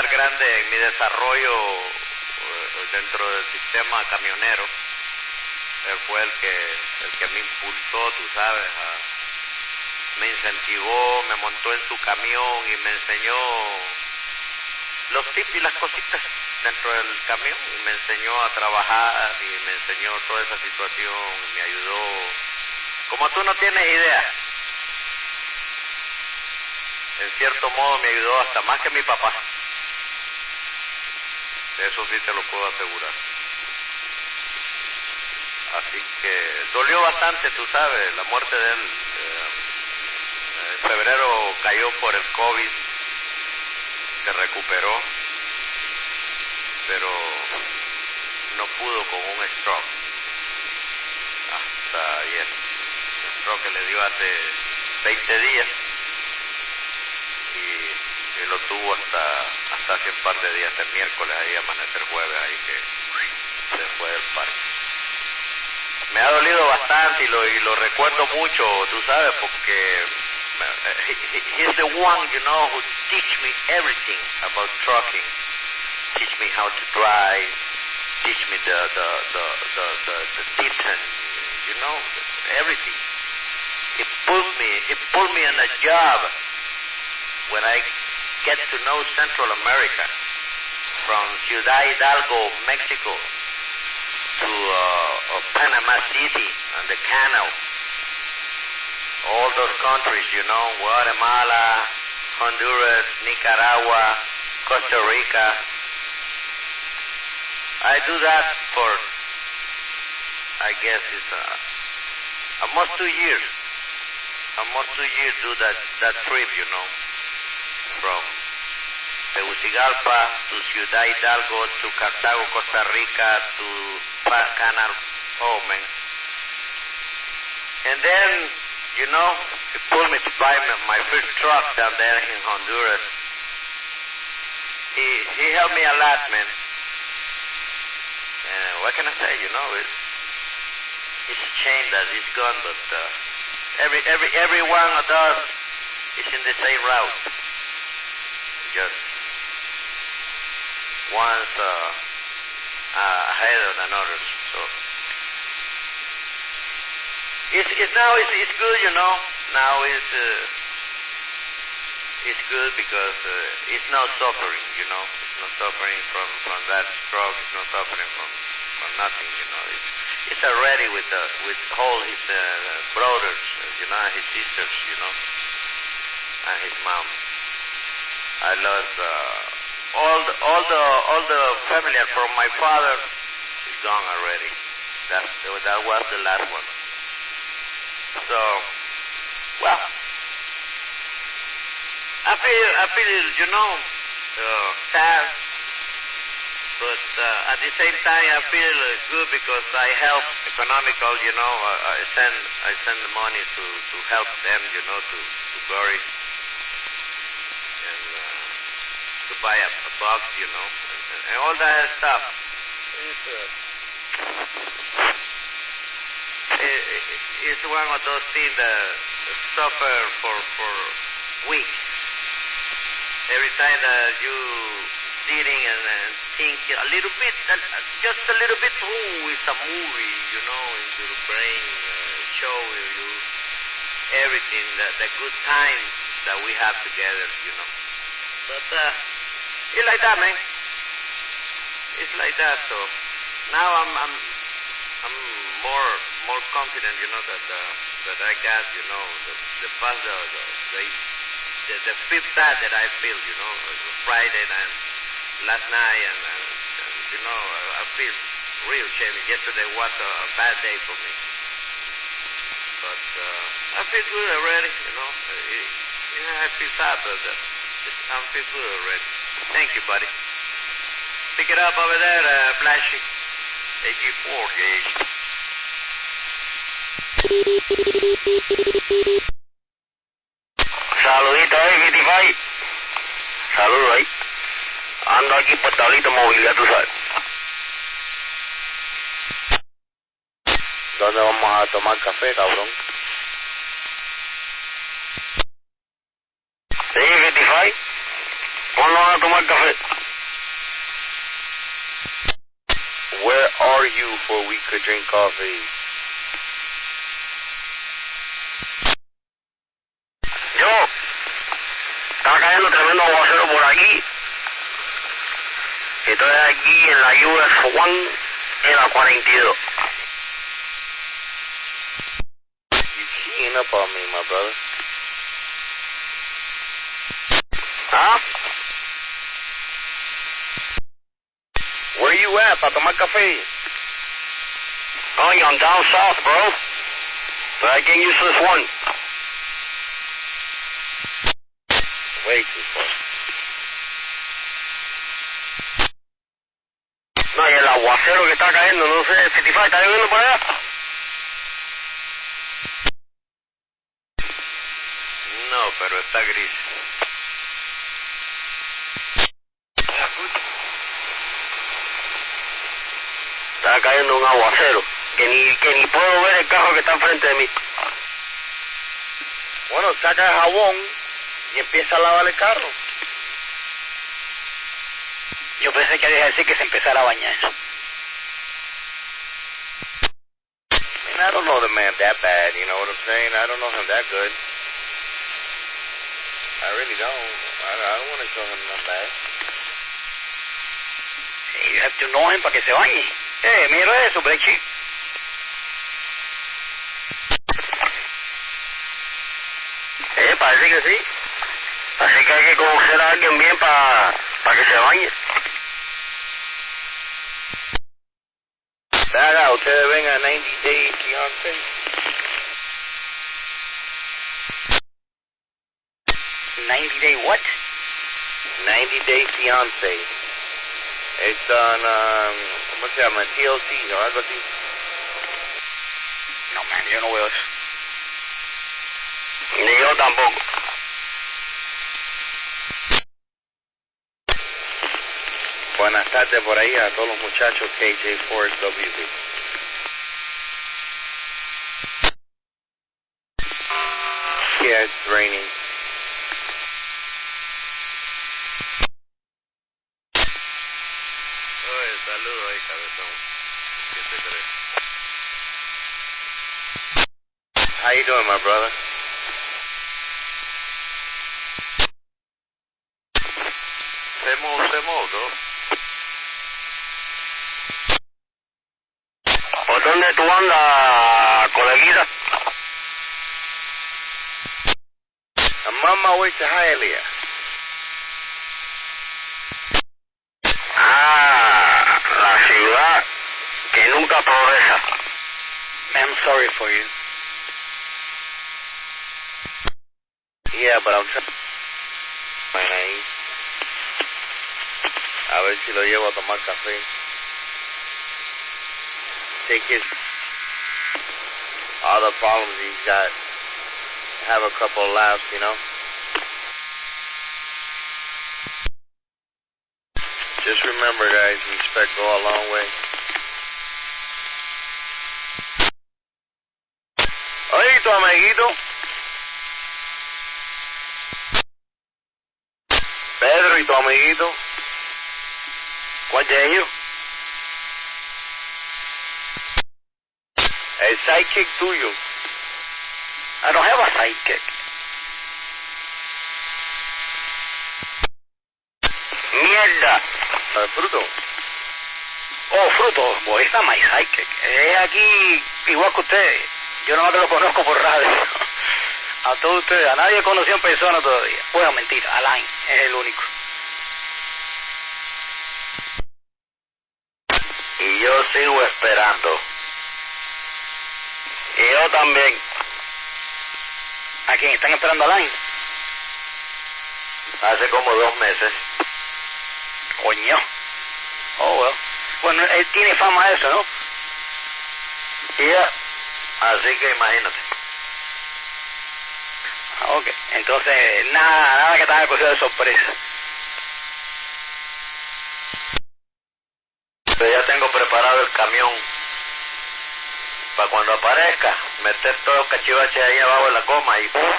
grande en mi desarrollo dentro del sistema camionero. Él fue el que me impulsó, tú sabes, me incentivó, me montó en su camión y me enseñó los tips y las cositas dentro del camión, y me enseñó a trabajar y me enseñó toda esa situación y me ayudó como tú no tienes idea. en cierto modo me ayudó hasta más que mi papá. Eso sí te lo puedo asegurar. Así que dolió bastante, tú sabes, la muerte de él. En febrero cayó por el COVID, se recuperó, pero no pudo con un stroke hasta ayer. Un stroke que le dio hace 20 días y lo tuvo hasta hace un par de días, el miércoles, ahí amanecer jueves, ahí que se fue del parque. Me ha dolido bastante y lo recuerdo mucho, tú sabes, porque he's the one, you know, who teach me everything about trucking. Teach me how to drive, teach me the tips and, you know, everything. He put me on a job when I get to know Central America, from Ciudad Hidalgo, Mexico, to Panama City and the Canal. All those countries, you know, Guatemala, Honduras, Nicaragua, Costa Rica. I do that for, I guess it's almost 2 years. Almost 2 years do that trip, you know, from Tegucigalpa to Ciudad Hidalgo to Cartago, Costa Rica to Canal. Oh, man. And then, you know, he pulled me to buy my first truck down there in Honduras. He helped me a lot, man. And what can I say, you know, it's a shame that he's gone, but every one of us is in the same route. Just one's ahead of another. So it's good, you know. Now it's good because it's not suffering, you know. It's not suffering from that stroke. It's not suffering from nothing, you know. It's already with all his brothers, you know, his sisters, you know, and his mom. I lost all the family from my father is gone already. That was the last one. So, well, I feel, you know, sad, but at the same time I feel good because I help economical, you know. I send the money to help them, you know, to bury and to buy a box, you know, and all that stuff. It's one of those things that suffer for weeks. Every time that you sitting and thinking a little bit, just a little bit, it's a movie, you know, in your brain, show you everything, the good times that we have together, you know. But it's like that, man. It's like that. So now I'm more confident, you know, that I got, you know, the fifth time that I feel, you know, Friday and last night, and you know, I feel real shame. Yesterday was a bad day for me, but I feel good already, you know. I feel sad, but I feel good already. Thank you, buddy. Pick it up over there, Flashy. AG4 gauge. Saludito ahí, 55. Saludos ahí. Ando aquí por tablita de movilidad, tú sabes. ¿Dónde vamos a tomar café, cabrón? Sí, 55. ¿Cuándo van a tomar café?
Where are you for we could drink coffee?
Yo, está cayendo tremendo aguacero por aquí. Estoy aquí en la US 1 en la 42.
You keying up on me, my brother.
Huh?
Where you at? ¿Para tomar café?
Oh, I'm down south, bro. But I get used to this one.
Way too far.
No, y el aguacero que está cayendo, no sé, 55, ¿está lloviendo por allá?
No, pero está gris.
Está cayendo un aguacero, que ni puedo ver el carro que está enfrente de mí.
Bueno, saca el jabón y empieza a lavar el carro.
Yo pensé que ibas a decir que se empezara a bañar.
I mean, I don't know the man that bad, you know what I'm saying? I don't know him that good. I really don't. I don't want to show him that bad.
You have to know him para que se bañe. Mira eso, Brechi.
Parece que sí. Así que hay que conocer a alguien bien para que se bañe.
Haga, ustedes ven a 90 Day Fiancé.
90 Day what?
90 Day Fiancé. It's on, ¿cómo se llama? TLC o algo así.
No, man, yo no veo eso.
Ni yo tampoco.
Buenas tardes por ahí a todos los muchachos KJ4WB. Yeah, it's raining.
Oye, saludos ahí, cabezón. ¿Qué te crees?
How you doing, my brother?
Same old, bro.
¿Por dónde tú andas, coleguita?
I'm on my way to Hialeah.
La ciudad que nunca progresa.
I'm sorry for you.
Yeah, but I'm trying. Ahí. A ver si lo llevo a tomar café. Take his all the problems he's got. Have a couple of laughs, you know. Just remember, guys, respect go a long way. Oye, tu amiguito. Pedro y tu amiguito.
What the hell?
El sidekick tuyo.
I don't have a sidekick.
Mierda.
Fruto.
Oh, Fruto. Boy, está my sidekick. Es aquí igual que ustedes. Yo no lo conozco por radio. A todos ustedes. A nadie conoció en persona todavía. Bueno, mentira. Alain es el único.
Y yo sigo esperando. Y yo también.
¿A quién? ¿Están esperando a Alain?
Hace como 2 meses.
Coño. Oh, well. Bueno, él tiene fama de eso, ¿no?
Yeah. Así que imagínate.
Ok. Entonces, nada que te haya cogido de sorpresa.
Pero ya tengo preparado el camión. Para cuando aparezca, meter todos los cachivaches ahí abajo en la goma y ¡pum!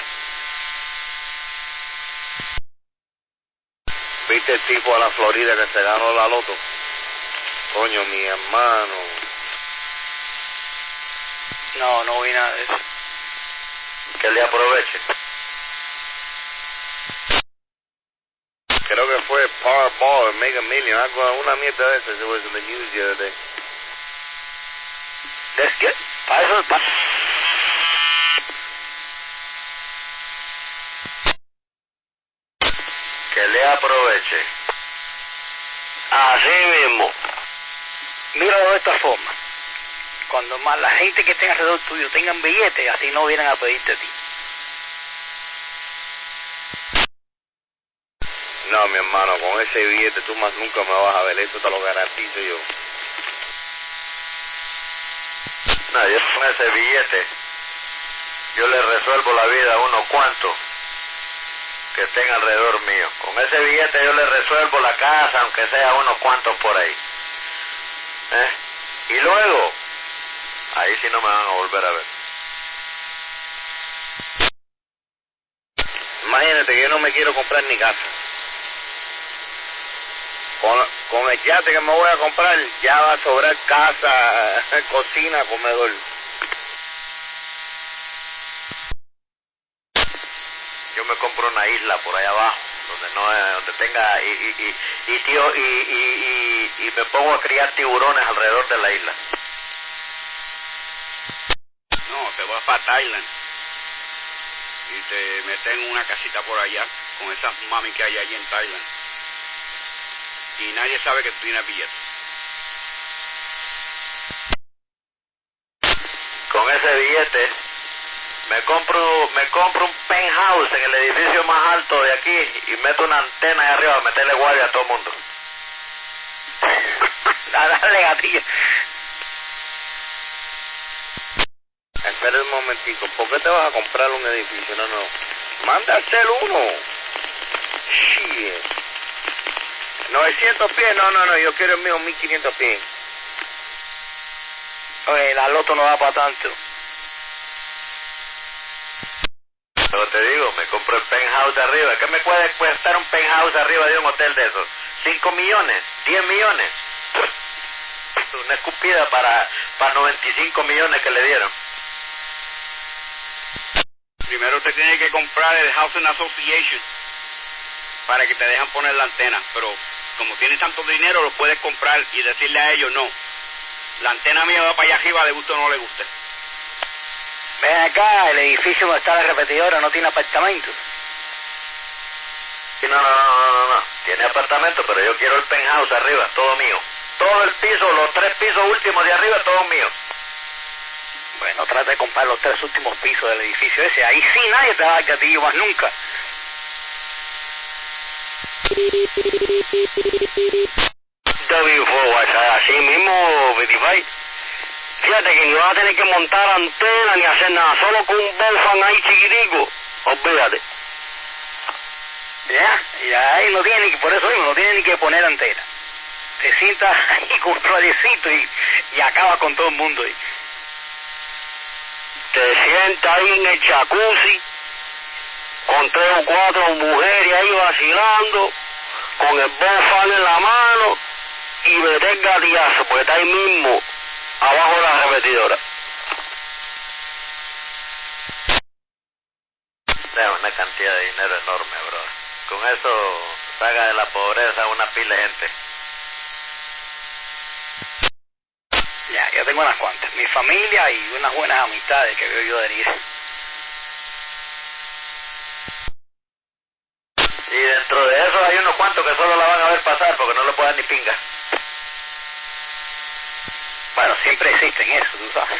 ¿Viste el tipo a la Florida que se ganó la loto? Coño, mi hermano.
No vi nada de eso.
Que le aproveche.
Creo que fue Powerball, Mega Million, algo, una mierda de esas. It was in the news the other day.
That's good. Para eso,
Que le aproveche. Así mismo.
Míralo de esta forma. Cuando más la gente que esté alrededor tuyo tengan billetes, así no vienen a pedirte a ti.
No, mi hermano, con ese billete tú más nunca me vas a ver, eso te lo garantizo yo. No, yo con ese billete, yo le resuelvo la vida a unos cuantos que estén alrededor mío. Con ese billete yo le resuelvo la casa, aunque sea unos cuantos por ahí. Y luego, ahí sí no me van a volver a ver. Imagínate que yo no me quiero comprar ni casa. Con el yate que me voy a comprar, ya va a sobrar casa, cocina, comedor. Yo me compro una isla por allá abajo, donde tenga y me pongo a criar tiburones alrededor de la isla.
No, te vas para Thailand y te metes en una casita por allá con esas mami que hay allí en Thailand. Y nadie sabe que tú tienes billetes.
Con ese billete me compro un penthouse en el edificio más alto de aquí y meto una antena ahí arriba para meterle guardia a todo el mundo.
Dale gatillo.
Espera un momentico, ¿por qué te vas a comprar un edificio? No. Manda a hacer uno. Shit. 900 pies, no, yo quiero el mío 1500 pies.
Oye, la loto no va para tanto.
Pero te digo, me compro el penthouse de arriba. ¿Qué me puede costar un penthouse arriba de un hotel de esos? ¿5 millones? ¿10 millones? Una escupida para 95 millones que le dieron.
Primero te tienes que comprar el Housing Association para que te dejan poner la antena, pero como tienes tanto dinero lo puedes comprar y decirle a ellos no. La antena mía va para allá arriba, le guste o no le guste.
Ven acá, el edificio donde está la repetidora no tiene apartamentos.
Sí, no. Tiene apartamento, pero yo quiero el penthouse arriba, todo mío. Todo el piso, los 3 pisos últimos de arriba, todo mío.
Bueno, trata de comprar los 3 últimos pisos del edificio ese. Ahí sí nadie te va a dar gatillo más nunca.
W4THM, así mismo, Bettify. Fíjate que ni vas a tener que montar antena ni hacer nada, solo con un bofan ahí chiquitico. Olvídate.
Ya, ahí no tiene ni, por eso mismo, no tiene ni que poner antena. Te sientas ahí con un radiecito y acaba con todo el mundo ahí.
Te sientas ahí en el jacuzzi, con 3 o 4 mujeres ahí vacilando, con el bofan en la mano y meter gatillazo, porque está ahí mismo, abajo de la repetidora.
Es una cantidad de dinero enorme, bro. Con eso saca de la pobreza una pila de gente.
Ya, yo tengo unas cuantas. Mi familia y unas buenas amistades que veo yo de ir.
Y dentro de eso hay unos cuantos que solo la van a ver pasar porque no le pueden ni pinga.
Bueno, siempre existen eso, tú sabes.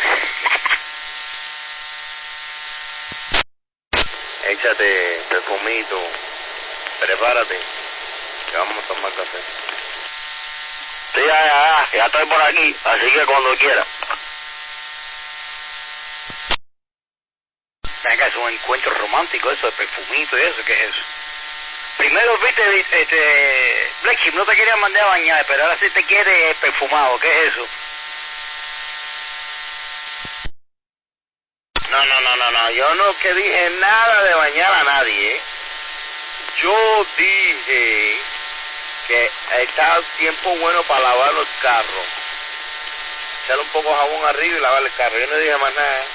Échate perfumito, prepárate, que vamos a tomar café.
Sí, ya estoy por aquí, así que cuando quiera.
Venga, es un encuentro romántico eso, de perfumito y eso, ¿qué es eso? Primero, viste, Black Sheep no te quería mandar a bañar, pero ahora sí te quiere perfumado, ¿qué es eso?
No, yo no que dije nada de bañar a nadie, ¿eh? Yo dije que está tiempo bueno para lavar los carros. Echarle un poco de jabón arriba y lavar el carro. Yo no dije más nada, ¿eh?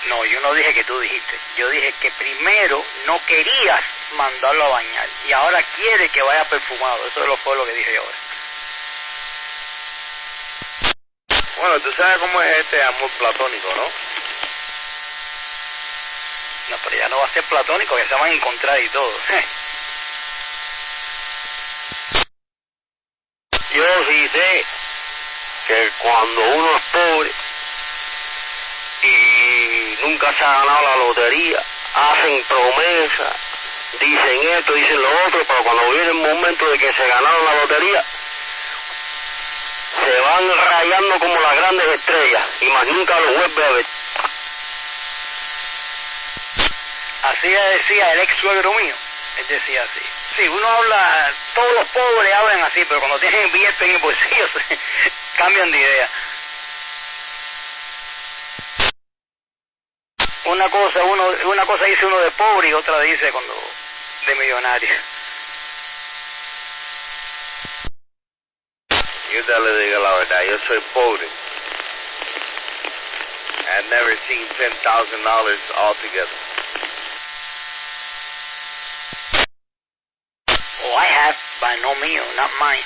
No, yo no dije que tú dijiste. Yo dije que primero no querías mandarlo a bañar y ahora quiere que vaya perfumado. Eso fue lo que dije ahora.
Bueno, tú sabes cómo es este amor platónico, ¿no?
No, pero ya no va a ser platónico, que se van a encontrar y todo.
sé que cuando uno es pobre y nunca se ha ganado la lotería, hacen promesas, dicen esto, dicen lo otro, pero cuando viene el momento de que se ganaron la lotería, se van rayando como las grandes estrellas y más nunca los vuelve a ver.
Así decía el ex suegro mío, él decía así. Sí, uno habla, todos los pobres hablan así, pero cuando tienen billetes en el bolsillo cambian de idea. Una cosa dice uno de pobre y otra dice cuando de millonario.
Yo te le digo la verdad, yo soy pobre. I've never seen $10,000 altogether.
Oh, I have, by no mío, not mine.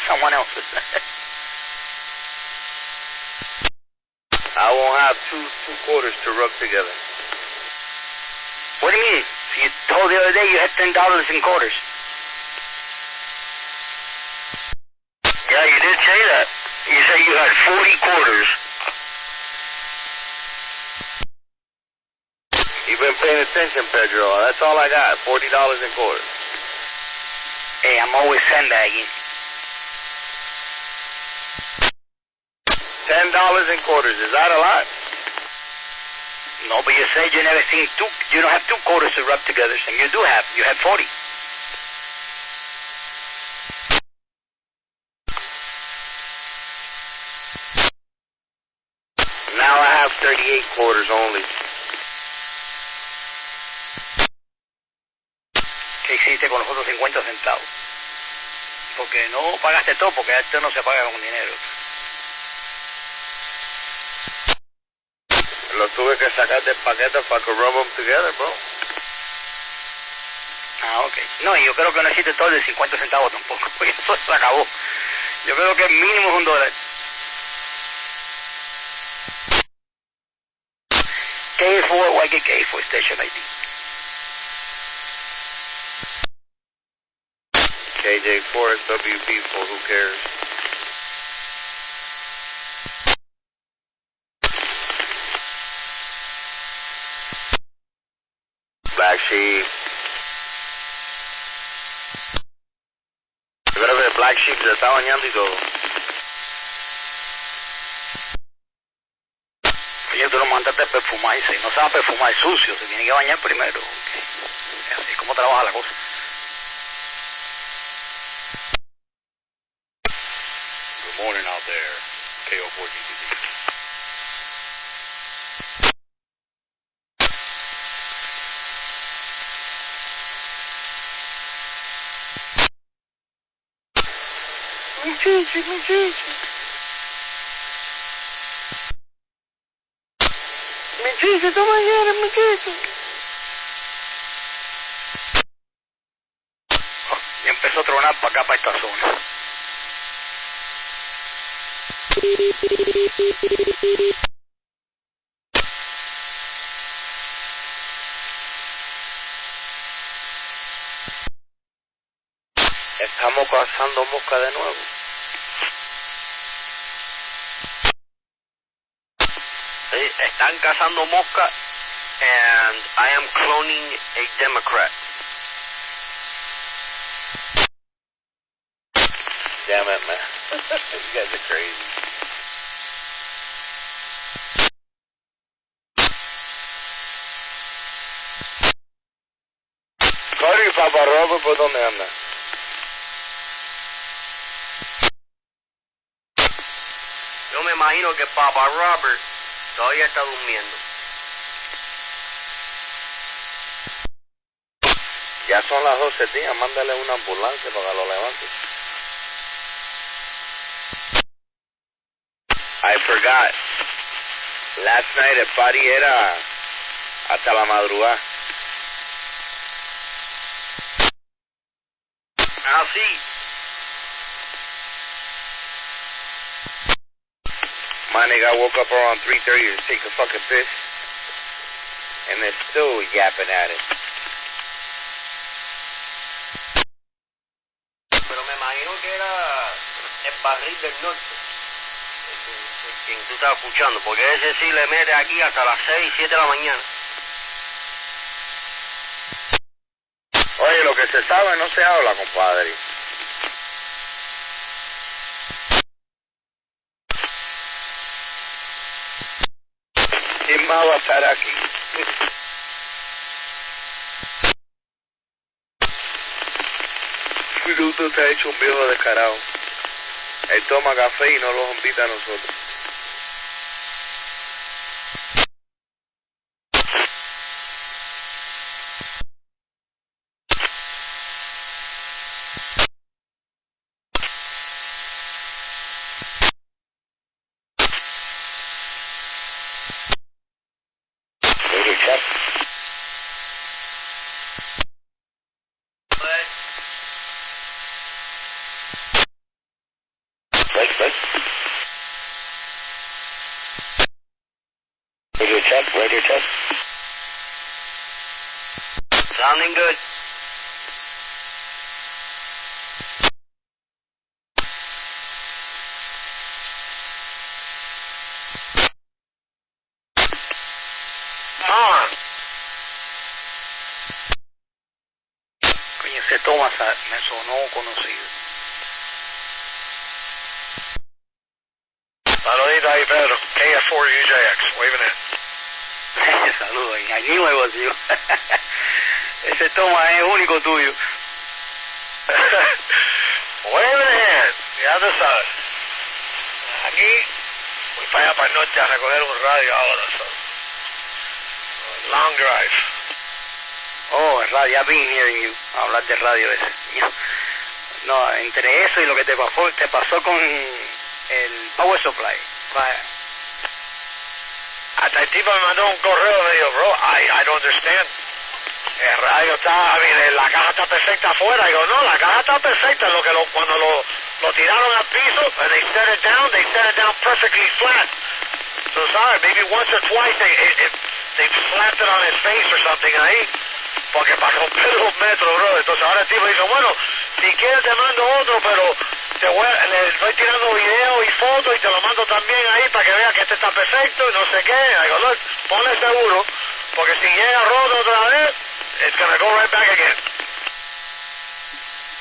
Someone else's.
I won't have two quarters to rub together.
What do you mean? You told the other day you had $10 in quarters.
Yeah, you did say that. You said you had 40 quarters.
You've been paying attention, Pedro. That's all I got, $40 in quarters.
Hey, I'm always sandbagging.
$10 in quarters, is that a lot?
No, but you said you never seen you don't have two quarters to rub together, and you have 40.
Now I have 38 quarters only.
¿Qué hiciste con los otros 50 centavos? Porque no pagaste todo, porque esto no se paga con dinero.
Lo tuve que sacar del paquete para que rub them together, bro.
Ah, ok. No, y yo creo que no existe todo el de 50 centavos tampoco, porque eso se acabó. Yo creo que el mínimo es $1. K4, why get K4 station ID?
KJ4 is WB4, who cares? Black Sheep. Yo creo que el Black Sheep se está bañando y todo.
Oye, tú lo mandaste a perfumarse. No se va a perfumar sucio, se tiene que bañar primero. Okay. Así como trabaja la cosa.
Good morning out there, KO4GTV.
Muchacho, toma ya, muchacho. Ya empezó a tronar para acá, para esta zona.
Estamos cazando mosca de nuevo.
Están cazando mosca, and I am cloning a Democrat.
Damn it, man. You guys are crazy. Sorry, Papa Robert, ¿por dónde anda?
Yo me imagino que Papa Robert todavía está durmiendo.
Ya son las 12 días, mándale una ambulancia para que lo levante. I forgot. Last night el party era hasta la madrugada.
Ah, sí.
My nigga woke up around 3:30 to take a fucking piss. And they're still yapping at it.
Pero me imagino que era el
barril del norte.
Quien tú estás escuchando, porque ese sí le mete aquí hasta las 6, 7 de la mañana.
Oye, lo que se sabe no se habla, compadre. ¿Quién más va a estar aquí? Fruto te ha hecho un viejo descarado. Él toma café y no los invita a nosotros. Radio check.
Sounding good.
Coño, ese Thomas me sonó conocido.
Saludito ahí, Pedro. KF4UJX, waving in.
Saludos, I knew it was you. Ese Thomas es único tuyo.
Waving in, ya tú sabes. Aquí, voy para allá para el norte a recoger un radio ahora. So. Long drive.
Oh, el radio, I've been hearing you hablar de radio ese. No, entre eso y lo que te pasó con el power supply. Vaya.
Hasta el tipo me mandó un correo, me dijo, bro, I don't understand. El radio está, la caja está perfecta afuera. Digo, no, la caja está perfecta. Cuando lo tiraron al piso, and they set it down perfectly flat. So, sorry, maybe once or twice they slapped it on his face or something ahí. Porque para romper los metros, bro. Entonces ahora el tipo dice, bueno, si quieres te mando otro, pero le estoy tirando video y fotos y te lo mando también ahí para que veas que este está perfecto y no sé qué. Digo, look, ponle seguro, porque si llega roto otra vez, it's gonna go right back again.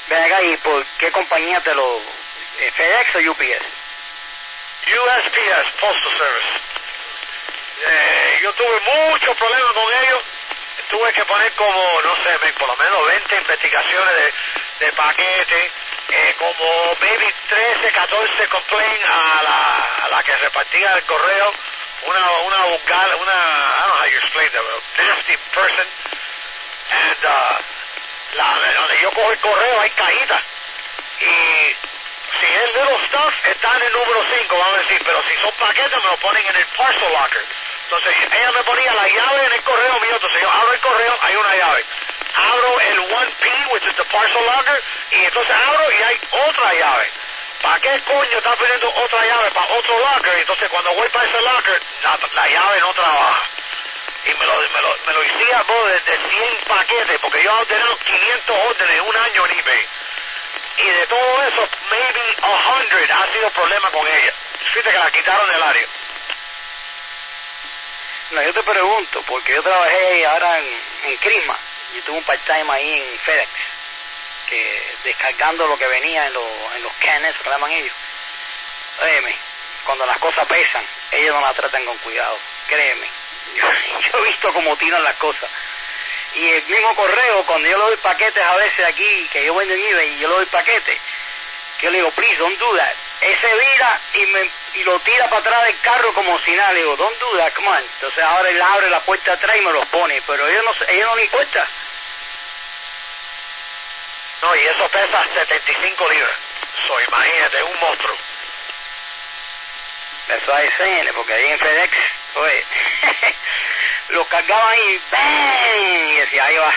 Ven acá, ¿y por qué compañía te lo... FedEx o UPS?
USPS, Postal Service. Yo tuve muchos problemas con ellos. Tuve que poner como, no sé, por lo menos 20 investigaciones de paquete, como maybe 13, 14 complaints a la que repartía el correo, una vulgar, I don't know how you explain that, a nasty person, and donde yo cojo el correo hay cajitas, y si es little stuff, está en el número 5, vamos a decir, pero si son paquetes me lo ponen en el parcel locker. Entonces ella me ponía la llave en el correo mío, entonces yo abro el correo, hay una llave. Abro el 1P, which is the parcel locker, y entonces abro y hay otra llave. ¿Para qué coño está pidiendo otra llave para otro locker? Entonces cuando voy para ese locker, la llave no trabaja. Y me lo hacía de 100 paquetes, porque yo he ordenado 500 órdenes en un año en eBay. Y de todo eso, maybe 100 ha sido problema con ella. Fíjate que la quitaron del área.
No, yo te pregunto, porque yo trabajé ahora en Crisma, y tuve un part-time ahí en FedEx, que descargando lo que venía en los cannons, que llaman ellos. Créeme, cuando las cosas pesan, ellos no las tratan con cuidado, créeme. Yo he visto cómo tiran las cosas. Y el mismo correo, cuando yo le doy paquetes a veces aquí, que yo vendo en eBay y yo le doy paquetes, que yo le digo, please, don't do that. Ese vira y lo tira para atrás del carro como si nada. Le digo, don't do that, come on. Entonces ahora él abre la puerta atrás y me los pone, pero ellos no le importa.
No, y eso pesa 75 libras. So, imagínate, es un monstruo.
Eso es CN, porque ahí en FedEx, oye, los cargaban y ¡bang! Y decía, ahí va.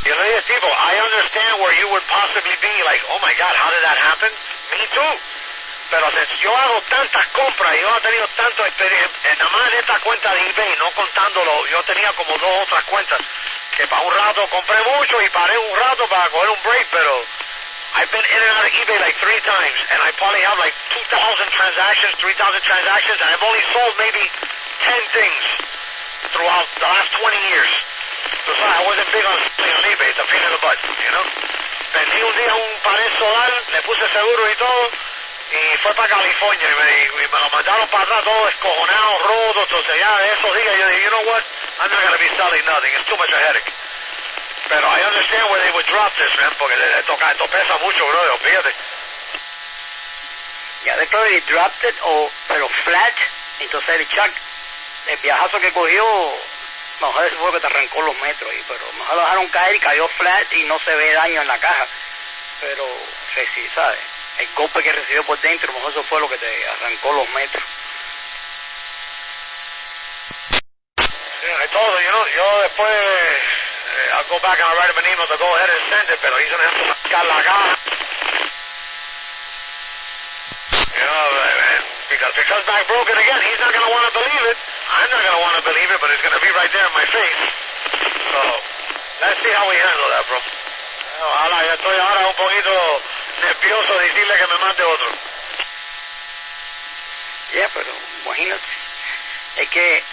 You know, these people, I understand where you would possibly be like, oh my God, how did that happen? Me too. Pero yo hago tantas compras, yo he tenido tanto experiencia, nada más en esta cuenta de eBay, no contándolo, yo tenía como 2 otras cuentas,
que para un rato compré mucho y paré un rato para coger un break, pero I've been in and out of eBay like 3 times, and I probably have like 2,000 transactions, 3,000 transactions, and I've only sold maybe 10 things throughout the last 20 years. So sorry, I wasn't big on eBay, it's a pain in the butt, you know. Vendí un día un panel solar, le puse seguro y todo, y fue para California, y me lo mandaron para atrás todo escojonado, roto. Entonces ya de esos días yo dije, you know what, I'm not going to be selling nothing, it's too much a headache. Pero I understand where they would drop this, man, porque esto pesa mucho, bro, olvídate.
Ya después de dropped it, pero flat, entonces el Chuck, el viajazo que cogió, mejor eso fue que te arrancó los metros, pero mejor lo dejaron caer y cayó flat y no se ve daño en la caja. Pero, sí, ¿sabes? El golpe que recibió por dentro, mejor eso fue lo que te arrancó los metros.
Yeah, I told him, you know, yo después, I'll go back and I'll write him an email to go ahead and send it, pero he's going to have to sacar la caja. You know, man, because back broken again, he's not going to want to believe it. I'm not going to want to believe it, but it's going to be right there in my face. So, let's see how we handle that, bro. Ojalá, ya estoy ahora un poquito nervioso de decirle que me mande otro.
Yeah, pero imagínate, es que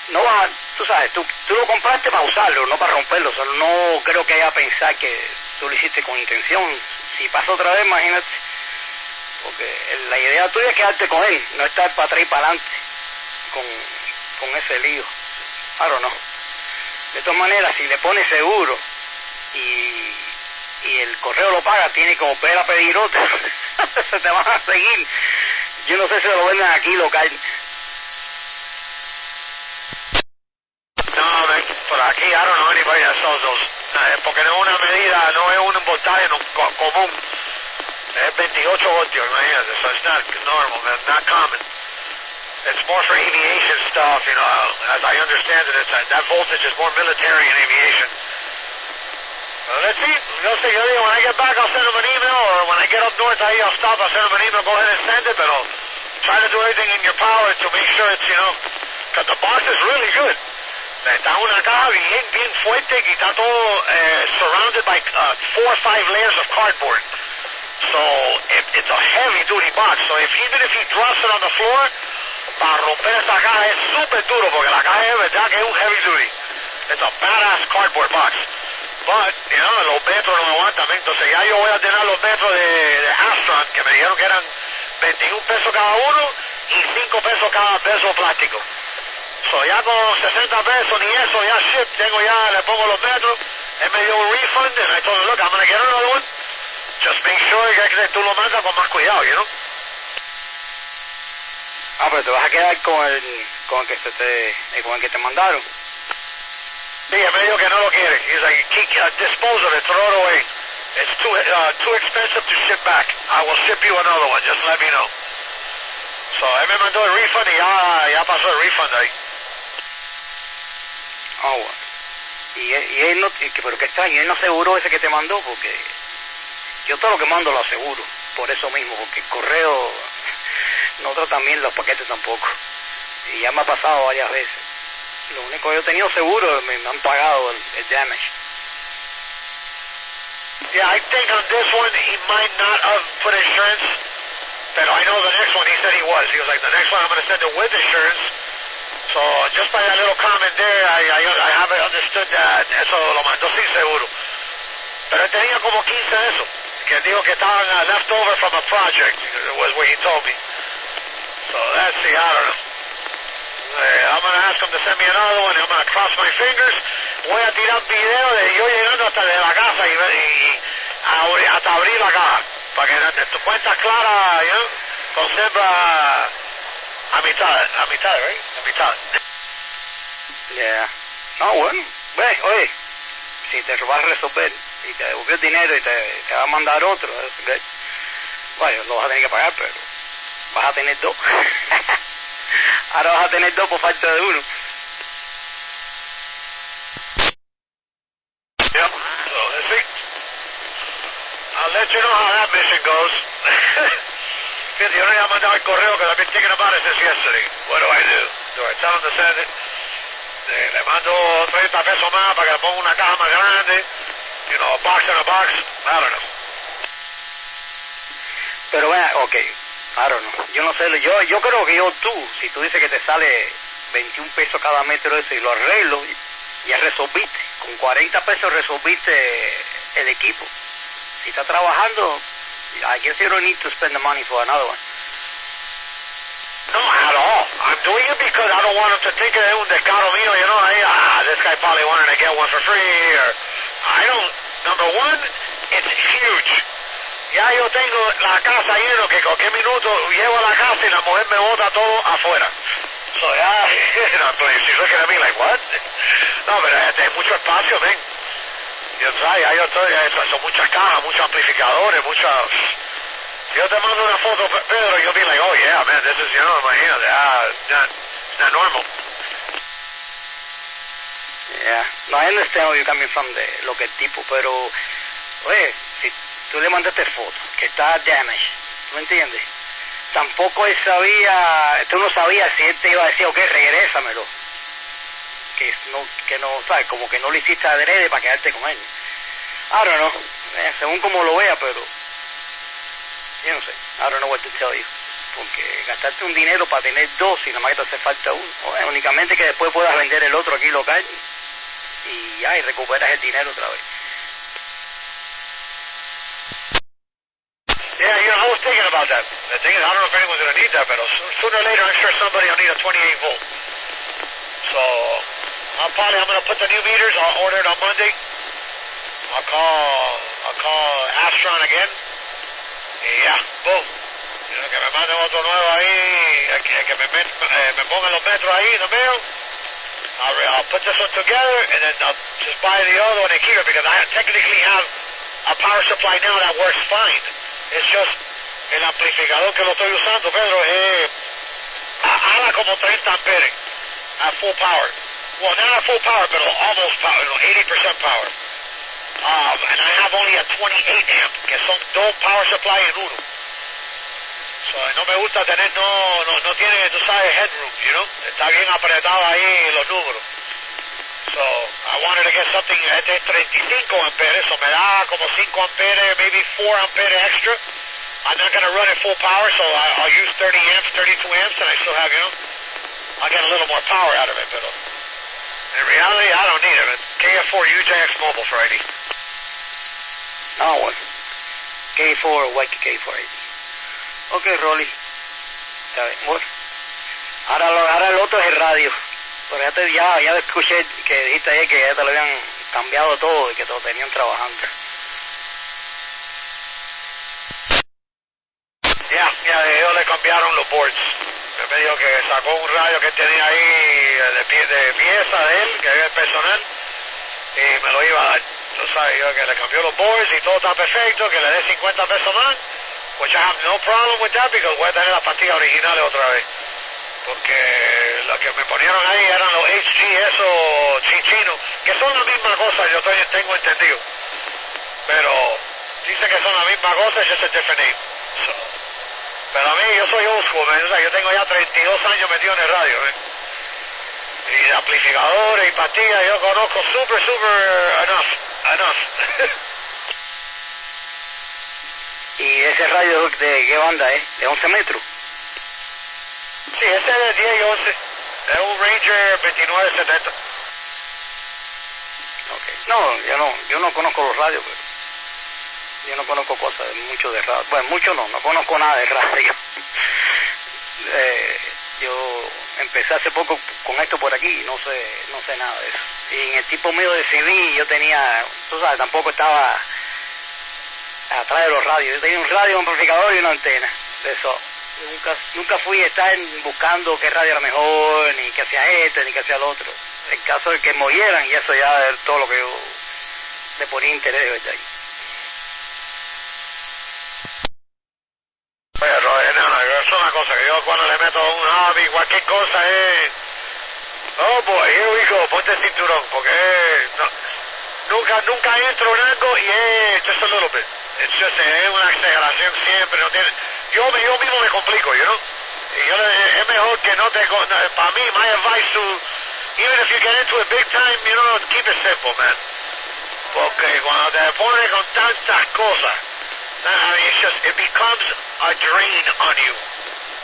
no vas, tú sabes, tú lo compraste para usarlo, no para romperlo. O sea, no creo que haya pensar que tú lo hiciste con intención. Si pasa otra vez, imagínate, porque la idea tuya es quedarte con él, no estar para atrás y para adelante con ese lío. I don't know. De todas maneras, si le pones seguro y el correo lo paga, tiene que volver a pedir otro. Se te van a seguir. Yo no sé si lo venden aquí local.
No, man, por aquí, I don't know anybody that sells those. Porque no es una medida, no es un voltaje común. Es 28 voltios, imagínate. So it's not normal, man, not common. It's more for aviation stuff, you know. As I understand it, that voltage is more military and aviation. Well, let's see. Yo digo, when I get back, I'll send him an email, or when I get up north, I'll stop, I'll send him an email, go ahead and send it, but I'll try to do everything in your power to make sure it's, you know, because the box is really good. Está una caja bien fuerte y está todo surrounded by 4 or 5 layers of cardboard. So, it's a heavy-duty box. So, even if he drops it on the floor, para romper esta caja es súper duro, porque la caja es verdad que es un heavy-duty. It's a badass cardboard box. But, you know, los metros no aguantan, entonces ya yo voy a tener los metros de Astron, que me dijeron que eran 21 pesos cada uno y 5 pesos cada peso plástico. So ya con 60 pesos ni eso, ya ship, le pongo los metros, él me dio un refund, and I told him, look, I'm going to get another one, just make sure que tú lo mandas con más cuidado, you know.
Ah, pero te vas a quedar con el que te mandaron.
Sí, él me dijo que no lo quiere. He's like, dispose of it, throw it away. It's too expensive to ship back. I will ship you another one, just let me know. So, él me mandó el refund y ya pasó el refund ahí.
Oh, bueno. Y él no, pero qué extraño, él no aseguró ese que te mandó, porque yo todo lo que mando lo aseguro, por eso mismo, porque el correo no tratan bien los paquetes tampoco. Y ya me ha pasado varias veces. Lo único que yo he tenido seguro, me han pagado el damage.
Yeah, I think on this one he might not have put insurance, but I know the next one he said he was. He was like, the next one I'm going to send it with insurance. So just by that little comment there, I haven't understood that. Eso lo mandó sin seguro. Pero él tenía como 15 de eso, que dijo que estaban left over from a project, was what he told me. So let's see, I don't know. I'm going to ask him to send me another one. I'm going to cross my fingers. Voy a tirar video de yo llegando hasta de la casa y hasta abrir la caja. Para que tu cuenta clara, ¿ya? Conserva a mitad, right? A mitad.
Yeah. No, bueno. Oye, si te vas a resolver y te devolvió el dinero y te va a mandar otro, bueno, lo vas a tener que pagar, pero vas a tener 2. Ahora vas a tener 2 por falta de uno.
Yep. So let's see. I'll let you know how that mission goes. Fíjate, yo no he mandado el correo because I've been thinking about it since yesterday. What do? Do I tell him to send it?
Le mando 30 pesos más para que le ponga una caja más grande. You know, a box in a box. I don't know.
Pero vea, ok, I don't know. Yo no sé, yo creo que si tú dices que te sale 21 pesos cada metro eso y lo arreglo, ya resolviste. Con 40 pesos resolviste el equipo. Si está trabajando, I guess you don't need to spend the money for another one.
No, at all. I'm doing it because I don't want them to think of un descaro mío, you know, this guy probably wanted to get one for free, or I don't, number one, it's huge. Ya yo tengo la casa lleno que cualquier minuto llego a la casa y la mujer me bota todo afuera. So, yeah, you know, she's looking at me like, what? No, pero hay mucho espacio, ven. Yo estoy, son muchas cajas, muchos amplificadores, yo te mando una foto, Pedro, you'll be like, oh yeah, man, this is, you know, imagínate, not normal.
Yeah, no, I understand where you're coming from de lo que es tipo, pero, oye, si tú le mandaste foto, que está damaged, ¿tú me entiendes? Tampoco él sabía, tú no sabías si él te iba a decir, ok, regrésamelo. Que no, ¿sabes? Como que no lo hiciste adrede para quedarte con él. I don't know, según como lo vea, pero yo no sé, I don't know what to tell you. Porque gastarte un dinero para tener dos y nada más que te hace falta uno. Bueno, únicamente que después puedas vender el otro aquí local y ya, y recuperas el dinero otra vez.
Yeah, you know, I was thinking about that. The thing is, I don't know if anyone's going to need that, but sooner or later, I'm sure somebody will need a 28 volt. So, I'm going to put the new meters. I'll order it on Monday. I'll call Astron again. Yeah, boom. You know, que me manden otro nuevo ahí, que me pongan los metros ahí in the mail. I'll put this one together, and then I'll just buy the other one and keep it, because I technically have a power supply now that works fine. It's just el amplificador que lo estoy usando, Pedro, habla como 30 amperes at full power. Well, not at full power, but almost power, you know, 80% power. And I have only a 28 amp, que son dos power supply en uno. So, no me gusta tener, no tiene, tú sabes, headroom, you know? Está bien apretado ahí los números. So, I wanted to get something, este es 35 amperes, so me da como 5 amperes, maybe 4 amperes extra. I'm not going to run it full power, so I'll use 30 amps, 32 amps, and I still have, you know, I'll get a little more power out of it, but in reality, I don't need it. KF4 UJX Mobile Friday.
No, bueno. K4, white K4. Ok, Rolly. Está bien, bueno. Ahora el otro es el radio. Pero ya escuché que dijiste ayer que ya te lo habían cambiado todo y que te lo tenían trabajando.
Ya, ellos le cambiaron los boards. Me dijo que sacó un radio que tenía ahí de pieza de él, que es personal, y me lo iba a dar. Tú sabes, yo que le cambió los boards y todo está perfecto, que le dé 50 pesos más, which I have no problem with that, because voy a tener las pastillas originales otra vez. Porque lo que me ponieron ahí eran los HG, esos chichinos, que son la misma cosa, yo tengo entendido. Pero dicen que son la misma cosa, it's just a different name. So, pero a mí, yo soy old school, man. O sea, yo tengo ya 32 años metido en el radio, man. Y amplificadores y pastillas, yo conozco super enough.
¿Y ese radio de qué banda es? ¿De 11 metros?
Sí, ese es de 10 y 11. Es un Ranger 2970.
Okay. No, yo no conozco los radios, pero yo no conozco cosas mucho de radio. Bueno, mucho no conozco nada de radio. Yo empecé hace poco con esto por aquí y no sé nada de eso. Y en el tipo mío de CD yo tenía, tú sabes, tampoco estaba atrás de los radios. Yo tenía un radio, un amplificador y una antena. De eso. Nunca fui a estar buscando qué radio era mejor, ni qué hacía este, ni qué hacía el otro. En caso de que murieran, y eso ya es todo lo que yo le ponía interés, ¿verdad?
Pero, es una cosa que yo cuando le meto un hobby, cualquier cosa es... Oh boy, here we go, ponte el cinturón, porque nunca entro en algo y es just a little bit. Es una exageración siempre, no tiene... Yo mismo me complico, you know? Y es mejor que no te... Para mí, my advice even if you get into it big time, you know, keep it simple, man. Porque cuando te pones con tantas cosas, I mean, it's just, it becomes a drain on you.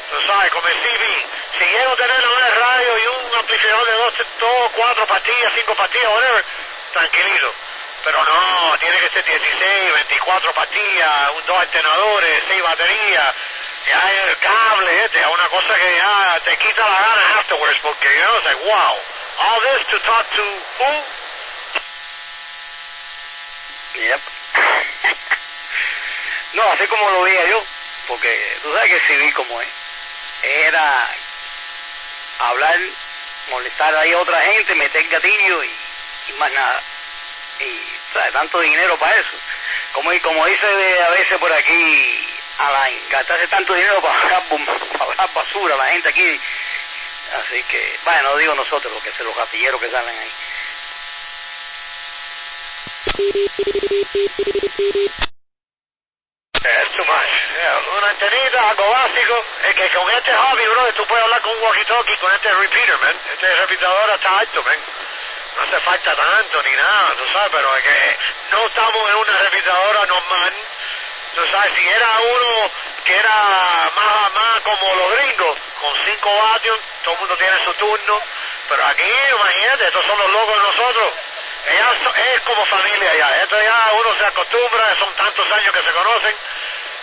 Tú sabes, como el CV, si llego a tener una radio y un amplificador de 2, 4 pastillas, 5 pastillas, whatever, tranquilito. Pero no, tiene que ser 16, 24 pastillas, 2 alternadores, 6 baterías, ya el cable, es una cosa que ya te quita la gana afterwards, porque, you know, it's like, wow, all this to talk to who?
Yep. No, así como lo veía yo, porque tú sabes que el CV como es, era hablar, molestar ahí a otra gente, meter gatillo y más nada. Y ¿sabes? Tanto dinero para eso. Como dice a veces por aquí, Alain, gastarse tanto dinero para hablar basura a la gente aquí. Así que, bueno, no digo nosotros, porque son los gatilleros que salen ahí.
It's too much. Yeah, una antenita, algo básico. Es que con este hobby, bro, tú puedes hablar con un walkie-talkie, con este repeater, man. Este repetidor está alto, man. No hace falta tanto ni nada, tú sabes, pero es que no estamos en una repetidora normal. Tú sabes, si era uno que era más como los gringos, con 5 vatios, todo el mundo tiene su turno. Pero aquí, imagínate, estos son los locos de nosotros. Es como familia ya. Esto ya uno se acostumbra, son tantos años que se conocen.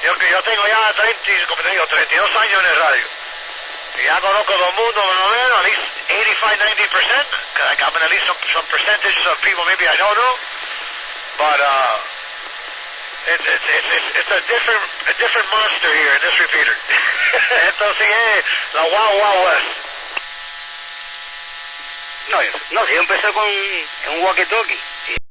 Yo tengo ya 32 años en el radio. Y ya conozco todo el mundo más o menos, at least 85-90%. I got at least some percentage of people maybe I don't know. But it's a different monster here in this repeater. Esto sí es la Wild West.
No, si yo empecé con un walkie-talkie.